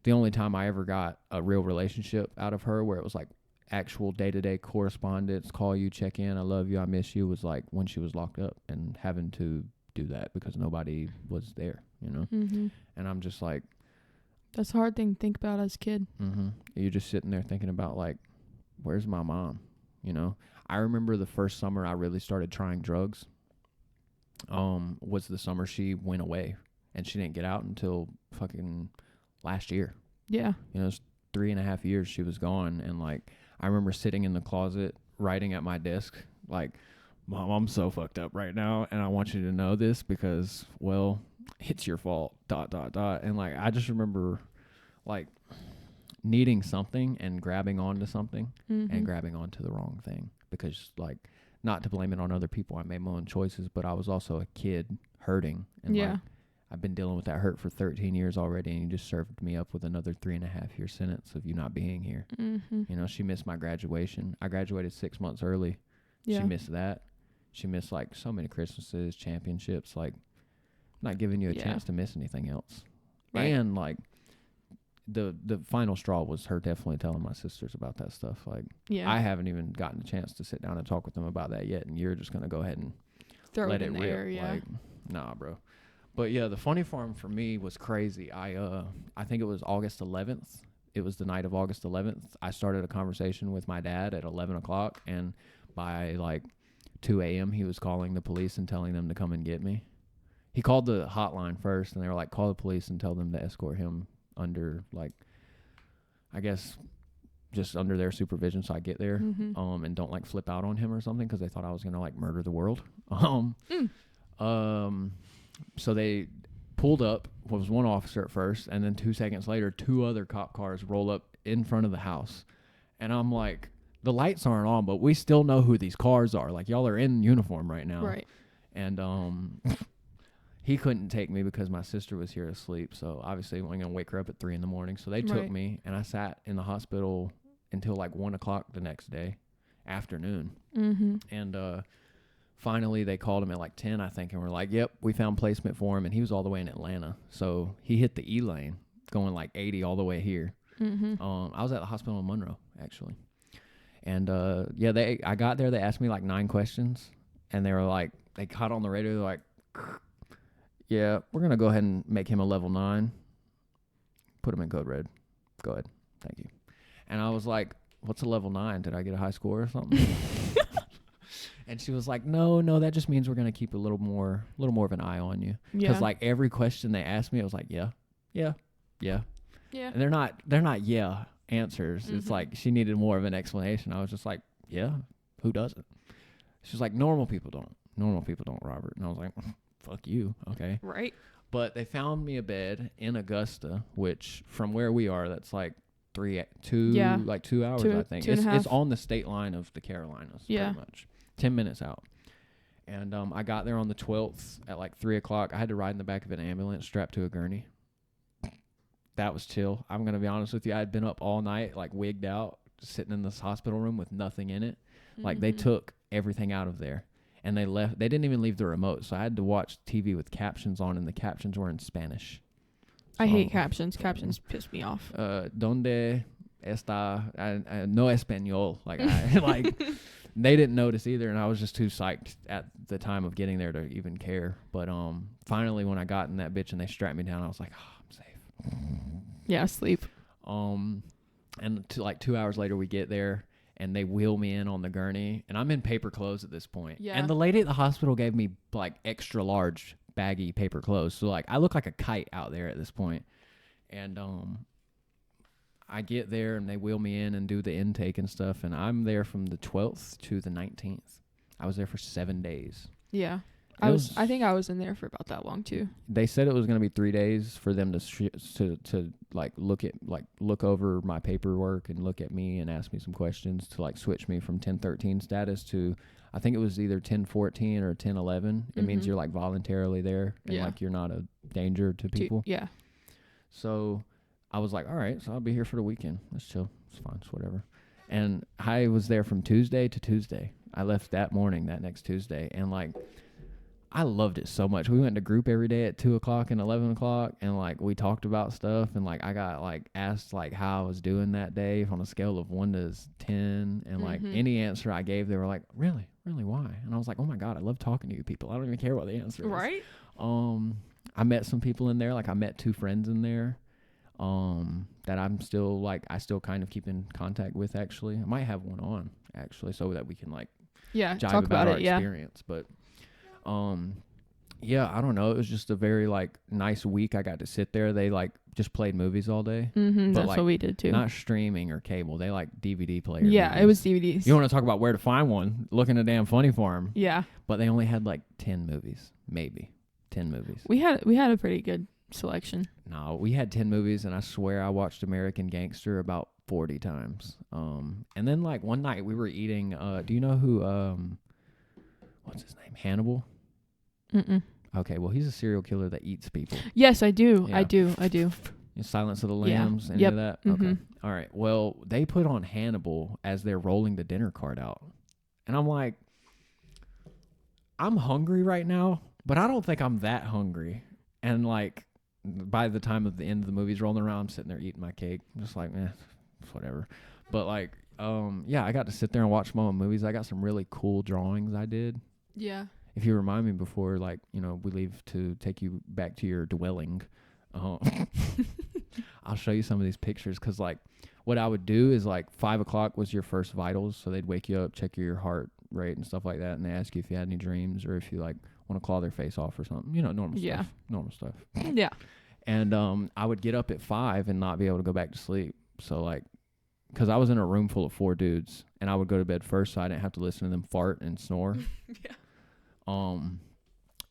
the only time I ever got a real relationship out of her where it was like actual day-to-day correspondence, call you, check in, I love you, I miss you, was like when she was locked up and having to do that because nobody was there, you know? And I'm just like, that's a hard thing to think about as a kid. You're just sitting there thinking about, like, where's my mom? You know? I remember the first summer I really started trying drugs was the summer she went away. And she didn't get out until fucking last year. Yeah. You know, it's 3.5 years she was gone. And, like, I remember sitting in the closet writing at my desk, like, Mom, I'm so fucked up right now. And I want you to know this because, well... it's your fault, ... And like, I just remember like needing something and grabbing onto something Mm-hmm. and grabbing onto the wrong thing, because like, not to blame it on other people, I made my own choices, but I was also a kid hurting, and Yeah. like, I've been dealing with that hurt for 13 years already, and you just served me up with another 3.5 year sentence of you not being here. Mm-hmm. You know, she missed my graduation. I graduated 6 months early. Yeah. She missed that. She missed like so many Christmases, championships, like not giving you a Yeah. chance to miss anything else. Right. And like the final straw was her definitely telling my sisters about that stuff. Like, Yeah. I haven't even gotten a chance to sit down and talk with them about that yet, and you're just gonna go ahead and Throw let it it in the rip. air. Yeah. Like, nah, bro. But yeah, the funny farm for me was crazy. I think it was August 11th. It was the night of August 11th. I started a conversation with my dad at 11 o'clock, and by like 2 a.m. he was calling the police and telling them to come and get me. He called the hotline first, and they were like, call the police and tell them to escort him under, like, I guess, just under their supervision, so I get there, Mm-hmm. and don't like flip out on him or something, because they thought I was gonna like murder the world. So they pulled up. Was one officer at first, and then 2 seconds later, 2 other cop cars roll up in front of the house, and I'm like, the lights aren't on, but we still know who these cars are. Like, y'all are in uniform right now, Right. and he couldn't take me because my sister was here asleep. So obviously, I wasn't gonna wake her up at 3 a.m. So they took Right. me, and I sat in the hospital until like 1 o'clock the next day, afternoon. Mm-hmm. And finally, they called him at like 10, I think, and were like, "Yep, we found placement for him." And he was all the way in Atlanta, so he hit the E lane, going like 80 all the way here. Mm-hmm. I was at the hospital in Monroe, actually, and yeah, I got there. They asked me like 9 questions, and they were like, they caught on the radio, they're like, "Yeah, we're gonna go ahead and make him a level 9. Put him in code red. Go ahead, thank you." And I was like, "What's a level 9? Did I get a high score or something?" And she was like, no, that just means we're going to keep a little more of an eye on you. Because like every question they asked me, I was like, yeah. Yeah. And they're not yeah answers. It's Mhm. like she needed more of an explanation. I was just like, yeah, who doesn't? She's like, normal people don't, Robert. And I was like, fuck you. Okay. Right. But they found me a bed in Augusta, which from where we are, that's like 2 hours, I think. 2.5. It's on the state line of the Carolinas, Yeah. pretty much. 10 minutes out. And I got there on the 12th at like 3 o'clock. I had to ride in the back of an ambulance strapped to a gurney. That was chill. I'm going to be honest with you. I had been up all night, like wigged out, sitting in this hospital room with nothing in it. Like they took everything out of there. And they left. They didn't even leave the remote. So I had to watch TV with captions on, and the captions were in Spanish. I hate captions. Captions piss me off. Donde está no español? Like they didn't notice either, and I was just too psyched at the time of getting there to even care. But finally, when I got in that bitch and they strapped me down, I was like, oh, I'm safe. Yeah, sleep. And like 2 hours later, we get there, and they wheel me in on the gurney, and I'm in paper clothes at this point. Yeah. And the lady at the hospital gave me like extra large baggy paper clothes, so like I look like a kite out there at this point. And I get there, and they wheel me in and do the intake and stuff, and I'm there from the 12th to the 19th. I was there for 7 days. Yeah. I think I was in there for about that long too. They said it was going to be 3 days for them to like look over my paperwork and look at me and ask me some questions to like switch me from 1013 status to, I think it was either 1014 or 1011. It means you're like voluntarily there and like you're not a danger to people. Yeah. So I was like, all right, so I'll be here for the weekend. Let's chill. It's fine. It's whatever. And I was there from Tuesday to Tuesday. I left that next Tuesday. And like, I loved it so much. We went to group every day at 2 o'clock and 11 o'clock. And like, we talked about stuff. And like, I got like asked like how I was doing that day on a scale of 1 to 10. And like any answer I gave, they were like, really? Really? Why? And I was like, oh my God, I love talking to you people. I don't even care what the answer is. Right. I met some people in there. Like I met 2 friends in there. That I'm still like, I still kind of keep in contact with, actually. I might have one on, actually, so that we can like jive talk about our it, experience. But yeah, I don't know. It was just a very like nice week. I got to sit there. They like just played movies all day. Mm-hmm, that's like, what we did too. Not streaming or cable. They like DVD players. Yeah, movies. it was DVDs. You want to talk about where to find one? Look in a damn Funny Farm. Yeah. But they only had like 10 movies, maybe 10 movies. We had a pretty good selection. No, we had 10 movies, and I swear I watched American Gangster about 40 times. And then like one night we were eating. Do you know who? What's his name? Hannibal. Mm-mm. Okay, well he's a serial killer that eats people. Yes, I do. Yeah. I do. Silence of the Lambs. Yeah. Any Yep. of that? Mm-hmm. Okay. All right. Well, they put on Hannibal as they're rolling the dinner cart out, and I'm like, I'm hungry right now, but I don't think I'm that hungry. And like, by the time of the end of the movie's rolling around, I'm sitting there eating my cake. I'm just like, whatever. But like, yeah, I got to sit there and watch my own movies. I got some really cool drawings I did. Yeah. If you remind me before, like, you know, we leave to take you back to your dwelling, I'll show you some of these pictures. Cause like what I would do is like 5 o'clock was your first vitals. So they'd wake you up, check your heart rate and stuff like that. And they ask you if you had any dreams or if you like want to claw their face off or something, you know, normal stuff. Yeah. And, I would get up at 5 and not be able to go back to sleep. So like, cause I was in a room full of 4 dudes and I would go to bed first. So I didn't have to listen to them fart and snore. Yeah.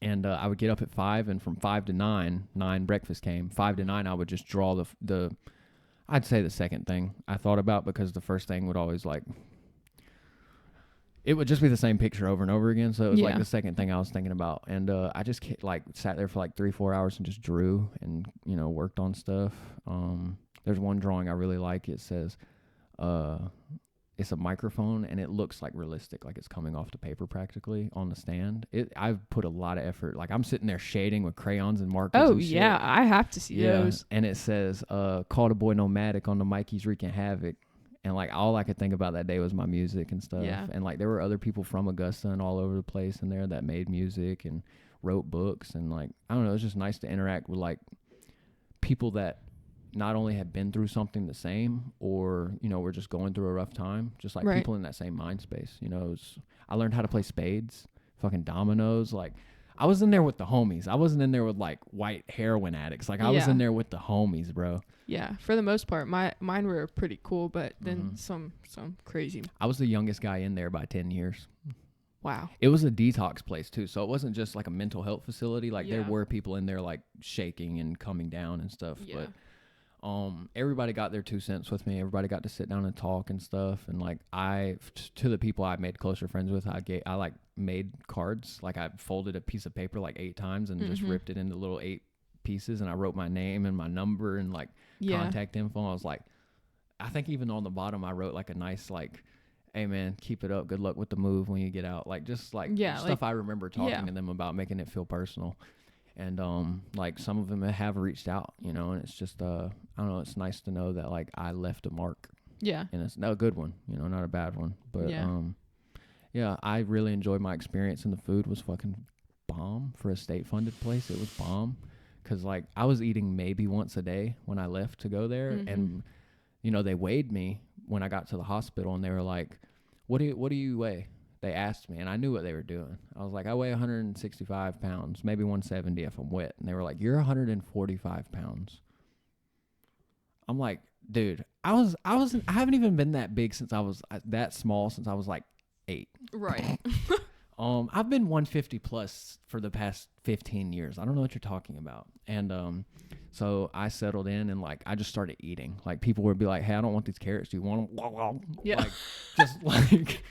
And I would get up at 5, and from 5 to 9 breakfast came. 5 to 9, I would just draw the I'd say the second thing I thought about, because the first thing would always like, it would just be the same picture over and over again. So it was like the second thing I was thinking about. And I just like sat there for like 3-4 hours and just drew and, you know, worked on stuff. There's one drawing I really like. It says, it's a microphone and it looks like realistic, like it's coming off the paper practically on the stand. I've put a lot of effort. Like I'm sitting there shading with crayons and markers. Oh and shit. yeah, I have to see those. And it says, called a boy nomadic on the mic, he's wreaking havoc. And like all I could think about that day was my music and stuff. Yeah. And like there were other people from Augusta and all over the place in there that made music and wrote books. And like, I don't know, it's just nice to interact with like people that not only had been through something the same, or, you know, we're just going through a rough time, just like people in that same mind space. You know, I learned how to play spades, fucking dominoes. Like I was in there with the homies. I wasn't in there with like white heroin addicts. Like I was in there with the homies, bro. Yeah, for the most part, mine were pretty cool, but then some crazy. I was the youngest guy in there by 10 years. Wow. It was a detox place too, so it wasn't just like a mental health facility. Like there were people in there like shaking and coming down and stuff. Yeah. But everybody got their 2 cents with me. Everybody got to sit down and talk and stuff. And like to the people I made closer friends with, I like made cards. Like I folded a piece of paper like 8 times and just ripped it into little 8 pieces. And I wrote my name and my number and like contact info. I was like, I think even on the bottom, I wrote like a nice, like, hey man, keep it up. Good luck with the move when you get out. Like just like stuff I remember talking to them about, making it feel personal. And like some of them have reached out, you know, and it's just I don't know, it's nice to know that like I left a mark. Yeah. And it's not a good one, you know, not a bad one. But yeah, I really enjoyed my experience, and the food was fucking bomb for a state funded place. It was bomb. Cause like I was eating maybe once a day when I left to go there. And you know, they weighed me when I got to the hospital, and they were like, what do you weigh? They asked me, and I knew what they were doing. I was like, I weigh 165 pounds, maybe 170 if I'm wet. And they were like, you're 145 pounds. I'm like, dude, I haven't even been that big since I was that small since I was like 8. Right. I've been 150 plus for the past 15 years. I don't know what you're talking about. And so I settled in, and like I just started eating. Like people would be like, hey, I don't want these carrots. Do you want them? Yeah. Like just like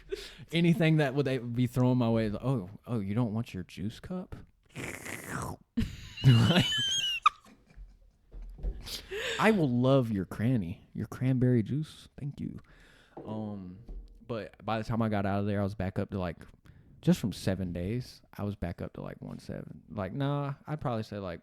anything that they would be throwing my way. Like, oh, you don't want your juice cup? I will love your cranberry juice. Thank you. But by the time I got out of there, I was back up to like, just from 7 days, I was back up to like 170. Like, nah, I'd probably say like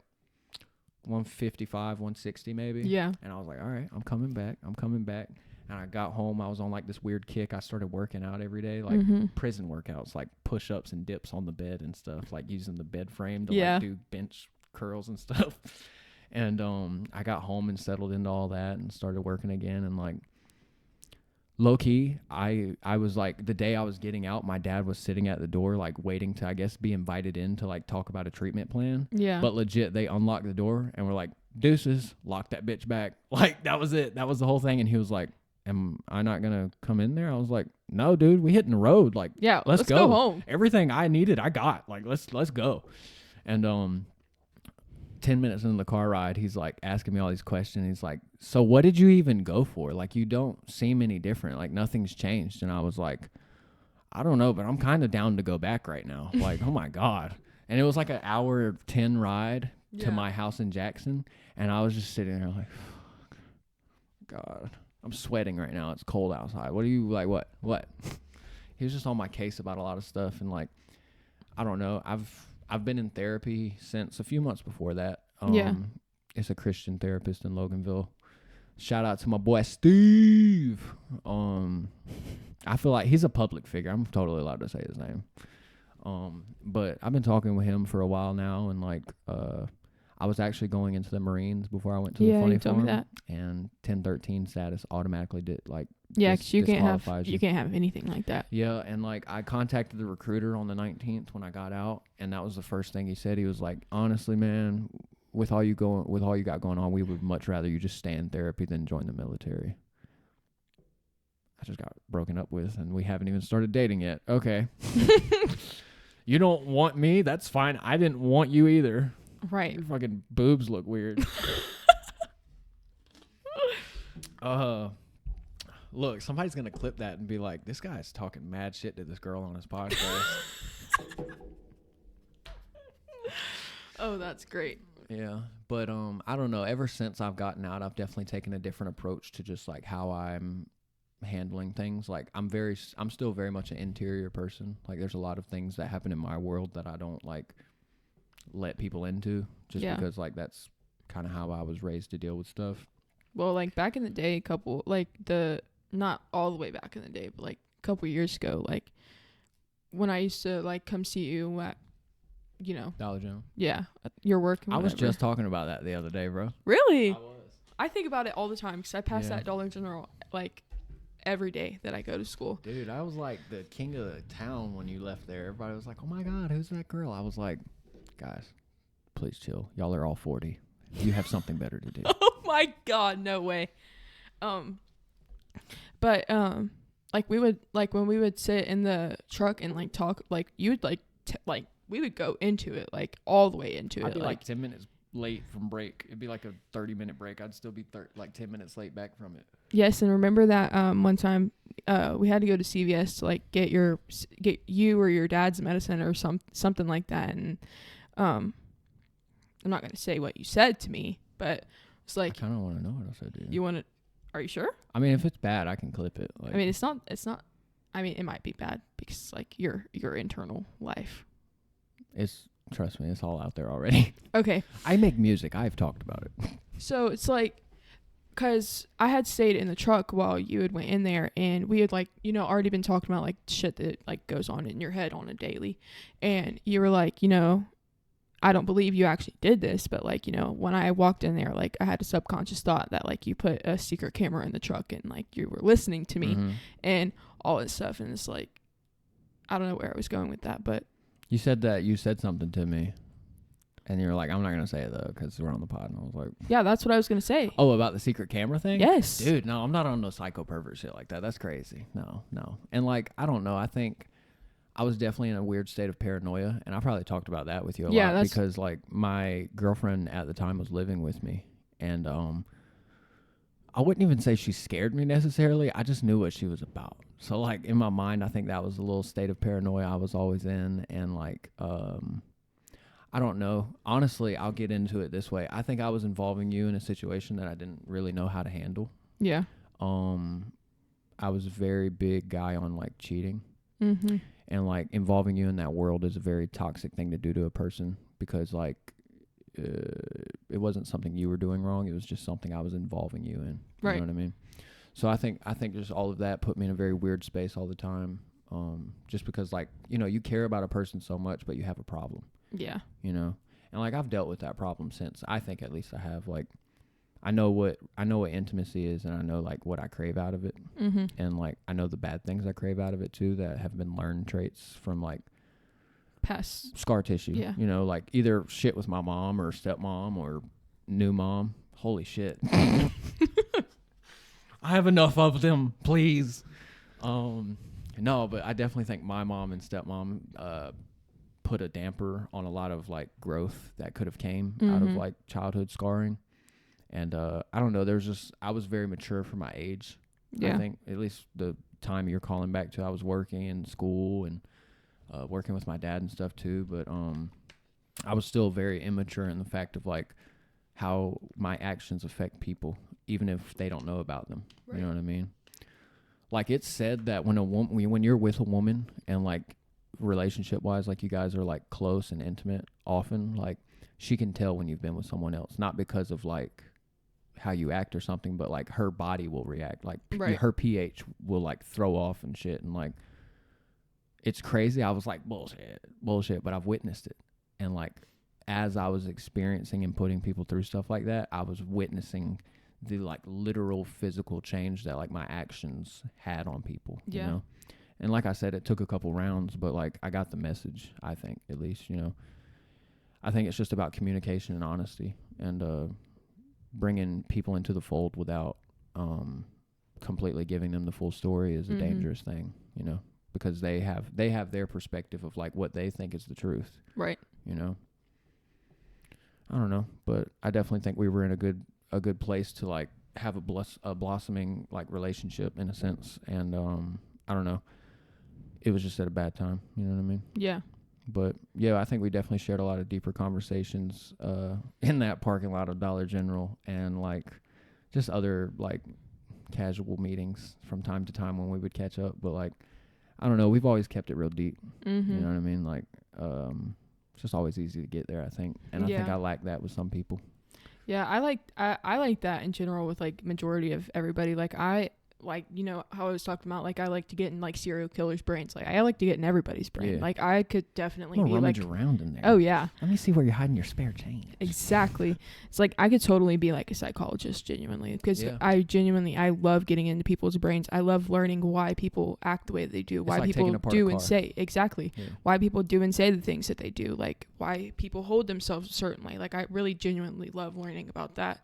155, 160 maybe. Yeah. And I was like, all right, I'm coming back. And I got home. I was on like this weird kick. I started working out every day, like prison workouts, like push-ups and dips on the bed and stuff, like using the bed frame to like do bench curls and stuff. And I got home and settled into all that and started working again. And like, low key, I was like, the day I was getting out, my dad was sitting at the door, like waiting to, I guess, be invited in to like talk about a treatment plan. Yeah. But legit, they unlocked the door and were like, deuces, lock that bitch back. Like, that was it. That was the whole thing. And he was like, am I not going to come in there? I was like, no, dude, we hitting the road. Like, yeah, let's go home. Everything I needed, I got. Like, let's go. And 10 minutes into the car ride, he's like asking me all these questions. He's like, so what did you even go for? Like, you don't seem any different. Like, nothing's changed. And I was like, I don't know, but I'm kind of down to go back right now. Like, oh my God. And it was like an hour 10 ride to my house in Jackson. And I was just sitting there like, God, I'm sweating right now. It's cold outside. What are you like? What? He was just on my case about a lot of stuff. And like, I don't know. I've been in therapy since a few months before that. It's a Christian therapist in Loganville. Shout out to my boy Steve. I feel like he's a public figure. I'm totally allowed to say his name. But I've been talking with him for a while now, and like I was actually going into the Marines before I went to the funny farm. Me that. And 1013 status automatically did like because you can't have anything like that. Yeah, and like I contacted the recruiter on the 19th when I got out, and that was the first thing he said. He was like, honestly, man, with all you got going on, we would much rather you just stay in therapy than join the military. I just got broken up with, and we haven't even started dating yet. Okay. You don't want me? That's fine. I didn't want you either. Right. Your fucking boobs look weird. Look, somebody's going to clip that and be like, this guy's talking mad shit to this girl on his podcast. Oh, that's great. Yeah. But I don't know. Ever since I've gotten out, I've definitely taken a different approach to just like how I'm handling things. Like I'm still very much an interior person. Like there's a lot of things that happen in my world that I don't like let people into just because like that's kind of how I was raised to deal with stuff. Well, like back in the day, not all the way back in the day, but like a couple years ago, like when I used to like come see you at, Dollar General. Yeah, your work. I was just talking about that the other day, bro. Really? I was. I think about it all the time because I pass that Dollar General like every day that I go to school. Dude, I was like the king of the town when you left there. Everybody was like, oh my God, who's that girl? I was like, guys, please chill. Y'all are all 40. You have something better to do. Oh my God, no way. But like we would like when we would sit in the truck and like talk, like you would like we would go into it like all the way into I'd it. be like 10 minutes late from break. It'd be like a 30-minute break. I'd still be like 10 minutes late back from it. Yes, and remember that one time we had to go to CVS to like get you or your dad's medicine or something like that, and I'm not gonna say what you said to me, but it's like I kind of want to know what I said to you. You want to? Are you sure? I mean, if it's bad, I can clip it. Like, I mean, it's not. I mean, it might be bad because like your internal life. Trust me, it's all out there already. Okay. I make music. I've talked about it. So it's like, cause I had stayed in the truck while you had went in there, and we had like, already been talking about like shit that like goes on in your head on a daily, and you were like, I don't believe you actually did this, but like, when I walked in there, like I had a subconscious thought that like you put a secret camera in the truck and like you were listening to me and all this stuff, and it's like, I don't know where I was going with that, but. You said something to me, and you were like, I'm not going to say it, though, because we're on the pod. And I was like... Yeah, that's what I was going to say. Oh, about the secret camera thing? Yes. Dude, no, I'm not on no psycho pervert shit like that. That's crazy. No. And, like, I don't know. I think I was definitely in a weird state of paranoia, and I probably talked about that with you a lot. Because, like, my girlfriend at the time was living with me, and I wouldn't even say she scared me necessarily. I just knew what she was about. So, like, in my mind, I think that was a little state of paranoia I was always in. And, like, I don't know. Honestly, I'll get into it this way. I think I was involving you in a situation that I didn't really know how to handle. Yeah. I was a very big guy on, like, cheating. Mm-hmm. And, like, involving you in that world is a very toxic thing to do to a person because, like, it wasn't something you were doing wrong. It was just something I was involving you in. Right. You know what I mean? So I think just all of that put me in a very weird space all the time. Just because like, you care about a person so much, but you have a problem. Yeah. And like I've dealt with that problem since. I think at least I have. Like I know what intimacy is, and I know like what I crave out of it. Mm-hmm. And like I know the bad things I crave out of it too that have been learned traits from like past scar tissue. Yeah. Like either shit with my mom or stepmom or new mom. Holy shit. I have enough of them, please. No, but I definitely think my mom and stepmom put a damper on a lot of like growth that could have came out of like childhood scarring. And I don't know, I was very mature for my age. Yeah. I think at least the time you're calling back to, I was working in school and working with my dad and stuff too. But I was still very immature in the fact of like how my actions affect people, even if they don't know about them. Right. You know what I mean? Like it's said that when you're with a woman and like relationship wise, like you guys are like close and intimate, often like she can tell when you've been with someone else, not because of like how you act or something, but like her body will react, like her pH will like throw off and shit. And like it's crazy. I was like bullshit, but I've witnessed it. And like as I was experiencing and putting people through stuff like that, I was witnessing the like literal physical change that like my actions had on people. You know? And like I said, it took a couple rounds, but like I got the message, I think, at least, you know. I think it's just about communication and honesty and bringing people into the fold without completely giving them the full story is a dangerous thing, you know, because they have their perspective of like what they think is the truth. Right. You know. I don't know, but I definitely think we were in a good place to like have a blossoming like relationship in a sense. And I don't know. It was just at a bad time, you know what I mean? Yeah. But yeah, I think we definitely shared a lot of deeper conversations in that parking lot of Dollar General and like just other like casual meetings from time to time when we would catch up. But like, I don't know, we've always kept it real deep. You know what I mean? Like, it's just always easy to get there, I think. And I think I lack that with some people. Yeah, I like that in general with like majority of everybody. Like, you know, how I was talking about, like, I like to get in, like, serial killers' brains. Like, I like to get in everybody's brain. Yeah. Like, I could definitely be, rummage around in there. Oh, yeah. Let me see where you're hiding your spare change. Exactly. It's like, I could totally be, like, a psychologist, genuinely. Because I love getting into people's brains. I love learning why people act the way they do. Why like people do and say. Exactly. Yeah. Why people do and say the things that they do. Like, why people hold themselves a certain way. Like, I really genuinely love learning about that.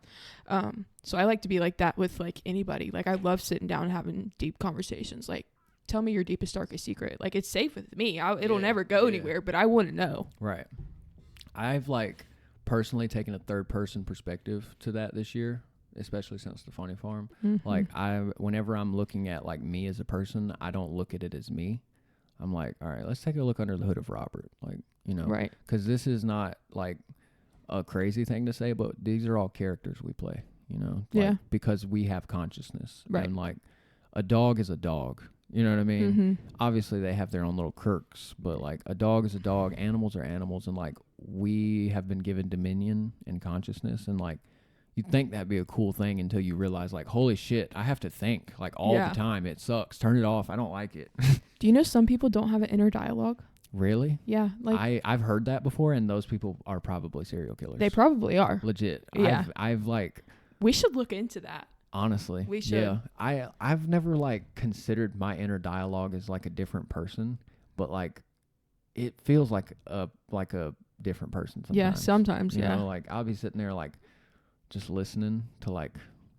So I like to be like that with like anybody. Like I love sitting down and having deep conversations. Like, tell me your deepest, darkest secret. Like it's safe with me. It'll never go anywhere, but I want to know. Right. I've like personally taken a third person perspective to that this year, especially since the Funny Farm. Like whenever I'm looking at like me as a person, I don't look at it as me. I'm like, all right, let's take a look under the hood of Robert. Like, you know, right. Cause this is not like a crazy thing to say, but these are all characters we play, you know, like, because we have consciousness. Right. And like a dog is a dog, you know what I mean? Obviously they have their own little quirks, but like a dog is a dog, animals are animals, and like we have been given dominion and consciousness, and like you'd think that'd be a cool thing until you realize like, holy shit, I have to think like all the time. It sucks. Turn it off. I don't like it. Do you know some people don't have an inner dialogue? Really? Yeah. Like I've heard that before, and those people are probably serial killers. They probably are. Legit. Yeah. I've like. We should look into that. Honestly. We should. Yeah. I've never like considered my inner dialogue as like a different person, but like it feels like a different person sometimes. Yeah, sometimes. You know, like I'll be sitting there like just listening to like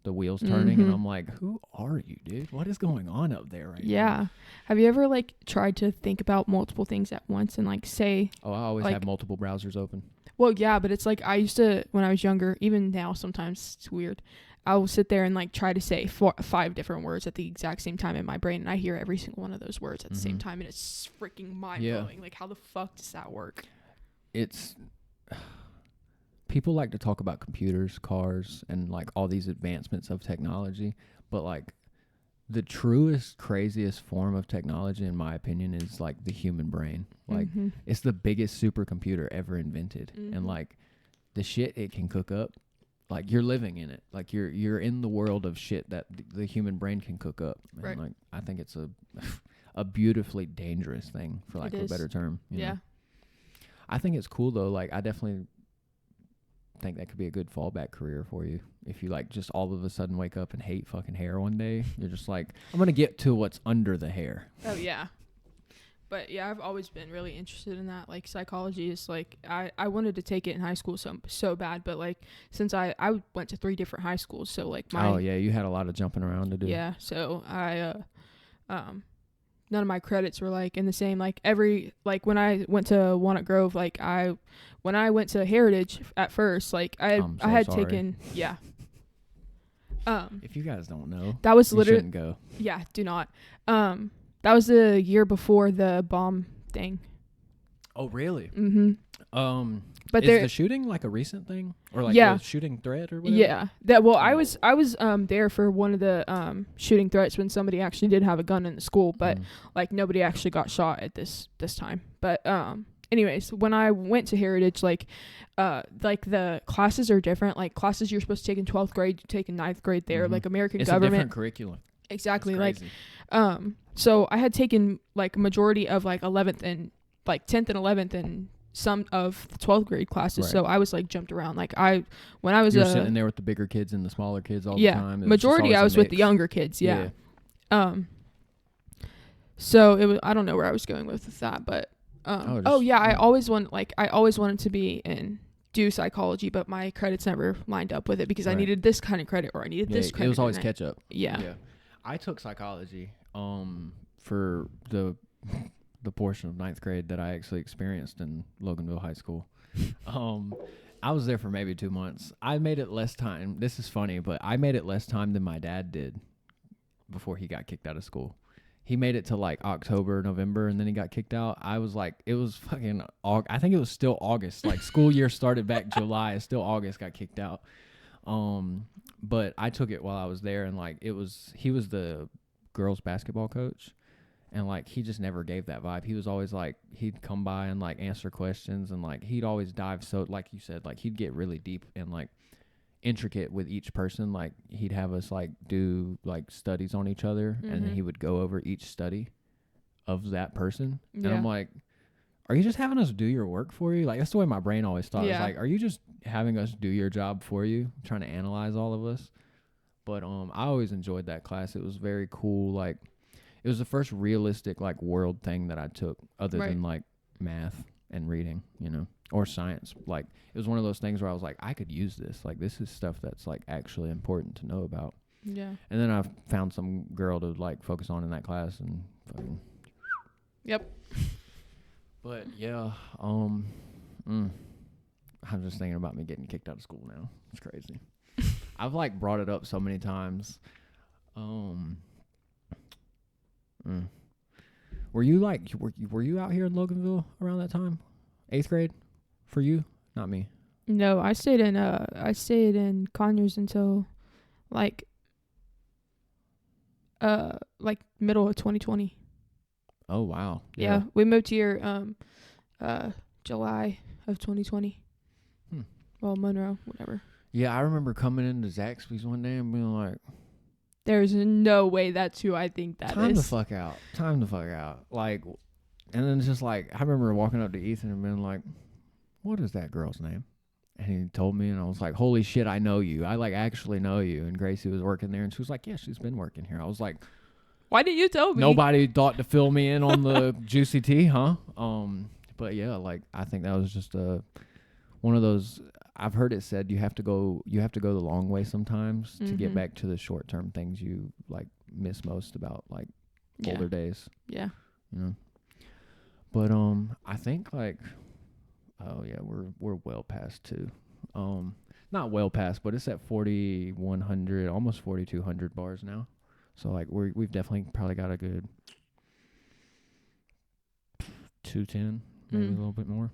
the wheels turning, and I'm like, who are you, dude? What is going on up there right now? Yeah. Have you ever like tried to think about multiple things at once and like say... Oh, I always have multiple browsers open. Well, yeah, but it's like I used to, when I was younger, even now sometimes it's weird, I will sit there and like try to say 5 different words at the exact same time in my brain, and I hear every single one of those words at the same time, and it's freaking mind-blowing. Like, how the fuck does that work? It's... People like to talk about computers, cars, and like all these advancements of technology, but like the truest, craziest form of technology, in my opinion, is like the human brain. Like it's the biggest supercomputer ever invented, and like the shit it can cook up, like you're living in it. Like you're in the world of shit that the human brain can cook up. And right. Like I think it's a beautifully dangerous thing, for lack of a better term. You know? I think it's cool though. Like I definitely think that could be a good fallback career for you if you like just all of a sudden wake up and hate fucking hair one day. You're just like, I'm gonna get to what's under the hair. Oh yeah. But yeah, I've always been really interested in that. Like psychology is like I wanted to take it in high school so bad, but like since I went to 3 different high schools, so like oh yeah, you had a lot of jumping around to do. Yeah, so I none of my credits were like in the same, like when I went to Walnut Grove, like when I went to Heritage at first, like I had sorry. taken, yeah. If you guys don't know, that was you literally, shouldn't go. yeah, do not. That was the year before the bomb thing. Oh, really? Mm-hmm. But is the shooting like a recent thing, or like yeah, the shooting threat or whatever? Yeah, I was there for one of the shooting threats when somebody actually did have a gun in the school, but like nobody actually got shot at this time. But anyways, when I went to Heritage, like the classes are different. Like classes you're supposed to take in 12th grade, you take in 9th grade there. Like American government. It's a different curriculum. Exactly. Like so I had taken like a majority of like 11th and like 10th and 11th and some of the 12th grade classes. Right. So I was like jumped around. Like when I was sitting there with the bigger kids and the smaller kids all the time. Majority I was with the younger kids. Yeah. So it was, I don't know where I was going with that, but I always wanted to be in do psychology, but my credits never lined up with it because I needed this kind of credit or I needed this credit. It was always catch up. Yeah. I took psychology for the portion of 9th grade that I actually experienced in Loganville High School. I was there for maybe 2 months. I made it less time. This is funny, but I made it less time than my dad did before he got kicked out of school. He made it to like October, November, and then he got kicked out. I was like, it was fucking I think it was still August. Like school year started back July. Still August, got kicked out. But I took it while I was there, and like he was the girls basketball coach. And, like, he just never gave that vibe. He was always, like, he'd come by and, like, answer questions. And, like, he'd always dive so, like you said, like, he'd get really deep and, like, intricate with each person. Like, he'd have us, like, do, like, studies on each other. And then he would go over each study of that person. Yeah. And I'm like, are you just having us do your work for you? Like, that's the way my brain always thought. Yeah. It's like, are you just having us do your job for you? Trying to analyze all of us? But I always enjoyed that class. It was very cool, like, it was the first realistic, like, world thing that I took other than, like, math and reading, you know, or science. Like, it was one of those things where I was like, I could use this. Like, this is stuff that's, like, actually important to know about. Yeah. And then I found some girl to, like, focus on in that class and fucking. Yep. But, yeah, I'm just thinking about me getting kicked out of school now. It's crazy. I've, like, brought it up so many times. Were you like were you out here in Loganville around that time? 8th grade for you? Not me. No, I stayed in Conyers until like middle of 2020. Oh wow. Yeah, we moved here July of 2020. Well, Monroe, whatever. Yeah, I remember coming into Zaxby's one day and being like, there's no way that's who I think that Time is. Time the fuck out. Like, and then it's just like, I remember walking up to Ethan and being like, what is that girl's name? And he told me, and I was like, holy shit, I know you. I, like, actually know you. And Gracie was working there, and she was like, yeah, she's been working here. I was like, why didn't you tell me? Nobody thought to fill me in on the juicy tea, huh? But yeah, like, I think that was just one of those. I've heard it said you have to go the long way sometimes to get back to the short term things you like miss most about like older days. Yeah. You know. But I think like we're well past 2. Not well past, but it's at 4,100, almost 4,200 bars now. So like we've definitely probably got a good 210, maybe a little bit more.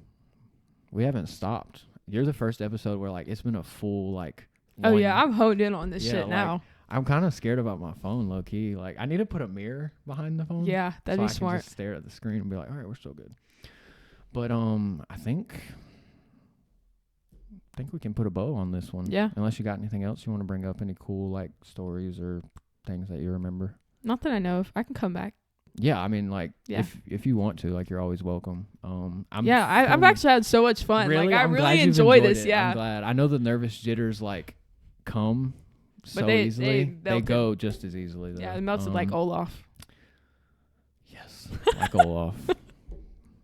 We haven't stopped. You're the first episode where, like, it's been a full, like... Oh, yeah, I'm honed in on this shit now. Like, I'm kind of scared about my phone, low-key. Like, I need to put a mirror behind the phone. Yeah, that'd be smart. I can just stare at the screen and be like, all right, we're still good. But, I think we can put a bow on this one. Yeah. Unless you got anything else you want to bring up, any cool, like, stories or things that you remember. Not that I know of. I can come back. Yeah, I mean, like, if you want to, like, you're always welcome. I've actually had so much fun. Really? Like, I really enjoy this. Yeah, I'm glad. I know the nervous jitters like come easily. They go just as easily. Though. Yeah, it melted like Olaf. Yes, like Olaf.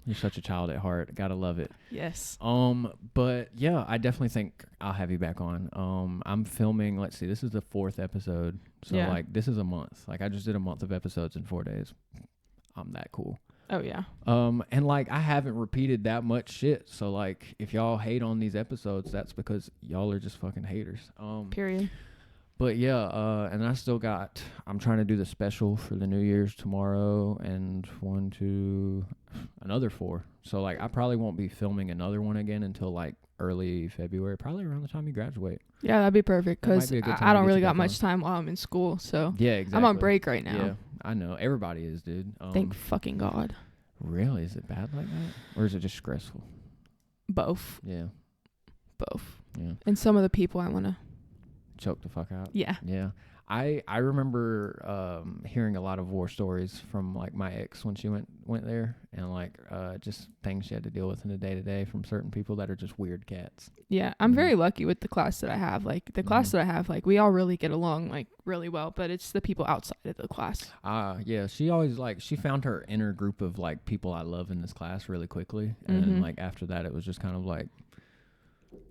You're such a child at heart. Gotta love it. Yes. But yeah, I definitely think I'll have you back on. I'm filming. Let's see. This is the 4th episode. So like, this is a month. Like, I just did a month of episodes in 4 days. I'm that cool. Oh yeah. And like I haven't repeated that much shit. So like if y'all hate on these episodes, that's because y'all are just fucking haters. Period. But yeah, and I'm trying to do the special for the New Year's tomorrow and another 4. So like I probably won't be filming another one again until like early February, probably around the time you graduate. Yeah, that'd be perfect because I don't really got on. much time while I'm in school. So yeah, exactly. I'm on break right now. Yeah, I know. Everybody is, dude. Thank fucking God. Really? Is it bad like that? Or is it just stressful? Both. Yeah. Both. Yeah. And some of the people I want to choke the fuck out. Yeah. Yeah. I remember hearing a lot of war stories from like my ex when she went there, and like just things she had to deal with in the day to day from certain people that are just weird cats. Yeah, I'm very lucky with the class that I have. Like the class that I have, like we all really get along like really well, but it's the people outside of the class. Yeah, she always she found her inner group of like people I love in this class really quickly, and then, like after that it was just kind of like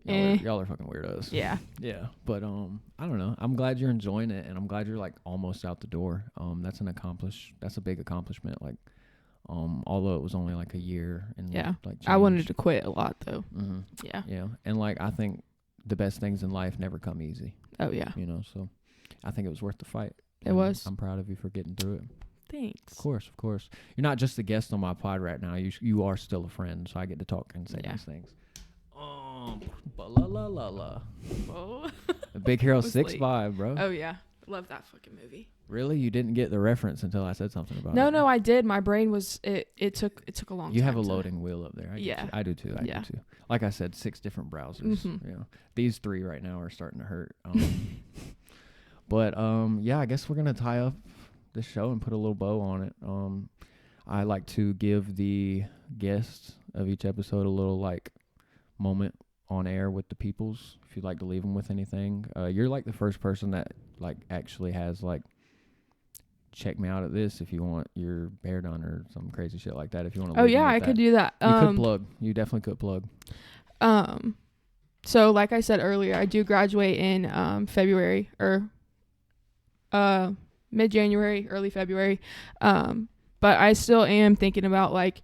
y'all are fucking weirdos. Yeah. Yeah. But I don't know. I'm glad you're enjoying it, and I'm glad you're like almost out the door. That's a big accomplishment. Like although it was only like a year and like I wanted to quit a lot though. Mm-hmm. Yeah. Yeah. And like I think the best things in life never come easy. Oh yeah. You know, so I think it was worth the fight. It was. I'm proud of you for getting through it. Thanks. Of course. You're not just a guest on my pod right now. You are still a friend, so I get to talk and say these things. Oh. Big Hero 6 vibe, bro. Oh yeah, love that fucking movie. Really, you didn't get the reference until I said something about it? No, I did. My brain was it took a long time. You have a loading wheel up there. I do too. I do too. Like I said, 6 different browsers. You know, these 3 right now are starting to hurt. But yeah, I guess we're gonna tie up this show and put a little bow on it. I like to give the guests of each episode a little like moment on air with the peoples, if you'd like to leave them with anything. You're like the first person that like actually has like, check me out at this if you want your hair done or some crazy shit like that. If you want to. Oh yeah, I could do that. You could plug. You definitely could plug. So like I said earlier, I do graduate in February or mid-January, early February. But I still am thinking about like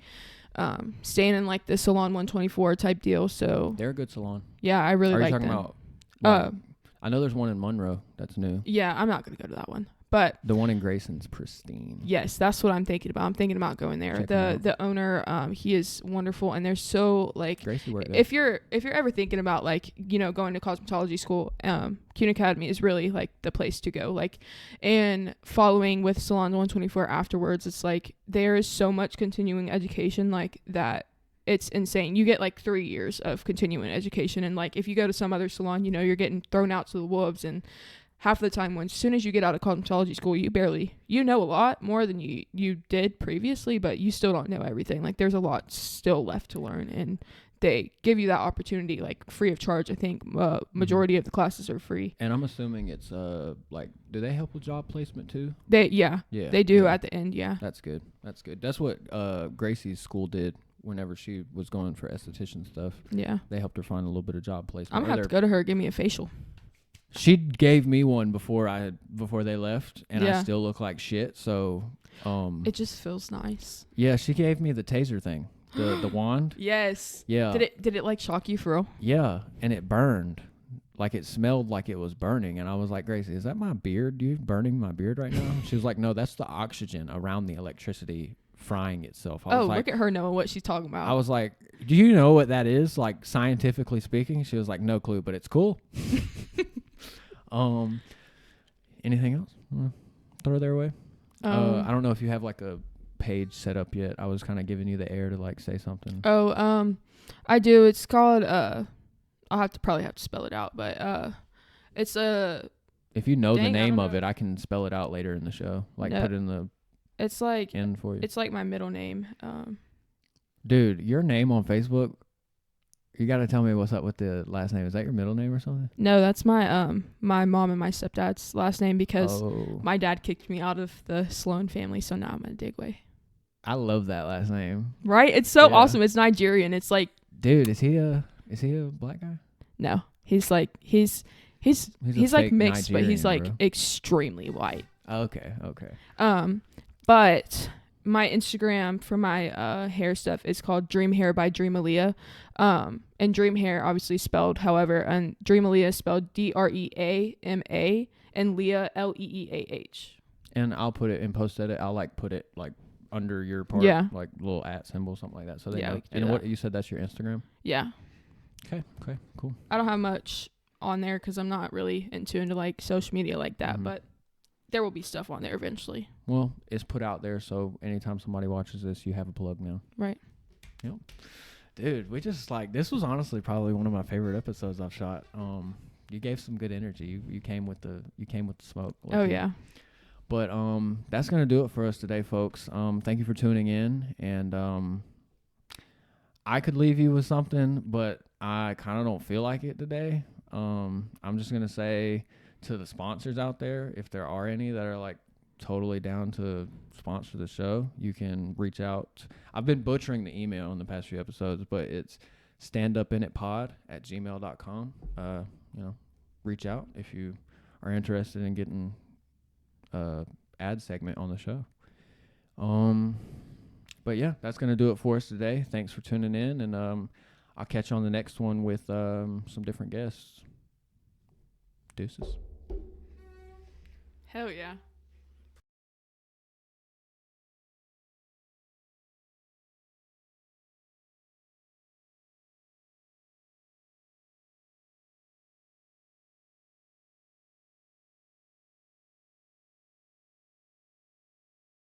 staying in like the Salon 124 type deal. So they're a good salon. Yeah, I really like them. Are you talking about? I know there's one in Monroe that's new. Yeah, I'm not gonna go to that one, but the one in Grayson's pristine. Yes, that's what I'm thinking about. I'm thinking about going there. The owner, he is wonderful, and they're so like. Gracie worked there. If you're ever thinking about like going to cosmetology school, Keune Academy is really like the place to go. Like, and following with Salon 124 afterwards, it's like there is so much continuing education like that. It's insane. You get like 3 years of continuing education, and like if you go to some other salon, you're getting thrown out to the wolves, and half the time as soon as you get out of cosmetology school, you know a lot more than you did previously, but you still don't know everything. Like there's a lot still left to learn, and they give you that opportunity like free of charge. I think majority of the classes are free. And I'm assuming it's like, do they help with job placement too? They do at the end. Yeah, that's good. That's what Gracie's school did. Whenever she was going for esthetician stuff, they helped her find a little bit of job placement. I'm gonna have to go to her, give me a facial. She gave me one before they left, and I still look like shit. So, it just feels nice. Yeah, she gave me the taser thing, the wand. Yes. Yeah. Did it like shock you for real? Yeah, and it burned, like it smelled like it was burning, and I was like, Gracie, is that my beard? You burning my beard right now? She was like, no, that's the oxygen around the electricity frying itself. I was like, look at her knowing what she's talking about. I was like, do you know what that is, like scientifically speaking? She was like, no clue, but it's cool. Anything else? Throw their way. I don't know if you have like a page set up yet. I was kind of giving you the air to like say something. I do. It's called I'll probably have to spell it out, but it's a. If you know the name of it, I can spell it out later in the show. Like put it in the. It's like end for you. It's like my middle name. Dude, your name on Facebook. You got to tell me what's up with the last name. Is that your middle name or something? No, that's my my mom and my stepdad's last name because my dad kicked me out of the Sloan family, so now I'm in Digway. I love that last name. Right? It's so awesome. It's Nigerian. It's like, dude, is he a black guy? No, he's like he's like mixed, Nigerian, but he's like extremely white. Okay. But my Instagram for my hair stuff is called Dream Hair by Dream Aaliyah. And Dream Hair obviously spelled however, and Dream Aaliyah is spelled DREAMA and Leah LEEAH. And I'll put it in post edit. I'll like put it like under your part, like little @ symbol, something like that. So they know. And what you said, that's your Instagram? Yeah. Okay, cool. I don't have much on there because I'm not really into like social media like that, but there will be stuff on there eventually. Well, it's put out there, so anytime somebody watches this, you have a plug now. Right. Yep. Dude, we just like, this was honestly probably one of my favorite episodes I've shot. You gave some good energy. You came with the smoke. Oh yeah. But that's gonna do it for us today, folks. Thank you for tuning in, and I could leave you with something, but I kind of don't feel like it today. I'm just gonna say to the sponsors out there, if there are any that are like totally down to sponsor the show, you can reach out. I've been butchering the email in the past few episodes, but it's standupinitpod@gmail.com. Reach out if you are interested in getting ad segment on the show. But yeah, that's gonna do it for us today. Thanks for tuning in, and I'll catch you on the next one with some different guests. Deuces. Hell yeah.